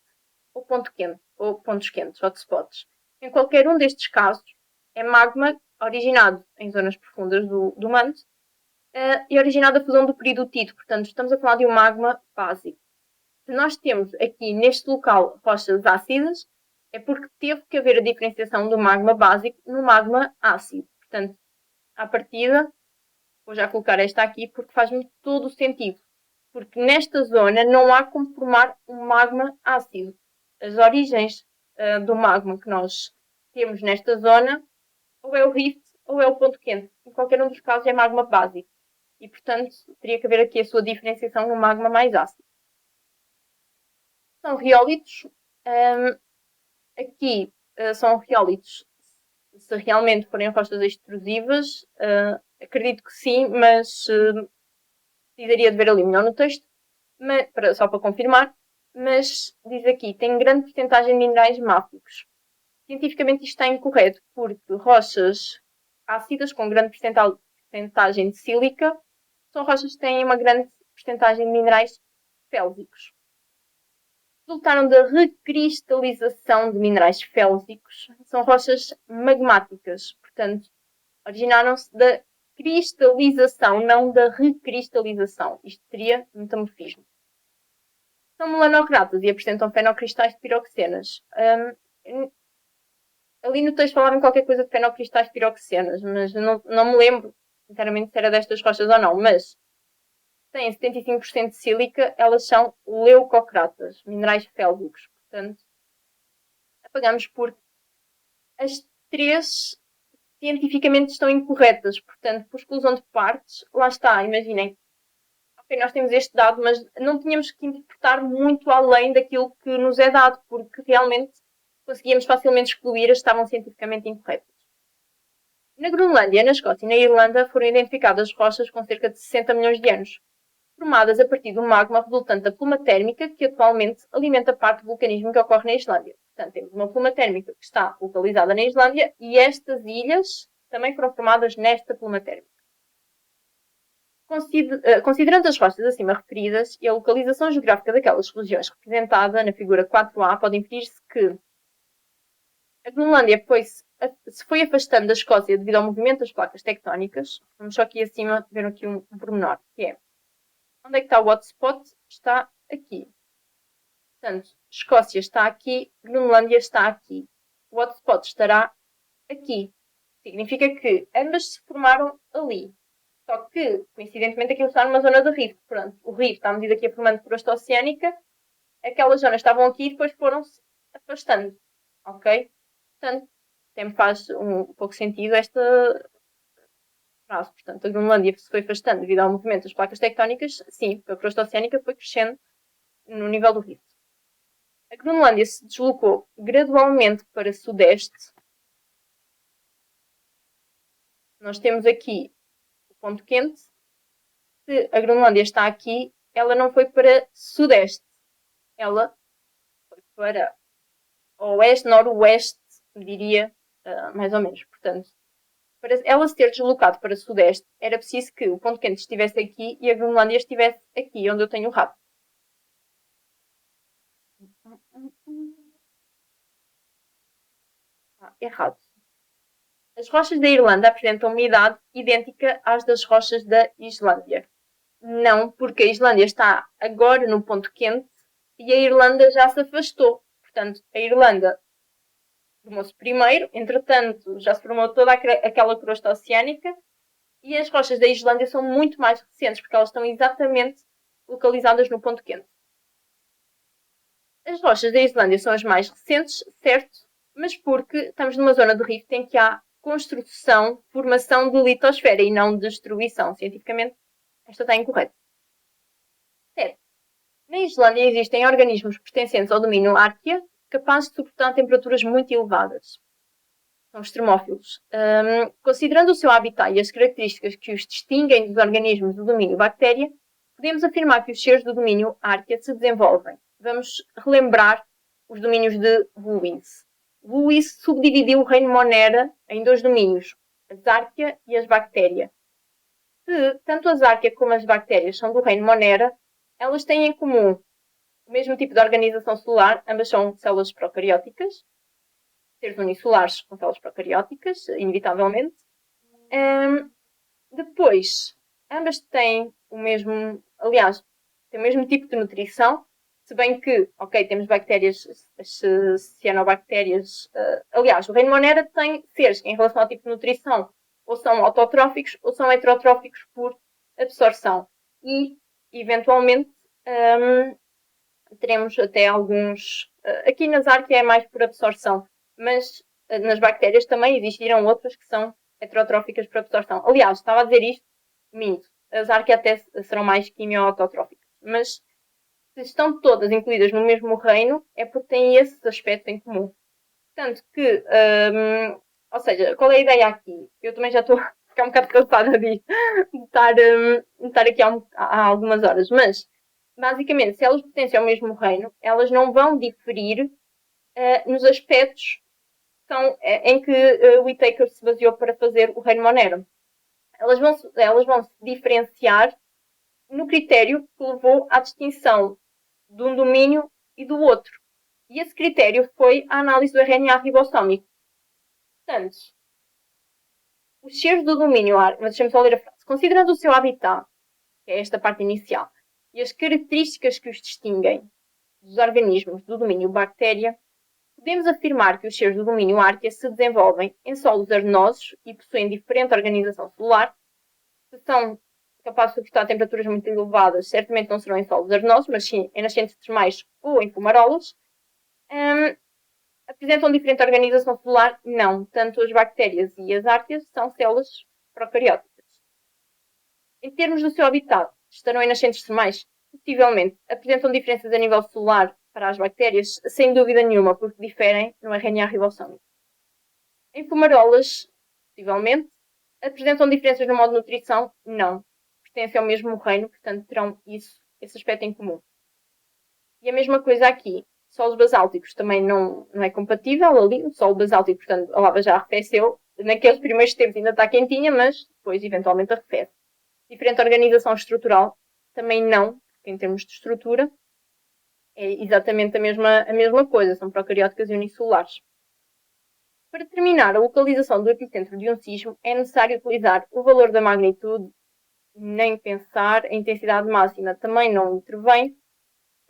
ou ponto quente, ou pontos quentes, hotspots. Em qualquer um destes casos, é magma originado em zonas profundas do manto e originado da fusão do peridotito. Portanto, estamos a falar de um magma básico. Se nós temos aqui neste local rochas ácidas, é porque teve que haver a diferenciação do magma básico no magma ácido. Portanto, à partida, vou já colocar esta aqui porque faz-me todo o sentido. Porque nesta zona não há como formar um magma ácido. As origens do magma que nós temos nesta zona, ou é o rift ou é o ponto quente. Em qualquer um dos casos é magma básico. E, portanto, teria que haver aqui a sua diferenciação no magma mais ácido. São riólitos. Aqui são riólitos se realmente forem rochas extrusivas. Acredito que sim, mas precisaria de ver ali melhor no texto, só para confirmar. Mas diz aqui, tem grande porcentagem de minerais máficos. Cientificamente isto está incorreto, porque rochas ácidas com grande porcentagem de sílica, são rochas que têm uma grande porcentagem de minerais félsicos. Resultaram da recristalização de minerais félsicos. São rochas magmáticas, portanto, originaram-se da cristalização, não da recristalização. Isto seria metamorfismo. São melanocratas e apresentam fenocristais de piroxenas. Ali no texto falavam qualquer coisa de fenocristais de piroxenas, mas não me lembro, sinceramente, se era destas rochas ou não. Mas têm 75% de sílica, elas são leucocratas, minerais félsicos. Portanto, apagamos porque as três cientificamente estão incorretas. Portanto, por exclusão de partes, lá está, imaginem. Ok, nós temos este dado, mas não tínhamos que interpretar muito além daquilo que nos é dado, porque realmente conseguíamos facilmente excluir as que estavam cientificamente incorretas. Na Groenlândia, na Escócia e na Irlanda foram identificadas rochas com cerca de 60 milhões de anos, formadas a partir do magma resultante da pluma térmica que atualmente alimenta parte do vulcanismo que ocorre na Islândia. Portanto, temos uma pluma térmica que está localizada na Islândia e estas ilhas também foram formadas nesta pluma térmica. Considerando as rochas acima referidas e a localização geográfica daquelas regiões representada na figura 4A, pode inferir-se que a Groenlândia se foi afastando da Escócia devido ao movimento das placas tectónicas. Vamos só aqui acima ver aqui um pormenor, que é onde é que está o hotspot? Está aqui. Portanto, Escócia está aqui, Groenlândia está aqui. O hotspot estará aqui. Significa que ambas se formaram ali. Só que, coincidentemente, aquilo está numa zona de rift. Pronto, o rift está medido aqui a formando crosta oceânica. Aquelas zonas estavam aqui e depois foram-se afastando. Ok? Portanto, até me faz um pouco sentido esta frase. Portanto, a Groenlândia se foi afastando devido ao movimento das placas tectónicas. Sim, a crosta oceânica foi crescendo no nível do rift. A Groenlândia se deslocou gradualmente para sudeste. Nós temos aqui o ponto quente. Se a Groenlândia está aqui, ela não foi para sudeste. Ela foi para oeste, noroeste, diria, mais ou menos. Portanto, para ela se ter deslocado para sudeste, era preciso que o ponto quente estivesse aqui e a Groenlândia estivesse aqui, onde eu tenho o rato. Errado. As rochas da Irlanda apresentam uma idade idêntica às das rochas da Islândia. Não, porque a Islândia está agora no ponto quente e a Irlanda já se afastou. Portanto, a Irlanda formou-se primeiro, entretanto, já se formou toda aquela crosta oceânica e as rochas da Islândia são muito mais recentes, porque elas estão exatamente localizadas no ponto quente. As rochas da Islândia são as mais recentes, certo? Mas porque estamos numa zona de rift em que há construção, formação de litosfera e não destruição. Cientificamente, esta está incorreta. 7. Na Islândia existem organismos pertencentes ao domínio Árquea capazes de suportar temperaturas muito elevadas. São extremófilos. Considerando o seu habitat e as características que os distinguem dos organismos do domínio bactéria, podemos afirmar que os seres do domínio Árquea se desenvolvem. Vamos relembrar os domínios de Lewis. Lewis subdividiu o reino Monera em dois domínios, as Árquea e as bactéria. Se tanto as Árquea como as bactérias são do reino Monera, elas têm em comum o mesmo tipo de organização celular, ambas são células procarióticas, seres unicelares com células procarióticas, inevitavelmente. Depois, ambas têm o mesmo, aliás, têm o mesmo tipo de nutrição, se bem que, ok, temos bactérias, as cianobactérias, aliás, o reino Monera tem seres que, em relação ao tipo de nutrição, ou são autotróficos ou são heterotróficos por absorção. E, eventualmente, teremos até alguns, aqui nas Arquea é mais por absorção, mas nas bactérias também existiram outras que são heterotróficas por absorção. Aliás, estava a dizer isto, minto. As Arquea até serão mais quimio-autotróficas. Mas se estão todas incluídas no mesmo reino, é porque têm esse aspecto em comum. Portanto, que, ou seja, qual é a ideia aqui? Eu também já estou a ficar um bocado cansada de estar aqui há algumas horas, mas basicamente, se elas pertencem ao mesmo reino, elas não vão diferir nos aspectos em que Whittaker se baseou para fazer o reino Monero. elas vão se diferenciar no critério que levou à distinção de um domínio e do outro. E esse critério foi a análise do RNA ribossómico. Portanto, os seres do domínio ar, mas deixa-me só ler a frase, considerando o seu habitat, que é esta parte inicial, e as características que os distinguem dos organismos do domínio bactéria, podemos afirmar que os seres do domínio Archaea se desenvolvem em solos arenosos e possuem diferente organização celular. Se são capazes de suportar temperaturas muito elevadas, certamente não serão em solos arenosos, mas sim em nascentes termais ou em fumarolas. Apresentam diferente organização celular? Não. Tanto as bactérias e as árqueas são células procarióticas. Em termos do seu habitat, estarão em nascentes termais? Possivelmente. Apresentam diferenças a nível celular para as bactérias? Sem dúvida nenhuma, porque diferem no RNA ribossómico. Em fumarolas, possivelmente. Apresentam diferenças no modo de nutrição? Não. Pertencem ao mesmo reino, portanto terão esse aspecto em comum. E a mesma coisa aqui. Solos basálticos também não é compatível ali. O solo basáltico, portanto, a lava já arrefeceu. Naqueles primeiros tempos ainda está quentinha, mas depois eventualmente arrefece. Diferente organização estrutural, também não, porque em termos de estrutura é exatamente a mesma coisa, são procarióticas e unicelulares. Para determinar a localização do epicentro de um sismo, é necessário utilizar o valor da magnitude, nem pensar, a intensidade máxima também não intervém.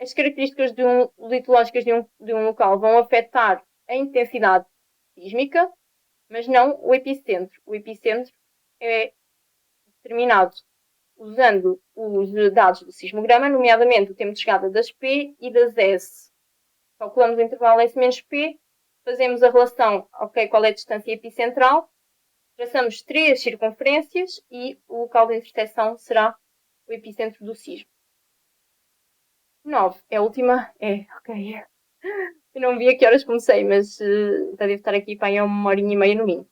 As características litológicas de um local vão afetar a intensidade sísmica, mas não o epicentro. O epicentro é determinado usando os dados do sismograma, nomeadamente o tempo de chegada das P e das S. Calculamos o intervalo S menos P, fazemos a relação, ok, qual é a distância epicentral, traçamos 3 circunferências e o local de interseção será o epicentro do sismo. 9. É a última? É, ok. Eu não vi a que horas comecei, mas já devo estar aqui para aí 1h30 no mínimo.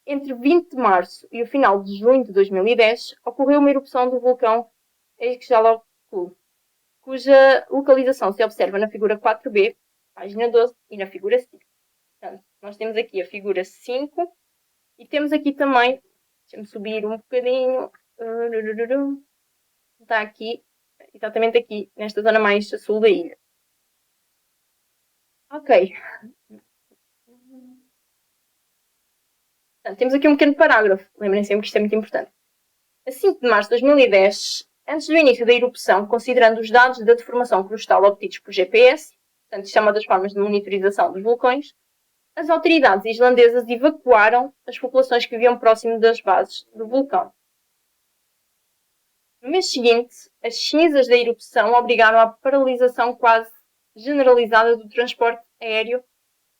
Entre 20 de março e o final de junho de 2010, ocorreu uma erupção do vulcão Eyjafjallajökull, cuja localização se observa na figura 4b, página 12, e na figura 5. Portanto, nós temos aqui a figura 5 e temos aqui também, deixa-me subir um bocadinho, está aqui, exatamente aqui, nesta zona mais a sul da ilha. Ok. Portanto, temos aqui um pequeno parágrafo, lembrem sempre que isto é muito importante. A 5 de março de 2010, antes do início da erupção, considerando os dados da deformação crustal obtidos por GPS, portanto, isto é uma das formas de monitorização dos vulcões, as autoridades islandesas evacuaram as populações que viviam próximo das bases do vulcão. No mês seguinte, as cinzas da erupção obrigaram à paralisação quase generalizada do transporte aéreo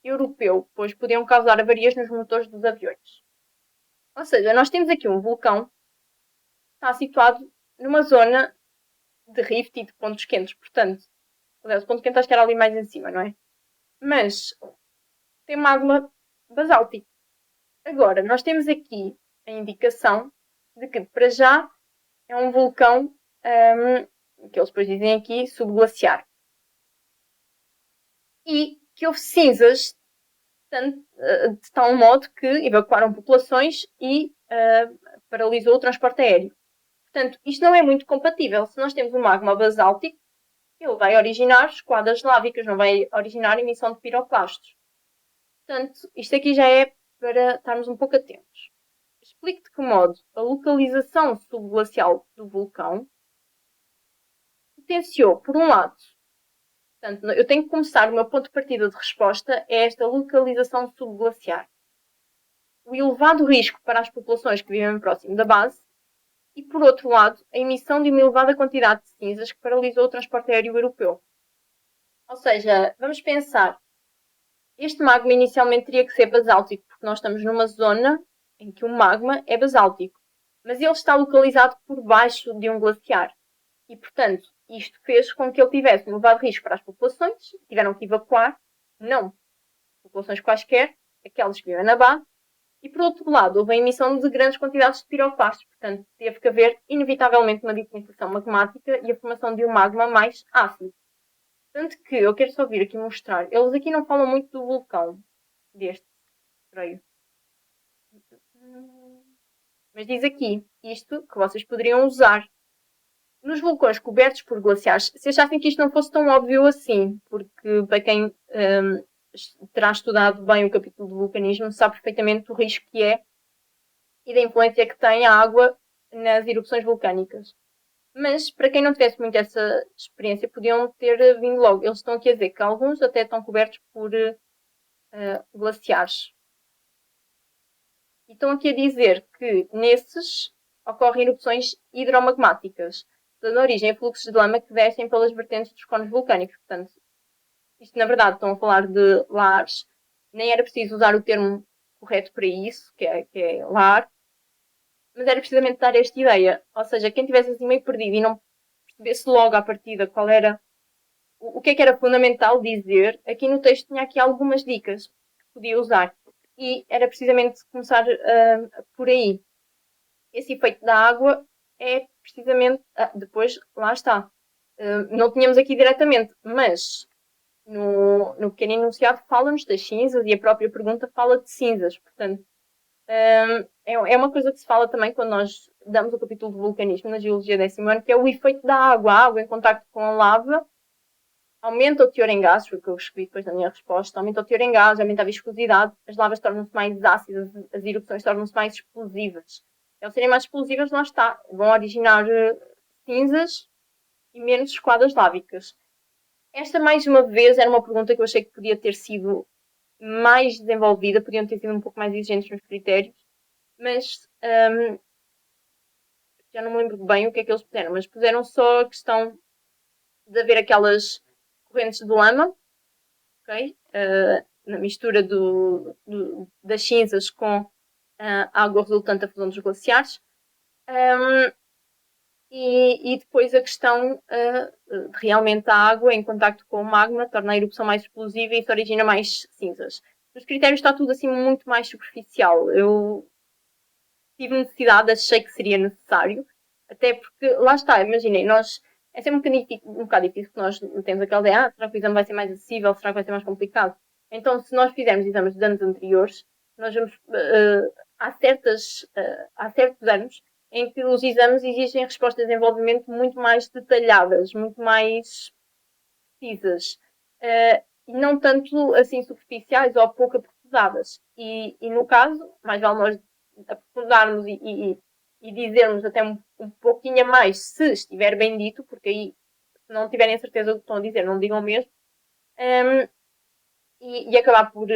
europeu, pois podiam causar avarias nos motores dos aviões. Ou seja, nós temos aqui um vulcão que está situado numa zona de rift e de pontos quentes, portanto, o ponto quente acho que era ali mais em cima, não é? Mas tem magma basáltico. Agora, nós temos aqui a indicação de que, para já, é um vulcão, que eles depois dizem aqui, subglaciar. E que houve cinzas de tal modo que evacuaram populações e paralisou o transporte aéreo. Portanto, isto não é muito compatível. Se nós temos um magma basáltico, ele vai originar esquadas lávicas, não vai originar emissão de piroclastos. Portanto, isto aqui já é para estarmos um pouco atentos. Explico de que modo a localização subglacial do vulcão potenciou, por um lado, portanto, eu tenho que começar, o meu ponto de partida de resposta é esta localização subglaciar. O elevado risco para as populações que vivem próximo da base e, por outro lado, a emissão de uma elevada quantidade de cinzas que paralisou o transporte aéreo europeu. Ou seja, vamos pensar, este magma inicialmente teria que ser basáltico, porque nós estamos numa zona em que o magma é basáltico, mas ele está localizado por baixo de um glaciar. E, portanto, isto fez com que ele tivesse um elevado risco para as populações, tiveram que evacuar, não populações quaisquer, aquelas que vivem na base, e, por outro lado, houve a emissão de grandes quantidades de piroclastos, portanto, teve que haver, inevitavelmente, uma diferenciação magmática e a formação de um magma mais ácido. Tanto que eu quero só vir aqui mostrar. Eles aqui não falam muito do vulcão deste, creio. Mas diz aqui, isto que vocês poderiam usar nos vulcões cobertos por glaciares. Se achassem que isto não fosse tão óbvio assim, porque para quem terá estudado bem o capítulo do vulcanismo, sabe perfeitamente o risco que é e da influência que tem a água nas erupções vulcânicas. Mas, para quem não tivesse muito essa experiência, podiam ter vindo logo. Eles estão aqui a dizer que alguns até estão cobertos por glaciares. E estão aqui a dizer que nesses ocorrem erupções hidromagmáticas, dando origem a fluxos de lama que descem pelas vertentes dos cones vulcânicos. Portanto, isto na verdade estão a falar de lares. Nem era preciso usar o termo correto para isso, que é lar, mas era precisamente dar esta ideia. Ou seja, quem estivesse assim meio perdido e não percebesse logo à partida qual era o que é que era fundamental dizer, aqui no texto tinha aqui algumas dicas que podia usar. E era precisamente começar por aí. Esse efeito da água é precisamente. Depois, lá está. Não tínhamos aqui diretamente, mas no pequeno enunciado fala-nos das cinzas e a própria pergunta fala de cinzas. Portanto, é uma coisa que se fala também quando nós damos o capítulo de vulcanismo na Geologia 10º ano, que é o efeito da água. A água em contacto com a lava aumenta o teor em gases, foi o que eu escrevi depois na minha resposta, aumenta o teor em gases, aumenta a viscosidade, as lavas tornam-se mais ácidas, as erupções tornam-se mais explosivas. Ao serem mais explosivas, lá está, vão originar cinzas e menos esquadas lávicas. Esta, mais uma vez, era uma pergunta que eu achei que podia ter sido mais desenvolvida, podiam ter sido um pouco mais exigentes nos critérios, mas já não me lembro bem o que é que eles puseram, mas puseram só a questão de haver aquelas correntes de lama, ok? Na mistura das cinzas com a água resultante da fusão dos glaciares. E depois a questão de realmente a água em contacto com o magma torna a erupção mais explosiva e isso origina mais cinzas. Nos critérios está tudo assim muito mais superficial. Eu tive necessidade, achei que seria necessário, até porque, lá está, imaginei, nós é sempre um bocado difícil que nós temos aquela ideia, será que o exame vai ser mais acessível, será que vai ser mais complicado? Então, se nós fizermos exames de anos anteriores, nós vamos, há certos anos em que os exames exigem respostas de desenvolvimento muito mais detalhadas, muito mais precisas, e não tanto assim superficiais ou pouco aprofundadas. E no caso, mais vale nós aprofundarmos e dizermos até um pouquinho a mais se estiver bem dito, porque aí, se não tiverem certeza do que estão a dizer, não digam mesmo, e acabar por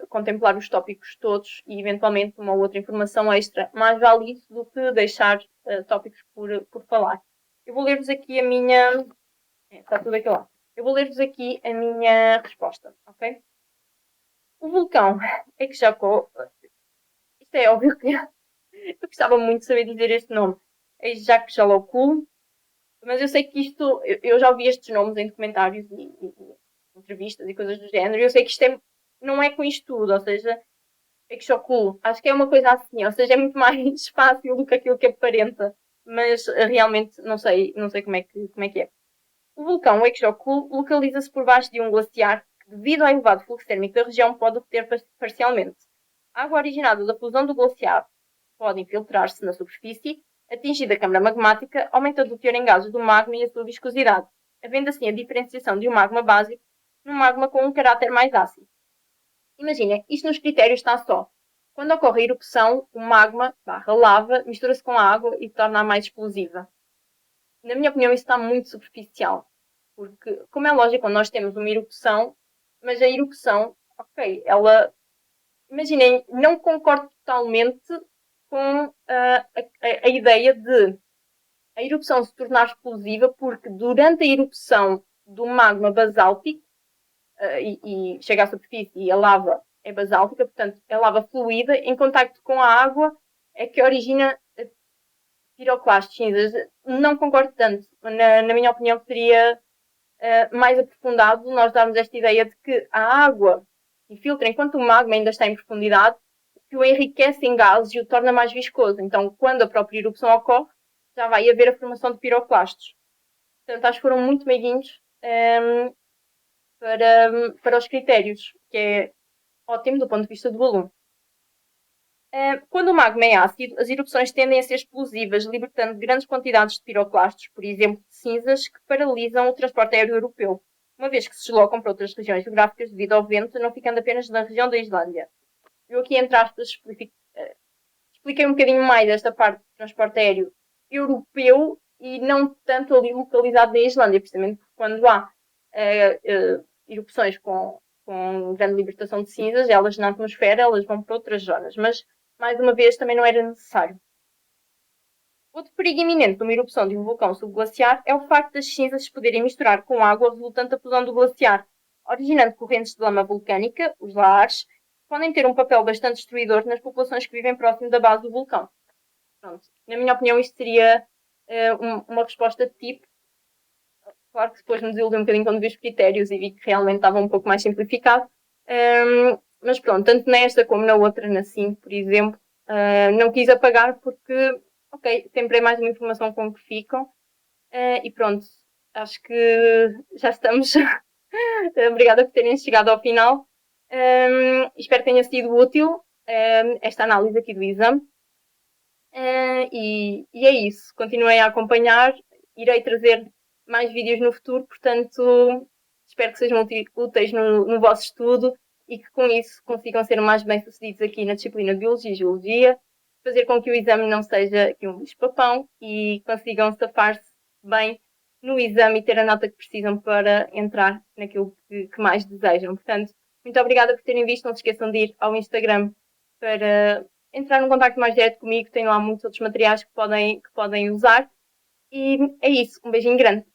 contemplar os tópicos todos e eventualmente uma outra informação extra. Mais vale isso do que deixar tópicos por falar. Eu vou ler-vos aqui a minha. Está tudo aqui lá. Eu vou ler-vos aqui a minha resposta, ok? O vulcão é que já. Isto é óbvio que eu gostava muito de saber dizer este nome. É Jacques Jalocul, mas eu sei que isto. Eu já ouvi estes nomes em documentários e entrevistas e coisas do género, e eu sei que isto não é com isto tudo, ou seja, é que choculo. Acho que é uma coisa assim, ou seja, é muito mais fácil do que aquilo que aparenta, mas realmente não sei como é que é. O vulcão Weixoku localiza-se por baixo de um glaciar que, devido ao elevado fluxo térmico da região, pode derreter parcialmente. A água originada da fusão do glaciar pode infiltrar-se na superfície, atingida a câmara magmática, aumentando o teor em gases do magma e a sua viscosidade, havendo assim a diferenciação de um magma básico num magma com um caráter mais ácido. Imaginem, isto nos critérios está só. Quando ocorre a erupção, o magma, lava, mistura-se com a água e torna-a mais explosiva. Na minha opinião, isso está muito superficial. Porque, como é lógico, quando nós temos uma erupção, mas a erupção, ok, ela. Imaginem, não concordo totalmente com a ideia de a erupção se tornar explosiva, porque durante a erupção do magma basáltico, e chega à superfície e a lava é basáltica, portanto, é lava fluida, em contacto com a água, é que origina piroclastos cinzas. Não concordo tanto. Na minha opinião, seria mais aprofundado nós darmos esta ideia de que a água infiltra enquanto o magma ainda está em profundidade, que o enriquece em gases e o torna mais viscoso. Então, quando a própria erupção ocorre, já vai haver a formação de piroclastos. Portanto, acho que foram muito meiguinhos para os critérios, que é ótimo do ponto de vista do aluno. Quando o magma é ácido, as erupções tendem a ser explosivas, libertando grandes quantidades de piroclastos, por exemplo, de cinzas, que paralisam o transporte aéreo europeu, uma vez que se deslocam para outras regiões geográficas devido ao vento, não ficando apenas na região da Islândia. Eu aqui, entre aspas, expliquei um bocadinho mais esta parte do transporte aéreo europeu e não tanto ali localizado na Islândia, precisamente porque quando há erupções com grande libertação de cinzas, elas na atmosfera elas vão para outras zonas, mas mais uma vez também não era necessário. Outro perigo iminente de uma erupção de um vulcão subglaciar é o facto das cinzas se poderem misturar com água resultante da fusão do glaciar, originando correntes de lama vulcânica, os lahares, que podem ter um papel bastante destruidor nas populações que vivem próximo da base do vulcão. Pronto. Na minha opinião, isto seria uma resposta de tipo. Claro que depois me desiludiu um bocadinho quando vi os critérios e vi que realmente estava um pouco mais simplificado. Mas pronto, tanto nesta como na outra, na 5, por exemplo, não quis apagar porque, ok, sempre é mais uma informação com que ficam. E pronto, acho que já estamos. Obrigada por terem chegado ao final. Espero que tenha sido útil esta análise aqui do exame. E é isso. Continuem a acompanhar. Irei trazer mais vídeos no futuro, portanto, espero que sejam úteis no vosso estudo e que com isso consigam ser mais bem-sucedidos aqui na disciplina de Biologia e Geologia, fazer com que o exame não seja aqui um bicho-papão e consigam safar-se bem no exame e ter a nota que precisam para entrar naquilo que mais desejam. Portanto, muito obrigada por terem visto. Não se esqueçam de ir ao Instagram para entrar num contacto mais direto comigo. Tenho lá muitos outros materiais que podem usar. E é isso. Um beijinho grande.